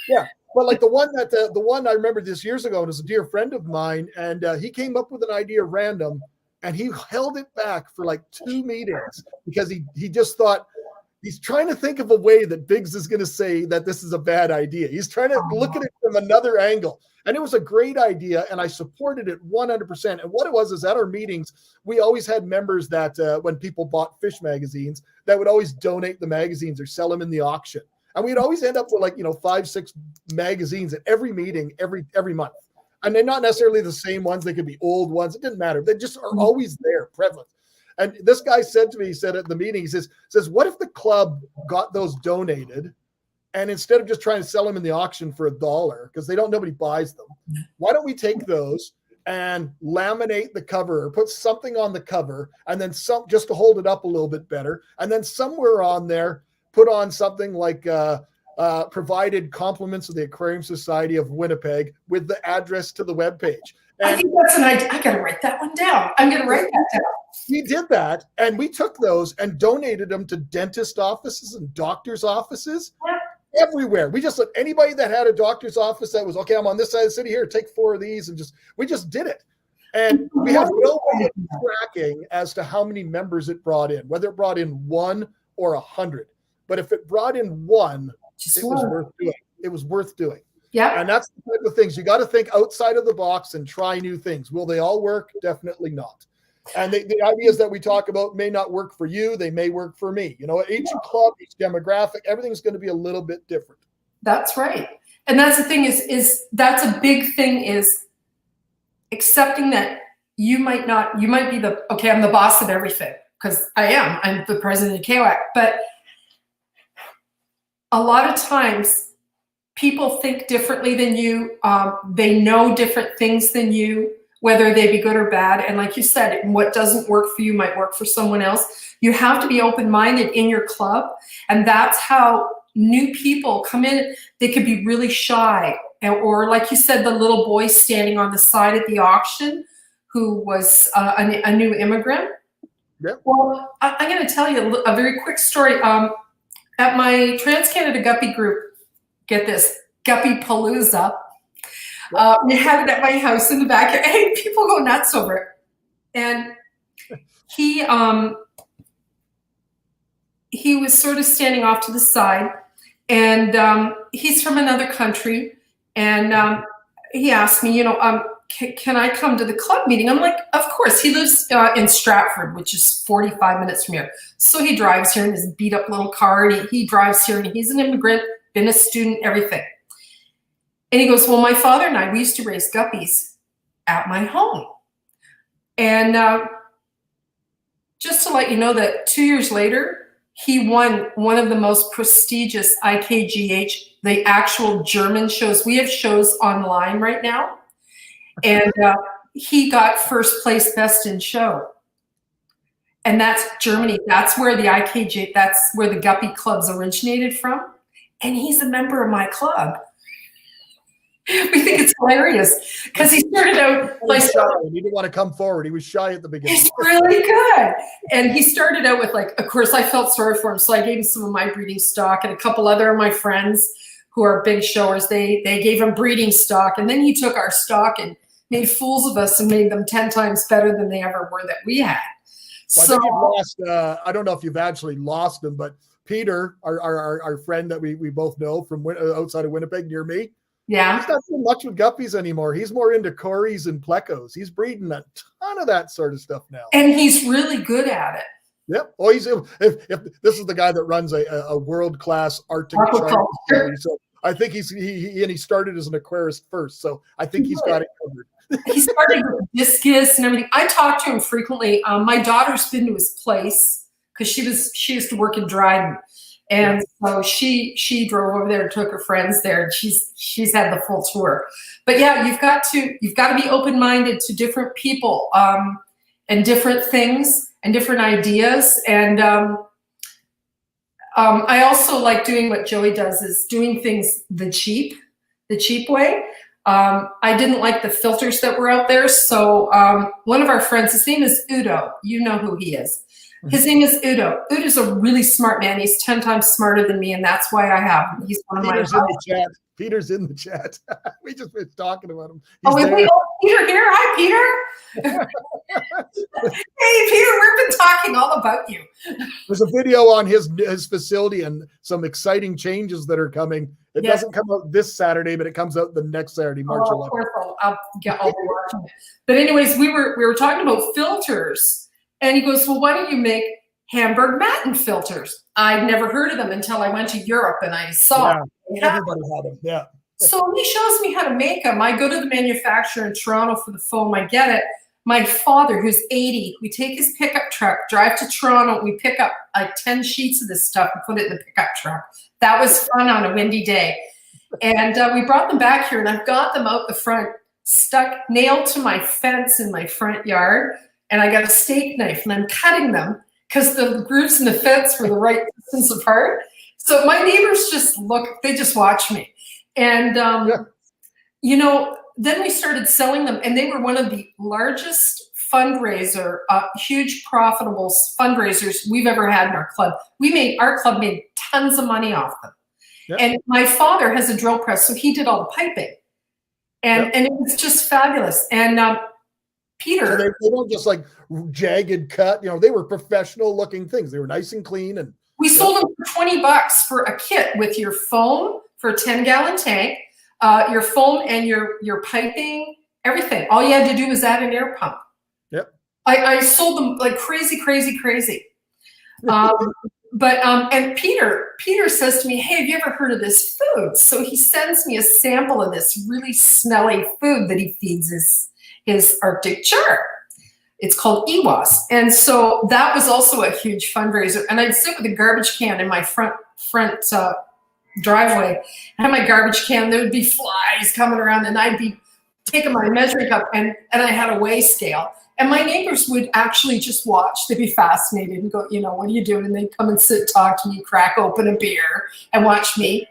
Yeah. But like the one I remember this years ago, and is a dear friend of mine, and he came up with an idea random, and he held it back for 2 meetings because he just thought, he's trying to think of a way that Biggs is going to say that this is a bad idea. He's trying to look at it from another angle. And it was a great idea, and I supported it 100%. And what it was is at our meetings, we always had members that when people bought fish magazines, that would always donate the magazines or sell them in the auction. And we'd always end up with 5-6 magazines at every meeting every month. And they're not necessarily the same ones. They could be old ones. It didn't matter. They just are always there, prevalent. And this guy said to me, he said at the meeting, he says, what if the club got those donated, and instead of just trying to sell them in the auction for $1, because nobody buys them, why don't we take those and laminate the cover or put something on the cover, and then some just to hold it up a little bit better, and then somewhere on there put on something like provided compliments of the Aquarium Society of Winnipeg with the address to the webpage.
I think that's an idea. I got to write that one down. I'm going to write that down.
We did that, and we took those and donated them to dentist offices and doctors' offices everywhere. We just let anybody that had a doctor's office that was, okay, I'm on this side of the city here, take 4 of these, and we just did it. And we have no way of tracking as to how many members it brought in, whether it brought in 1 or 100. But if it brought in 1, it was worth doing. It was worth doing.
Yeah.
And that's the type of things you got to think outside of the box and try new things. Will they all work? Definitely not. And the ideas that we talk about may not work for you. They may work for me. Each club, each demographic, everything's going to be a little bit different.
That's right. And that's the thing is that's a big thing, is accepting that you might be I'm the boss of everything, because I'm the president of KOAC. But a lot of times people think differently than you. They know different things than you, whether they be good or bad. And like you said, what doesn't work for you might work for someone else. You have to be open-minded in your club. And that's how new people come in, they could be really shy. Or like you said, the little boy standing on the side at the auction who was a new immigrant.
Yep.
Well, I'm going to tell you a very quick story. At my Trans-Canada Guppy group, get this, Guppy Palooza, we had it at my house in the backyard. Hey, people go nuts over it. And he was sort of standing off to the side, and he's from another country. And he asked me, can I come to the club meeting? I'm like, of course. He lives in Stratford, which is 45 minutes from here. So he drives here in his beat up little car, and he drives here, and he's an immigrant, been a student, everything. And he goes, well, my father and I, we used to raise guppies at my home. And just to let you know that 2 years later, he won one of the most prestigious IKGH, the actual German shows. We have shows online right now. And he got first place best in show. And that's Germany. That's where the IKGH, that's where the Guppy clubs originated from. And he's a member of my club. We think it's hilarious because he started out like,
he didn't want to come forward. He was shy at the beginning.
He's really good. And he started out with, like, of course I felt sorry for him. So I gave him some of my breeding stock, and a couple other of my friends who are big showers, they gave him breeding stock. And then he took our stock and made fools of us and made them 10 times better than they ever were that we had.
Well,
So
I think you've lost, I don't know if you've actually lost him, but Peter, our friend that we both know from outside of Winnipeg near me,
yeah,
he's not so much with guppies anymore. He's more into Corys and Plecos. He's breeding a ton of that sort of stuff now.
and he's really good at it.
Yep. Oh, he's if this is the guy that runs a world-class Arctic
Aquaculture.
charity. So I think he started as an aquarist first. So I think he's got it covered.
He started with discus and everything. I talk to him frequently. My daughter's been to his place because she used to work in Dryden. And so she drove over there and took her friends there, and she's had the full tour. But yeah, you've got to be open-minded to different people and different things and different ideas. And I also like doing what Joey does, is doing things the cheap way. I didn't like the filters that were out there. So one of our friends, his name is Udo. You know who he is. His name is Udo. Udo's a really smart man. He's 10 times smarter than me, and that's why I have him. He's one of
Peter's
my
in the chat. Peter's in the chat. We just been talking about him.
Oh, wait, Peter here. Hi, Peter. Hey, Peter, we've been talking all about you.
There's a video on his facility and some exciting changes that are coming. It doesn't come out this Saturday, but it comes out the next Saturday, March 11th.
Of course, I'll be watching it. But anyways, we were talking about filters, and he goes, well, why don't you make Hamburg Matten filters? I'd never heard of them until I went to Europe and I saw them.
Everybody had them, yeah.
So he shows me how to make them. I go to the manufacturer in Toronto for the foam. I get it. My father, who's 80, we take his pickup truck, drive to Toronto. We pick up like 10 sheets of this stuff and put it in the pickup truck. That was fun on a windy day. And we brought them back here, and I've got them out the front, nailed to my fence in my front yard. And I got a steak knife, and I'm cutting them because the grooves in the fence were the right distance apart. So my neighbors just they just watch me. And, then we started selling them, and they were one of the largest huge profitable fundraisers we've ever had in our club. Our club made tons of money off them. Yep. And my father has a drill press, so he did all the piping. And it was just fabulous. And Peter.
So they don't just like jagged cut, they were professional looking things. They were nice and clean. And
we sold them for $20 for a kit with your foam for a 10-gallon tank, your foam and your piping, everything. All you had to do was add an air pump.
Yep.
I sold them like crazy. And Peter says to me, hey, have you ever heard of this food? So he sends me a sample of this really smelly food that he feeds his Arctic char. It's called EWAS. And so that was also a huge fundraiser. And I'd sit with a garbage can in my front driveway. I had my garbage can, there would be flies coming around, and I'd be taking my measuring cup, and I had a weigh scale. And my neighbors would actually just watch. They'd be fascinated and go, what are you doing? And they'd come and sit, talk to me, crack open a beer, and watch me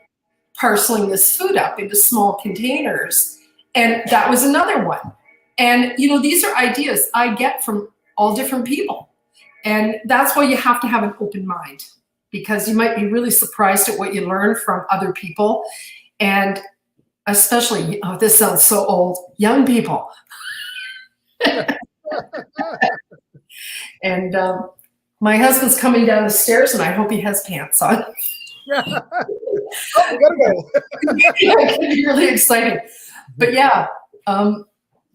parceling this food up into small containers. And that was another one. And, these are ideas I get from all different people. And that's why you have to have an open mind, because you might be really surprised at what you learn from other people. And especially, this sounds so old, young people. And my husband's coming down the stairs, and I hope he has pants on.
Oh, we gotta go.
Yeah, it can be really exciting. But yeah, you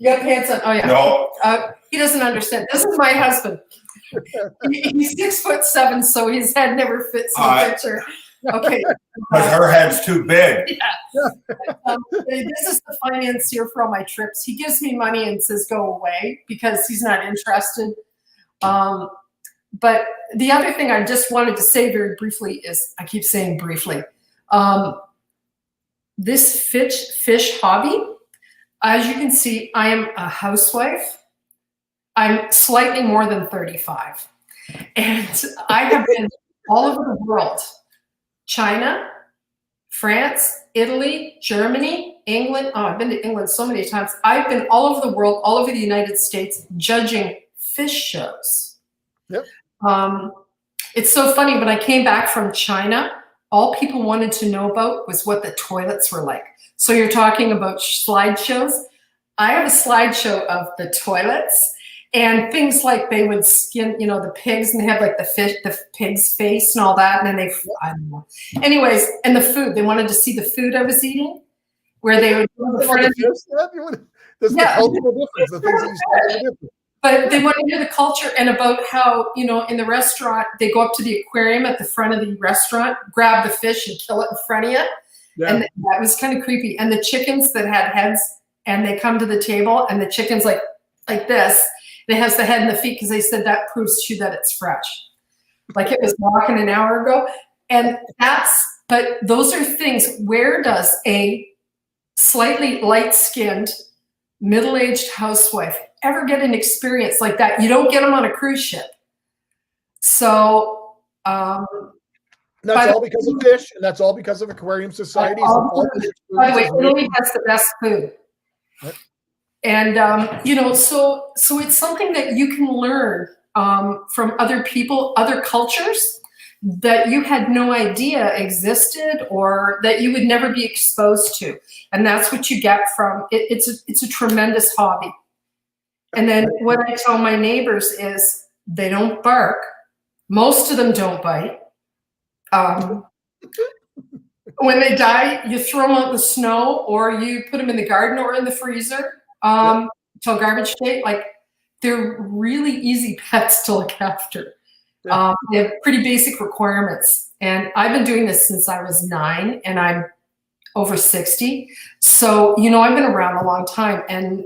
got pants on? Oh yeah.
No.
He doesn't understand. This is my husband. He's 6'7", so his head never fits in the picture. Okay.
Because her head's too big.
Yeah. This is the financier for all my trips. He gives me money and says, go away, because he's not interested. But the other thing I just wanted to say very briefly is, I keep saying briefly, this fish hobby, as you can see, I am a housewife. I'm slightly more than 35. And I have been all over the world. China, France, Italy, Germany, England. Oh, I've been to England so many times. I've been all over the world, all over the United States, judging fish shows.
Yep.
It's so funny, when I came back from China, all people wanted to know about was what the toilets were like. So you're talking about slideshows. I have a slideshow of the toilets and things like they would skin, the pigs, and they have like the pig's face and all that. And then I don't know. Anyways, and the food, they wanted to see the food I was eating, where they would go to the front of
There's the cultural difference. The things that you say are different.
But they want to hear the culture, and about how, in the restaurant, they go up to the aquarium at the front of the restaurant, grab the fish and kill it in front of you. Yeah. And that was kind of creepy. And the chickens that had heads, and they come to the table, and the chicken's like this. And it has the head and the feet, because they said that proves to you that it's fresh. Like it was walking an hour ago. And but those are things, where does a slightly light-skinned, middle-aged housewife ever get an experience like that? You don't get them on a cruise ship. So
that's all because of fish, and that's all because of Aquarium Societies.
By the way, Italy has the best food. Yep. And so it's something that you can learn from other people, other cultures that you had no idea existed, or that you would never be exposed to. And that's what you get from it. It's a tremendous hobby. And then what I tell my neighbors is, they don't bark. Most of them don't bite. When they die, you throw them out in the snow, or you put them in the garden or in the freezer till garbage day. Like, they're really easy pets to look after. They have pretty basic requirements. And I've been doing this since I was 9, and I'm over 60. So, I've been around a long time. And,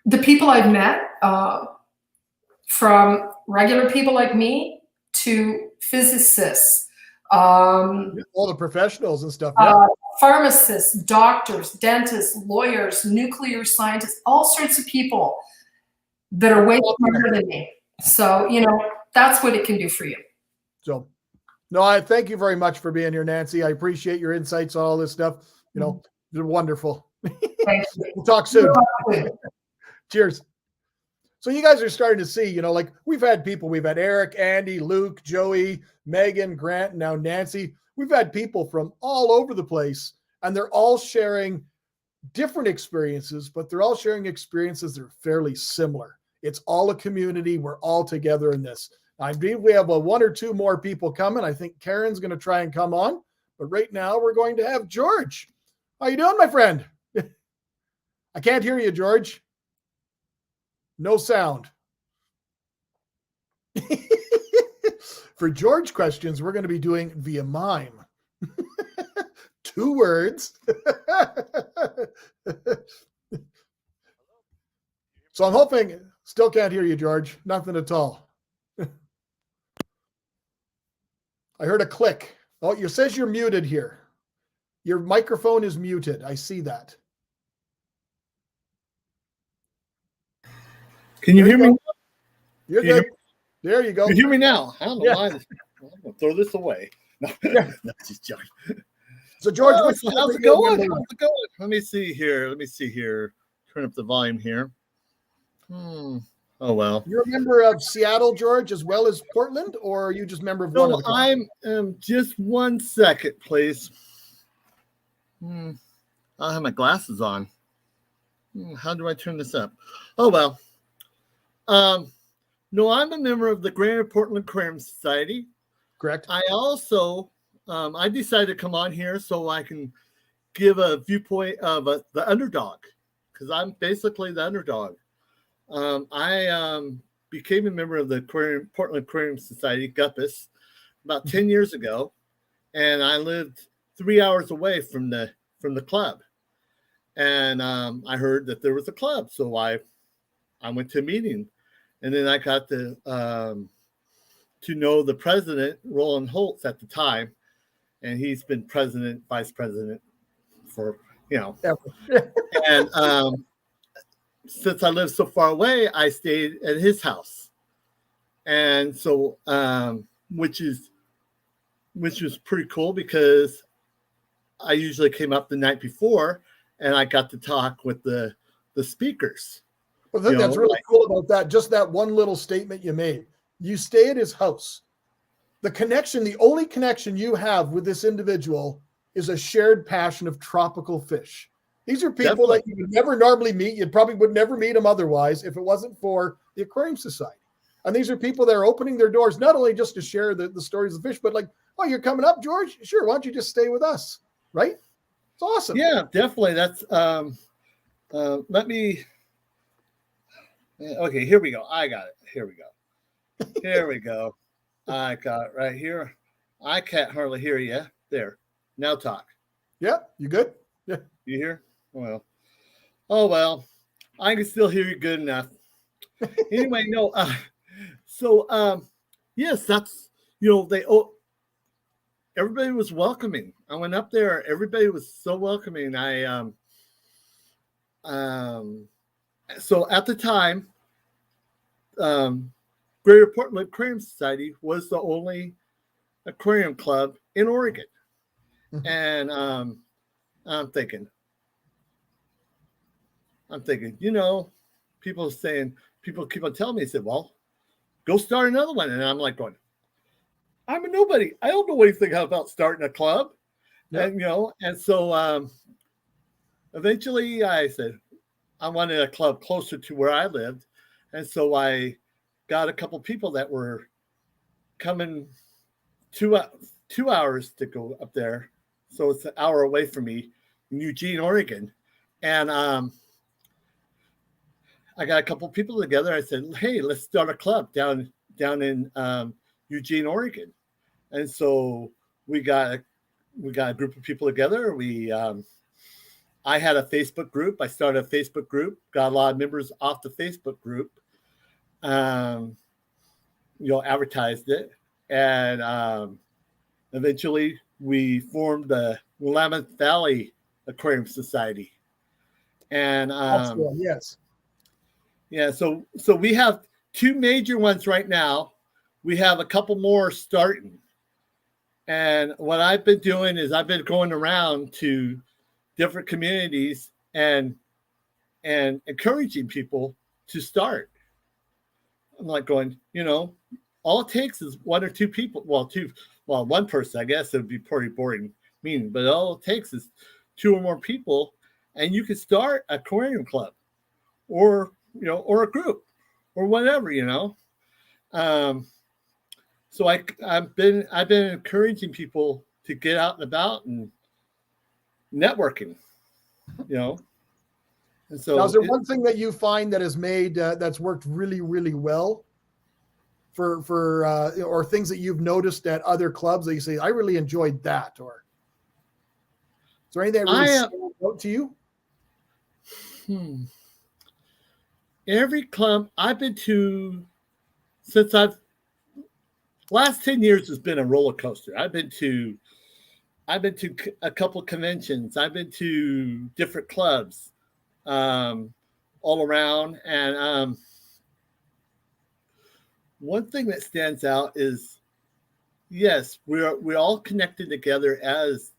the people I've met, from regular people like me to physicists,
all the professionals and stuff,
pharmacists, doctors, dentists, lawyers, nuclear scientists, all sorts of people that are way smarter than me. So, that's what it can do for you.
So, no, I thank you very much for being here, Nancy. I appreciate your insights on all this stuff. You're wonderful.
Thank you.
We'll talk soon. Cheers. So you guys are starting to see, like we've had Eric, Andy, Luke, Joey, Megan, Grant, and now Nancy. We've had people from all over the place, and they're all sharing different experiences, but they're all sharing experiences that are fairly similar. It's all a community. We're all together in this. I believe we have 1 or 2 more people coming. I think Karen's going to try and come on, but right now we're going to have George. How you doing, my friend? I can't hear you, George. No sound. For George questions, we're going to be doing via mime. 2 words. So I'm hoping, still can't hear you, George. Nothing at all. I heard a click. Oh, it says you're muted here. Your microphone is muted. I see that.
Can you hear me?
You're
Can you
good. There you go.
You hear me now? I don't know
Yeah.
why. I'm gonna throw this away. No,
Yeah.
no, just joking.
So George,
Oh,
what's
so how's it going? How's it going? Let me see here. Turn up the volume here. Oh well.
You're a member of Seattle, George, as well as Portland, or are you just a member of one of
No,
the clubs?
I'm just 1 second, please. I have my glasses on. How do I turn this up? Oh well. No, I'm a member of the Greater Portland Aquarium Society.
Correct.
I also I decided to come on here so I can give a viewpoint of the underdog, because I'm basically the underdog. I became a member of the Portland Aquarium Society, GUPUS, about 10 years ago, and I lived 3 hours away from the club. And I heard that there was a club, so I went to a meeting, and then I got to know the president, Roland Holtz, at the time, and he's been president, vice president for and since I lived so far away, I stayed at his house, and so which was pretty cool, because I usually came up the night before, and I got to talk with the speakers.
Well, I think that's really cool about that. Just that one little statement you made. You stay at his house. The only connection you have with this individual is a shared passion of tropical fish. These are people that you would never normally meet. You probably would never meet them otherwise if it wasn't for the Aquarium Society. And these are people that are opening their doors, not only just to share the stories of fish, but like, oh, you're coming up, George? Sure. Why don't you just stay with us? Right? It's awesome.
Yeah, definitely. That's let me. Okay, here we go. I got it. Here we go. I got it right here. I can't hardly hear you. There. Now talk.
Yeah, you good? Yeah.
You hear? Well. Oh well. I can still hear you good enough. Anyway, no. Yes, that's everybody was welcoming. I went up there. Everybody was so welcoming. So at the time, Greater Portland Aquarium Society was the only aquarium club in Oregon. Mm-hmm. And I'm thinking, people keep on telling me, they said, well, go start another one. And I'm like going, I'm a nobody. I don't know anything about starting a club. Yep. And so eventually I said, I wanted a club closer to where I lived. And so I got a couple people that were coming 2 hours to go up there. So it's an hour away from me in Eugene, Oregon. And I got a couple people together. I said, hey, let's start a club down in Eugene, Oregon. And so we got a group of people together. I had a Facebook group. I started a Facebook group, got a lot of members off the Facebook group, advertised it. And eventually we formed the Willamette Valley Aquarium Society. And
yes.
Yeah, so we have 2 major ones right now. We have a couple more starting. And what I've been doing is I've been going around to different communities and encouraging people to start. I'm like going, all it takes is 1 or 2 people. Well, one person, I guess it would be pretty boring meeting, but all it takes is 2 or more people, and you can start an aquarium club or a group or whatever, So I've been encouraging people to get out and about and networking, And so,
now, is there one thing that you find that has made that's worked really, really well for or things that you've noticed at other clubs that you say, I really enjoyed that? Or is there anything that really stands out to you?
Every club I've been to since last 10 years has been a roller coaster. I've been to a couple conventions. I've been to different clubs all around. And one thing that stands out is, yes, we're all connected together as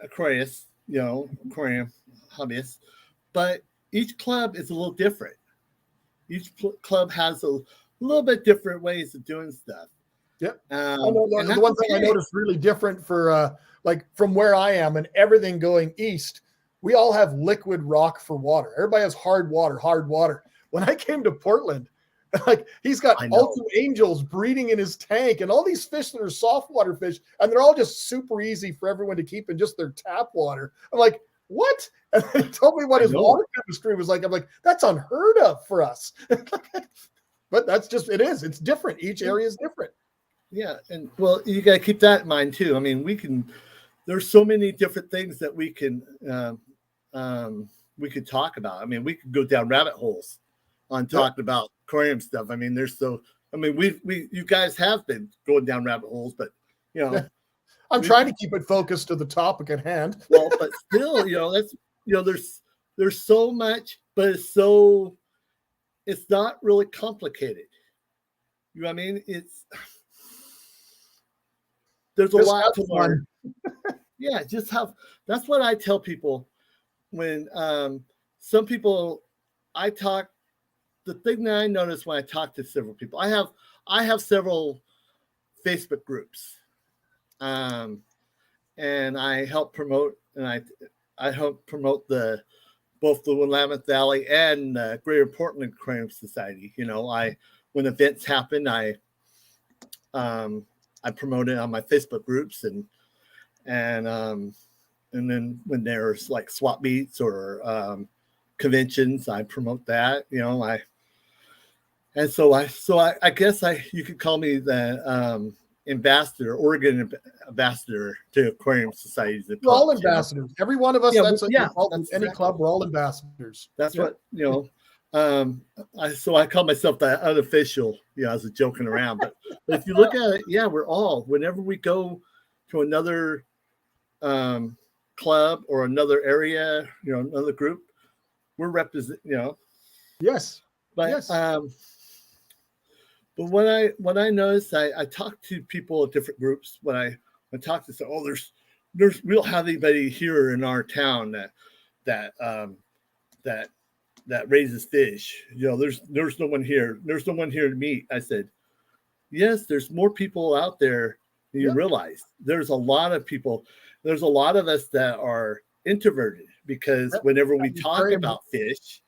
Aquarius, aquarium hobbyists, but each club is a little different. Each club has a little bit different ways of doing stuff.
Yep.
And
the one thing I noticed really different for like from where I am and everything going east, we all have liquid rock for water. Everybody has hard water. When I came to Portland, like he's got ultimate angels breeding in his tank and all these fish that are saltwater fish, and they're all just super easy for everyone to keep in just their tap water. I'm like, what? And he told me what his water chemistry was like. I'm like, that's unheard of for us. But that's just, it is. It's different. Each area is different.
Yeah. And well, you got to keep that in mind too. I mean, there's so many different things that we could talk about. I mean, we could go down rabbit holes on talking about aquarium stuff. I mean, you guys have been going down rabbit holes, but
I'm trying to keep it focused to the topic at hand.
Well, but still, there's so much, but it's not really complicated. You know what I mean? There's a lot to learn. Yeah, that's what I tell people when some people the thing that I notice when I talk to several people, I have several Facebook groups. And I help promote, and I help promote both the Willamette Valley and Greater Portland Aquarium Society. When events happen, I promote it on my Facebook groups, and then when there's like swap meets or conventions, I promote that. I guess you could call me the Oregon ambassador to Aquarium Societies.
We're all ambassadors. Every one of us. Any club. We're all ambassadors.
That's what I call myself the unofficial. I was joking around, but if you look at it, we're all. Whenever we go to another club or another area, another group, we're represent.
Yes.
But
yes.
But what I noticed, I talk to people at different groups. When I talk to them, we don't have anybody here in our town that raises fish. There's no one here. There's no one here to meet. I said, yes, there's more people out there than you realize. There's a lot of people. There's a lot of us that are introverted because whenever we talk about fish.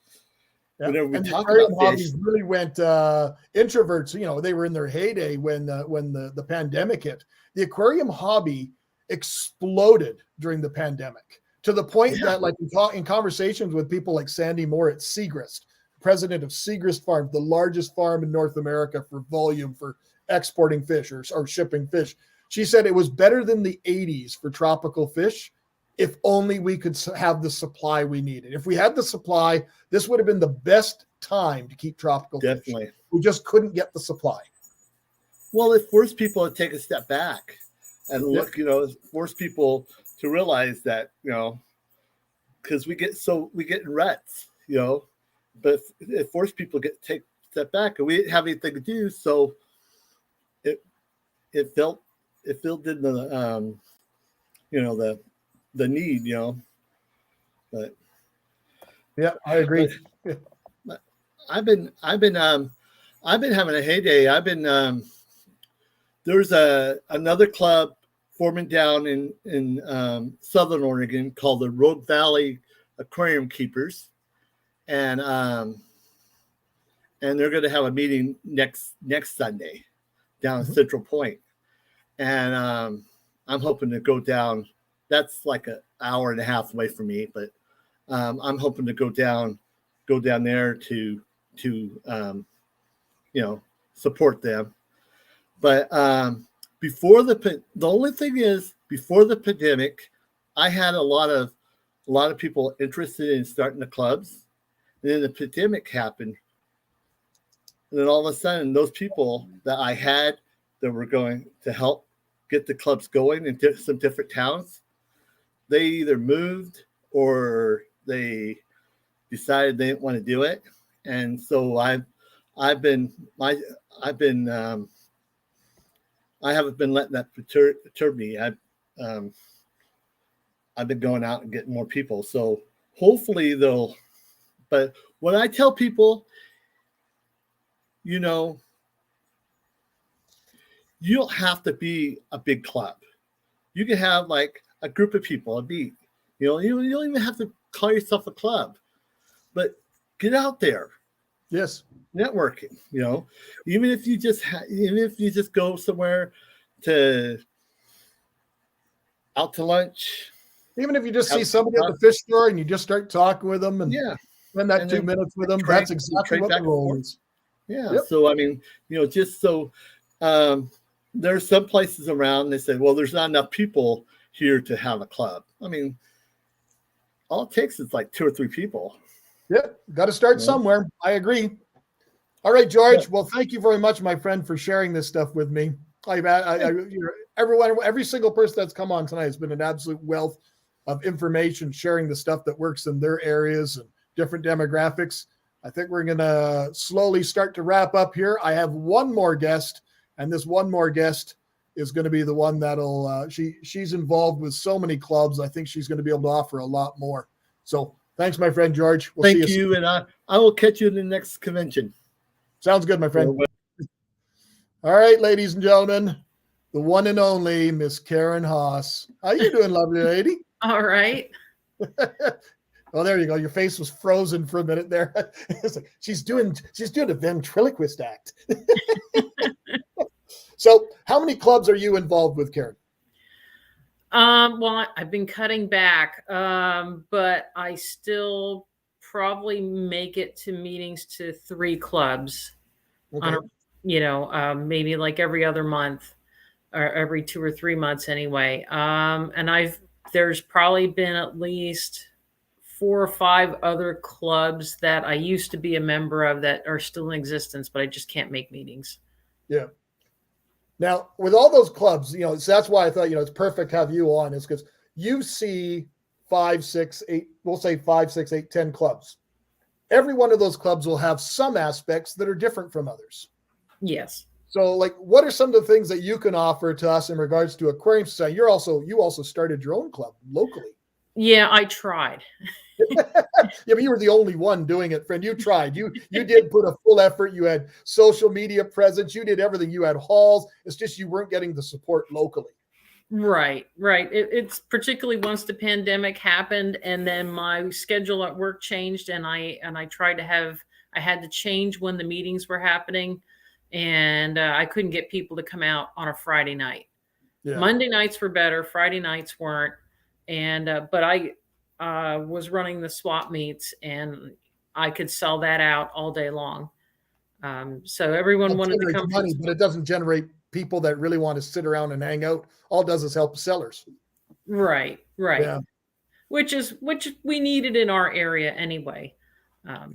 Whenever we talk about fish,
really went introverts. They were in their heyday when the pandemic hit. The aquarium hobby exploded during the pandemic to the point that, like, in conversations with people like Sandy Moore at Segrist, president of Segrist Farm, the largest farm in North America for volume for exporting fish or shipping fish, she said it was better than the 80s for tropical fish. If only we could have the supply we needed. If we had the supply, this would have been the best time to keep tropical fish. We just couldn't get the supply.
Well, it forced people to take a step back and look, forced people to realize that, because we get in ruts, but it forced people to take a step back, and we didn't have anything to do. So it filled in the need, but
yeah, I agree.
I've been having a heyday. There's another club forming down in Southern Oregon called the Rogue Valley Aquarium Keepers, and they're going to have a meeting next Sunday down in Central Point, and I'm hoping to go down. That's like an hour and a half away from me, but I'm hoping to go down there to support them. But before the only thing is, before the pandemic, I had a lot of people interested in starting the clubs. And then the pandemic happened, and then all of a sudden, those people that I had that were going to help get the clubs going in some different towns, they either moved or they decided they didn't want to do it. And so I've I've been I haven't been letting that perturb me. I've been going out and getting more people. So hopefully they'll, but when I tell people, you know, you don't have to be a big club. You can have like a group of people, a beat. You know, you don't even have to call yourself a club, but get out there.
Yes.
Networking, you know, even if you just go somewhere out to lunch.
Even if you just see somebody at the fish store and you just start talking with them and spend that 2 minutes with them, that's exactly what the role is.
Yeah. Yep. So, I mean, you know, just so there's some places around, they say, well, there's not enough people here to have a club. I mean, all it takes is like 2 or 3 people.
Yep. Got to start somewhere. I agree. All right, George. Well, thank you very much, my friend, for sharing this stuff with me. Everyone, every single person that's come on tonight has been an absolute wealth of information, sharing the stuff that works in their areas and different demographics. I think we're going to slowly start to wrap up here. I have one more guest, and this one more guest is going to be the one that'll, she's involved with so many clubs. I think she's going to be able to offer a lot more. So thanks, my friend, George. We'll
Thank you. And I will catch you in the next convention.
Sounds good, my friend. All right, ladies and gentlemen, the one and only Miss Karen Haas. How you doing, lovely lady?
All right.
Oh, there you go. Your face was frozen for a minute there. It's like she's doing a ventriloquist act. So, how many clubs are you involved with, Karen?
Well, I've been cutting back, but I still probably make it to meetings to 3 clubs on a, maybe like every other month or every 2 or 3 months anyway. And there's probably been at least 4 or 5 other clubs that I used to be a member of that are still in existence, but I just can't make meetings.
Yeah. Now, with all those clubs, so that's why I thought, it's perfect to have you on, is because you see 5, 6, 8, we'll say 5, 6, 8, 10 clubs. Every one of those clubs will have some aspects that are different from others.
Yes.
So, like, what are some of the things that you can offer to us in regards to Aquarium Society? You also started your own club locally.
Yeah, I tried.
Yeah, but you were the only one doing it, friend. You tried. You did put a full effort. You had social media presence. You did everything. You had halls. It's just you weren't getting the support locally.
Right. It's particularly once the pandemic happened, and then my schedule at work changed, and I had to change when the meetings were happening, and I couldn't get people to come out on a Friday night. Yeah. Monday nights were better. Friday nights weren't. And but I was running the swap meets, and I could sell that out all day long. So everyone wanted to come.
Money, but it doesn't generate people that really want to sit around and hang out. All it does is help sellers.
Right. Yeah. Which we needed in our area anyway.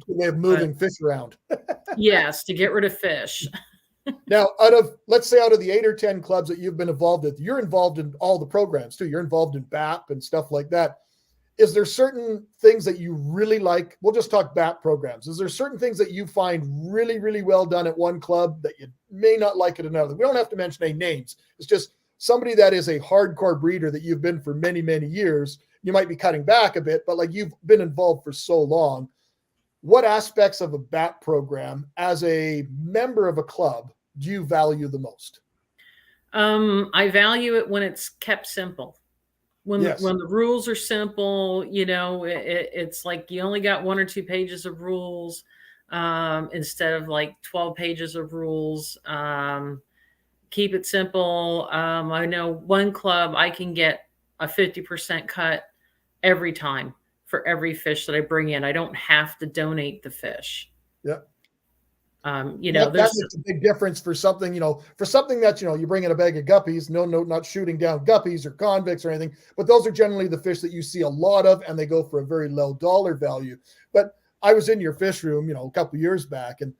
Way of moving fish around.
Yes, to get rid of fish.
Now, let's say out of the 8 or 10 clubs that you've been involved with, you're involved in all the programs too. You're involved in BAP and stuff like that. Is there certain things that you really like? We'll just talk BAP programs. Is there certain things that you find really, really well done at one club that you may not like at another? We don't have to mention any names. It's just somebody that is a hardcore breeder that you've been for many, many years. You might be cutting back a bit, but like you've been involved for so long. What aspects of a BAP program as a member of a club do you value the most?
I value it when it's kept simple. When the rules are simple, it's like you only got 1 or 2 pages of rules instead of like 12 pages of rules. Keep it simple. I know one club I can get a 50% cut every time for every fish that I bring in. I don't have to donate the fish.
Yep.
That
makes a big difference for something, that, you bring in a bag of guppies, no, not shooting down guppies or convicts or anything, but those are generally the fish that you see a lot of, and they go for a very low dollar value. But I was in your fish room, a couple of years back, and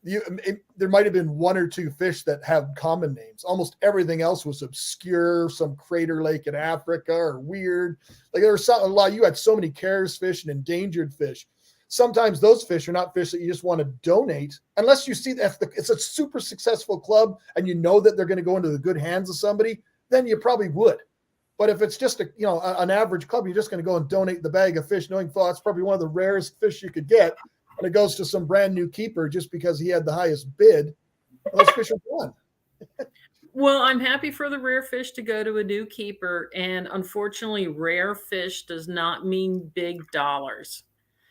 there might've been 1 or 2 fish that have common names. Almost everything else was obscure, some crater lake in Africa or weird. Like there was a lot, you had so many cares fish and endangered fish. sometimes those fish are not fish that you just want to donate unless you see that it's a super successful club and you know that they're going to go into the good hands of somebody, then you probably would. But if it's just an average club, you're just going to go and donate the bag of fish knowing it's probably one of the rarest fish you could get, and it goes to some brand new keeper just because he had the highest bid. Those fish are gone.
Well, I'm happy for the rare fish to go to a new keeper, and unfortunately, rare fish does not mean big dollars.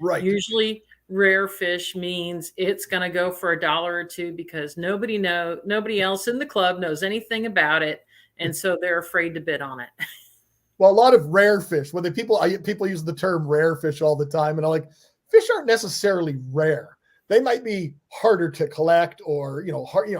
Right.
Usually, rare fish means it's going to go for $1 or $2 because nobody else in the club knows anything about it, and so they're afraid to bid on it.
Well, a lot of rare fish. When people use the term rare fish all the time, and I'm like, fish aren't necessarily rare. They might be harder to collect, or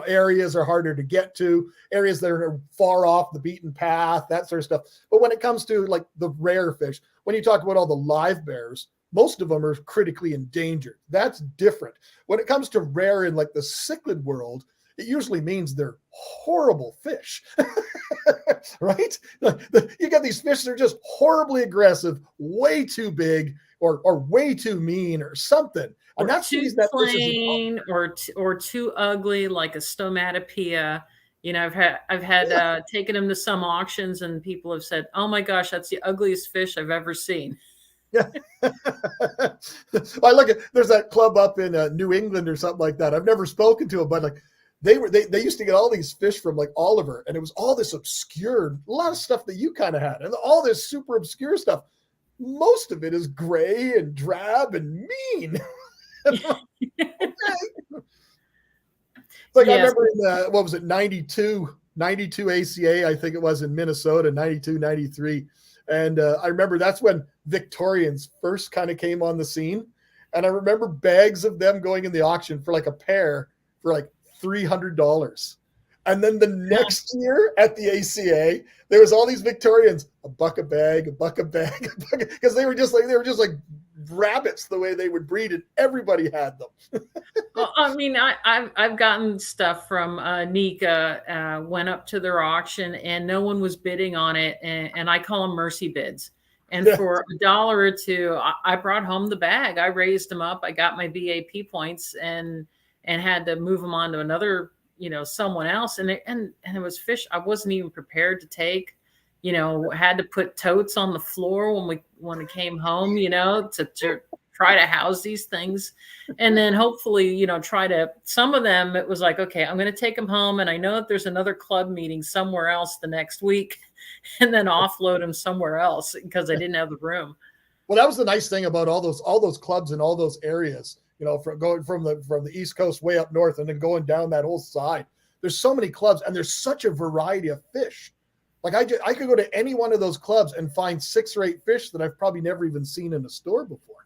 areas are harder to get to, areas that are far off the beaten path, that sort of stuff. But when it comes to like the rare fish, when you talk about all the live bears, most of them are critically endangered. That's different. When it comes to rare in like the cichlid world, it usually means they're horrible fish, right? You get these fish that are just horribly aggressive, way too big, or way too mean, or something. And
Or
that's
too
that
plain, or too ugly, like a stomatopea. I've had taken them to some auctions, and people have said, "Oh my gosh, that's the ugliest fish I've ever seen."
Yeah. I look at, there's that club up in New England or something like that. I've never spoken to them, but like they used to get all these fish from like Oliver, and it was all this obscure, a lot of stuff that you kind of had, and all this super obscure stuff. Most of it is gray and drab and mean. Like, yes. I remember in what was it, 92 ACA, I think it was, in Minnesota, 92, 93. And I remember that's when Victorians first kind of came on the scene. And I remember bags of them going in the auction for like a pair for like $300. And then the next year at the ACA, there was all these Victorians, a buck a bag, because they were just like rabbits the way they would breed, and everybody had them.
Well, I mean, I've gotten stuff from Nika, went up to their auction and no one was bidding on it, and I call them mercy bids. And for $1 or $2, I brought home the bag. I raised them up. I got my BAP points and had to move them on to another, someone else. And it was fish I wasn't even prepared to take. Had to put totes on the floor when we came home, to try to house these things. And then hopefully, some of them, it was like, okay, I'm going to take them home. And I know that there's another club meeting somewhere else the next week, and then offload them somewhere else because I didn't have the room.
Well, that was the nice thing about all those clubs in all those areas, from going from the East Coast way up north and then going down that whole side. There's so many clubs, and there's such a variety of fish. Like I could go to any one of those clubs and find 6 or 8 fish that I've probably never even seen in a store before.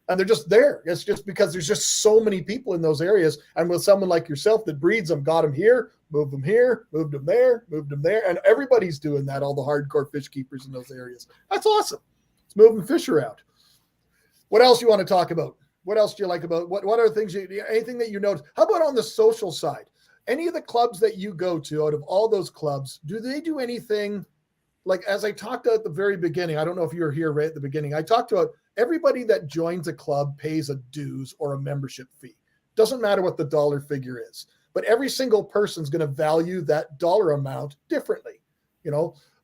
And they're just there. It's just because there's just so many people in those areas. And with someone like yourself that breeds them, got them here, moved them here, moved them there, moved them there. And everybody's doing that, all the hardcore fish keepers in those areas. That's awesome. It's moving fish around. What else you want to talk about? What else do you like about, what are things, anything that you notice? How about on the social side? Any of the clubs that you go to, out of all those clubs, do they do anything like, as I talked about at the very beginning, I don't know if you were here right at the beginning, I talked about everybody that joins a club pays a dues or a membership fee. Doesn't matter what the dollar figure is, but every single person's going to value that dollar amount differently.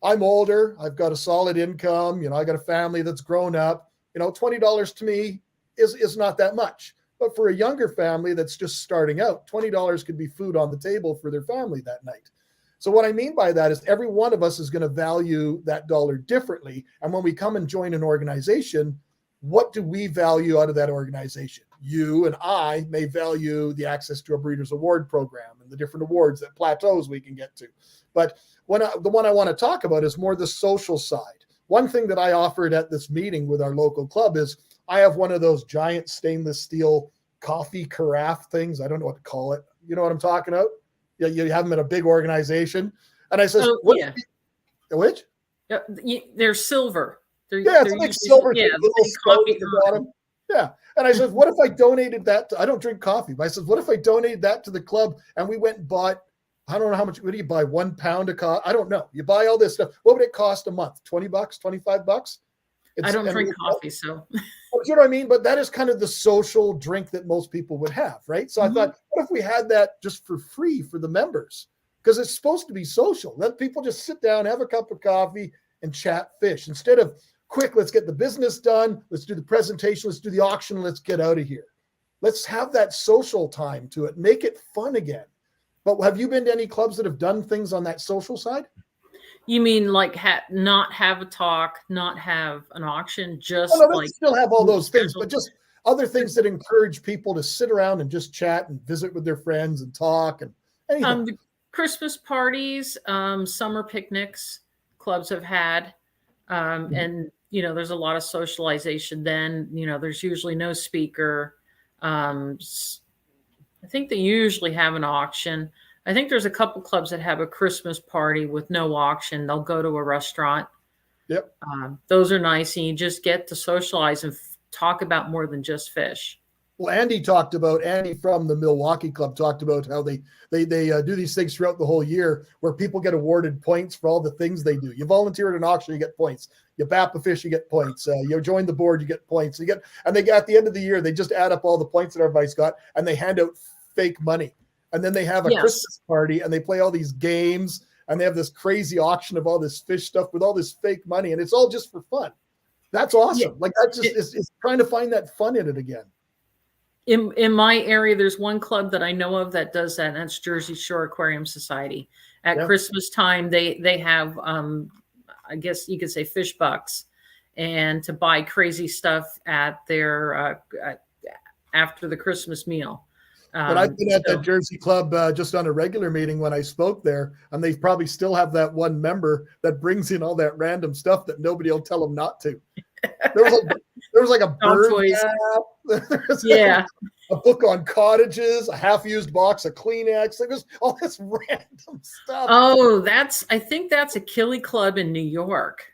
I'm older, I've got a solid income, I got a family that's grown up, $20 to me is not that much. But for a younger family that's just starting out, $20 could be food on the table for their family that night. So what I mean by that is every one of us is going to value that dollar differently. And when we come and join an organization, what do we value out of that organization? You and I may value the access to a Breeders' Award program and the different awards that plateaus we can get to. But the one I want to talk about is more the social side. One thing that I offered at this meeting with our local club is I have one of those giant stainless steel coffee carafe things. I don't know what to call it. You know what I'm talking about? Yeah, you have them in a big organization. And I said, which?
They're silver.
It's like silver. Coffee at the bottom. Yeah. And I said, what if I donated that I don't drink coffee, but I said, what if I donated that to the club and we went and bought, I don't know how much, what do you buy? 1 pound of coffee? I don't know. You buy all this stuff. What would it cost a month? $20, $25?
I don't drink coffee, so.
You know what I mean? But that is kind of the social drink that most people would have, right? So I thought, what if we had that just for free for the members? Because it's supposed to be social. Let people just sit down, have a cup of coffee, and chat fish instead of quick. Let's get the business done. Let's do the presentation. Let's do the auction. Let's get out of here. Let's have that social time to it. Make it fun again. But have you been to any clubs that have done things on that social side?
You mean like not have a talk, not have an auction, just like
still have all those things, but just other things that encourage people to sit around and just chat and visit with their friends and talk and anything.
The Christmas parties, summer picnics, clubs have had, and there's a lot of socialization. Then there's usually no speaker. I think they usually have an auction. I think there's a couple clubs that have a Christmas party with no auction. They'll go to a restaurant.
Yep.
Those are nice, and you just get to socialize and talk about more than just fish.
Well, Andy from the Milwaukee Club talked about how they do these things throughout the whole year where people get awarded points for all the things they do. You volunteer at an auction, you get points. You bap a fish, you get points. You join the board, you get points. At the end of the year, they just add up all the points that everybody's got, and they hand out fake money. And then they have a Christmas party, and they play all these games, and they have this crazy auction of all this fish stuff with all this fake money, and it's all just for fun. That's awesome. Like that's just is trying to find that fun in it again.
In my area, there's one club that I know of that does that, and that's Jersey Shore Aquarium Society. At Christmas time, they have I guess you could say fish bucks, and to buy crazy stuff at their after the Christmas meal.
But I've been at that Jersey Club just on a regular meeting when I spoke there, and they probably still have that one member that brings in all that random stuff that nobody will tell them not to. There was like a bird map. A book on cottages, a half-used box of Kleenex. There's all this random stuff.
Oh, I think that's a Killy Club in New York.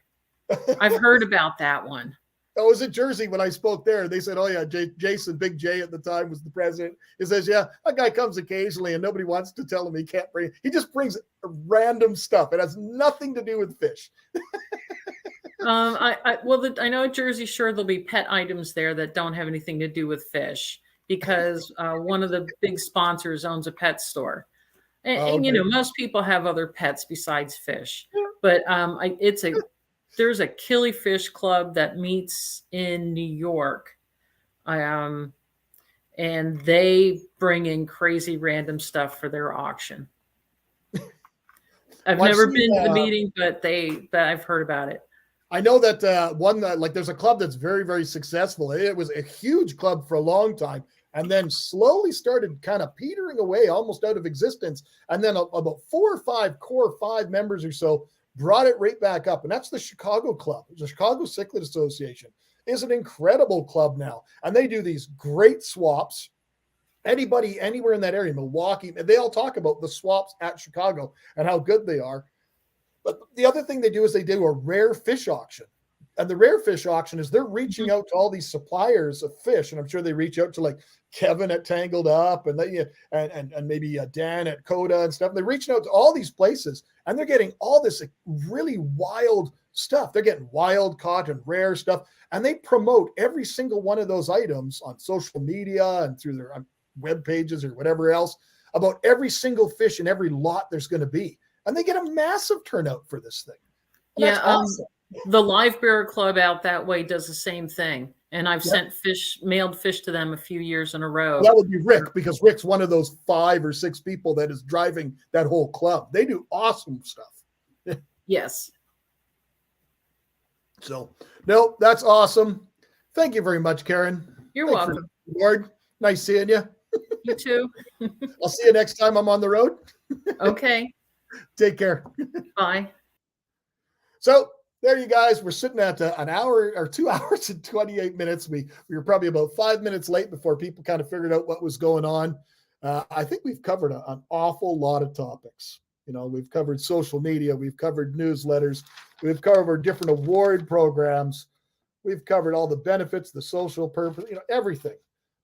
I've heard about that one.
I was in Jersey when I spoke there. They said, oh, yeah, Jason, Big J at the time was the president. He says, yeah, that guy comes occasionally and nobody wants to tell him he can't bring. He just brings random stuff. It has nothing to do with fish.
I know at Jersey Shore there'll be pet items there that don't have anything to do with fish because one of the big sponsors owns a pet store. And most people have other pets besides fish. But there's a killifish club that meets in New York. And they bring in crazy random stuff for their auction. I've never been to the meeting, but I've heard about it.
I know that there's a club that's very, very successful. It was a huge club for a long time and then slowly started kind of petering away, almost out of existence. And then about 4 or 5 core 5 members or so brought it right back up. And that's the Chicago Club. The Chicago Cichlid Association is an incredible club now. And they do these great swaps. Anybody, anywhere in that area, Milwaukee, they all talk about the swaps at Chicago and how good they are. But the other thing they do is they do a rare fish auction. And the rare fish auction is they're reaching out to all these suppliers of fish. And I'm sure they reach out to like Kevin at Tangled Up and maybe Dan at Coda and stuff. They're reaching out to all these places and they're getting all this really wild stuff. They're getting wild caught and rare stuff. And they promote every single one of those items on social media and through their web pages or whatever else about every single fish and every lot there's going to be. And they get a massive turnout for this thing. And that's awesome.
The Live Bearer Club out that way does the same thing. And I've mailed fish to them a few years in a row.
Well, that would be Rick, because Rick's one of those 5 or 6 people that is driving that whole club. They do awesome stuff.
Yes.
So, no, that's awesome. Thank you very much, Karen.
You're welcome.
Lord, nice seeing you.
You too.
I'll see you next time I'm on the road.
Okay.
Take care.
Bye.
So there you guys, we're sitting at an hour or 2 hours and 28 minutes. We were probably about 5 minutes late before people kind of figured out what was going on. I think we've covered an awful lot of topics. We've covered social media. We've covered newsletters. We've covered different award programs. We've covered all the benefits, the social purpose, everything.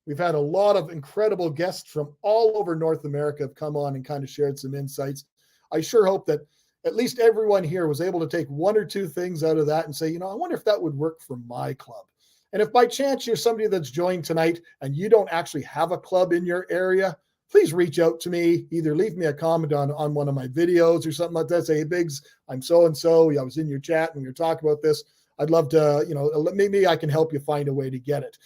We've had a lot of incredible guests from all over North America have come on and kind of shared some insights. I sure hope that at least everyone here was able to take one or two things out of that and say, you know, I wonder if that would work for my club. And if by chance you're somebody that's joined tonight and you don't actually have a club in your area, please reach out to me. Either leave me a comment on one of my videos or something like that. Say, hey, Biggs, I'm so-and-so. I was in your chat and we were talking about this. I'd love to, you know, maybe I can help you find a way to get it.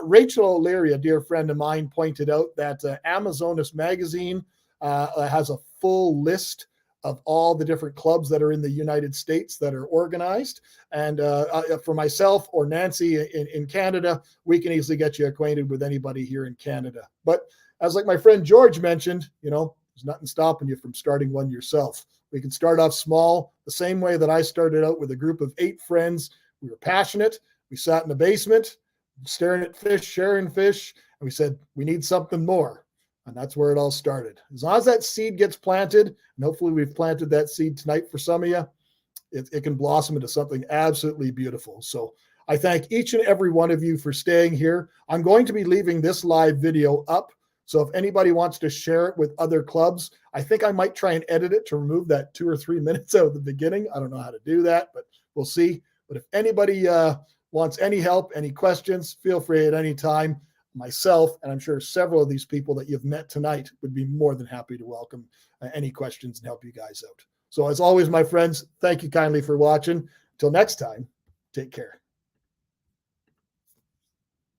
Rachel O'Leary, a dear friend of mine, pointed out that Amazonas Magazine has a full list of all the different clubs that are in the United States that are organized. And for myself or Nancy in Canada, we can easily get you acquainted with anybody here in Canada. But as like my friend George mentioned, you know, there's nothing stopping you from starting one yourself. We can start off small, the same way that I started out with a group of 8 friends. We were passionate. We sat in the basement, staring at fish, sharing fish, and we said, we need something more. And that's where it all started. As long as that seed gets planted, and hopefully we've planted that seed tonight for some of you, it can blossom into something absolutely beautiful. So I thank each and every one of you for staying here. I'm going to be leaving this live video up. So if anybody wants to share it with other clubs, I think I might try and edit it to remove that 2 or 3 minutes out of the beginning. I don't know how to do that, but we'll see. But if anybody wants any help, any questions, feel free at any time. Myself, and I'm sure several of these people that you've met tonight would be more than happy to welcome any questions and help you guys out. So as always, my friends, thank you kindly for watching. Until next time, take care.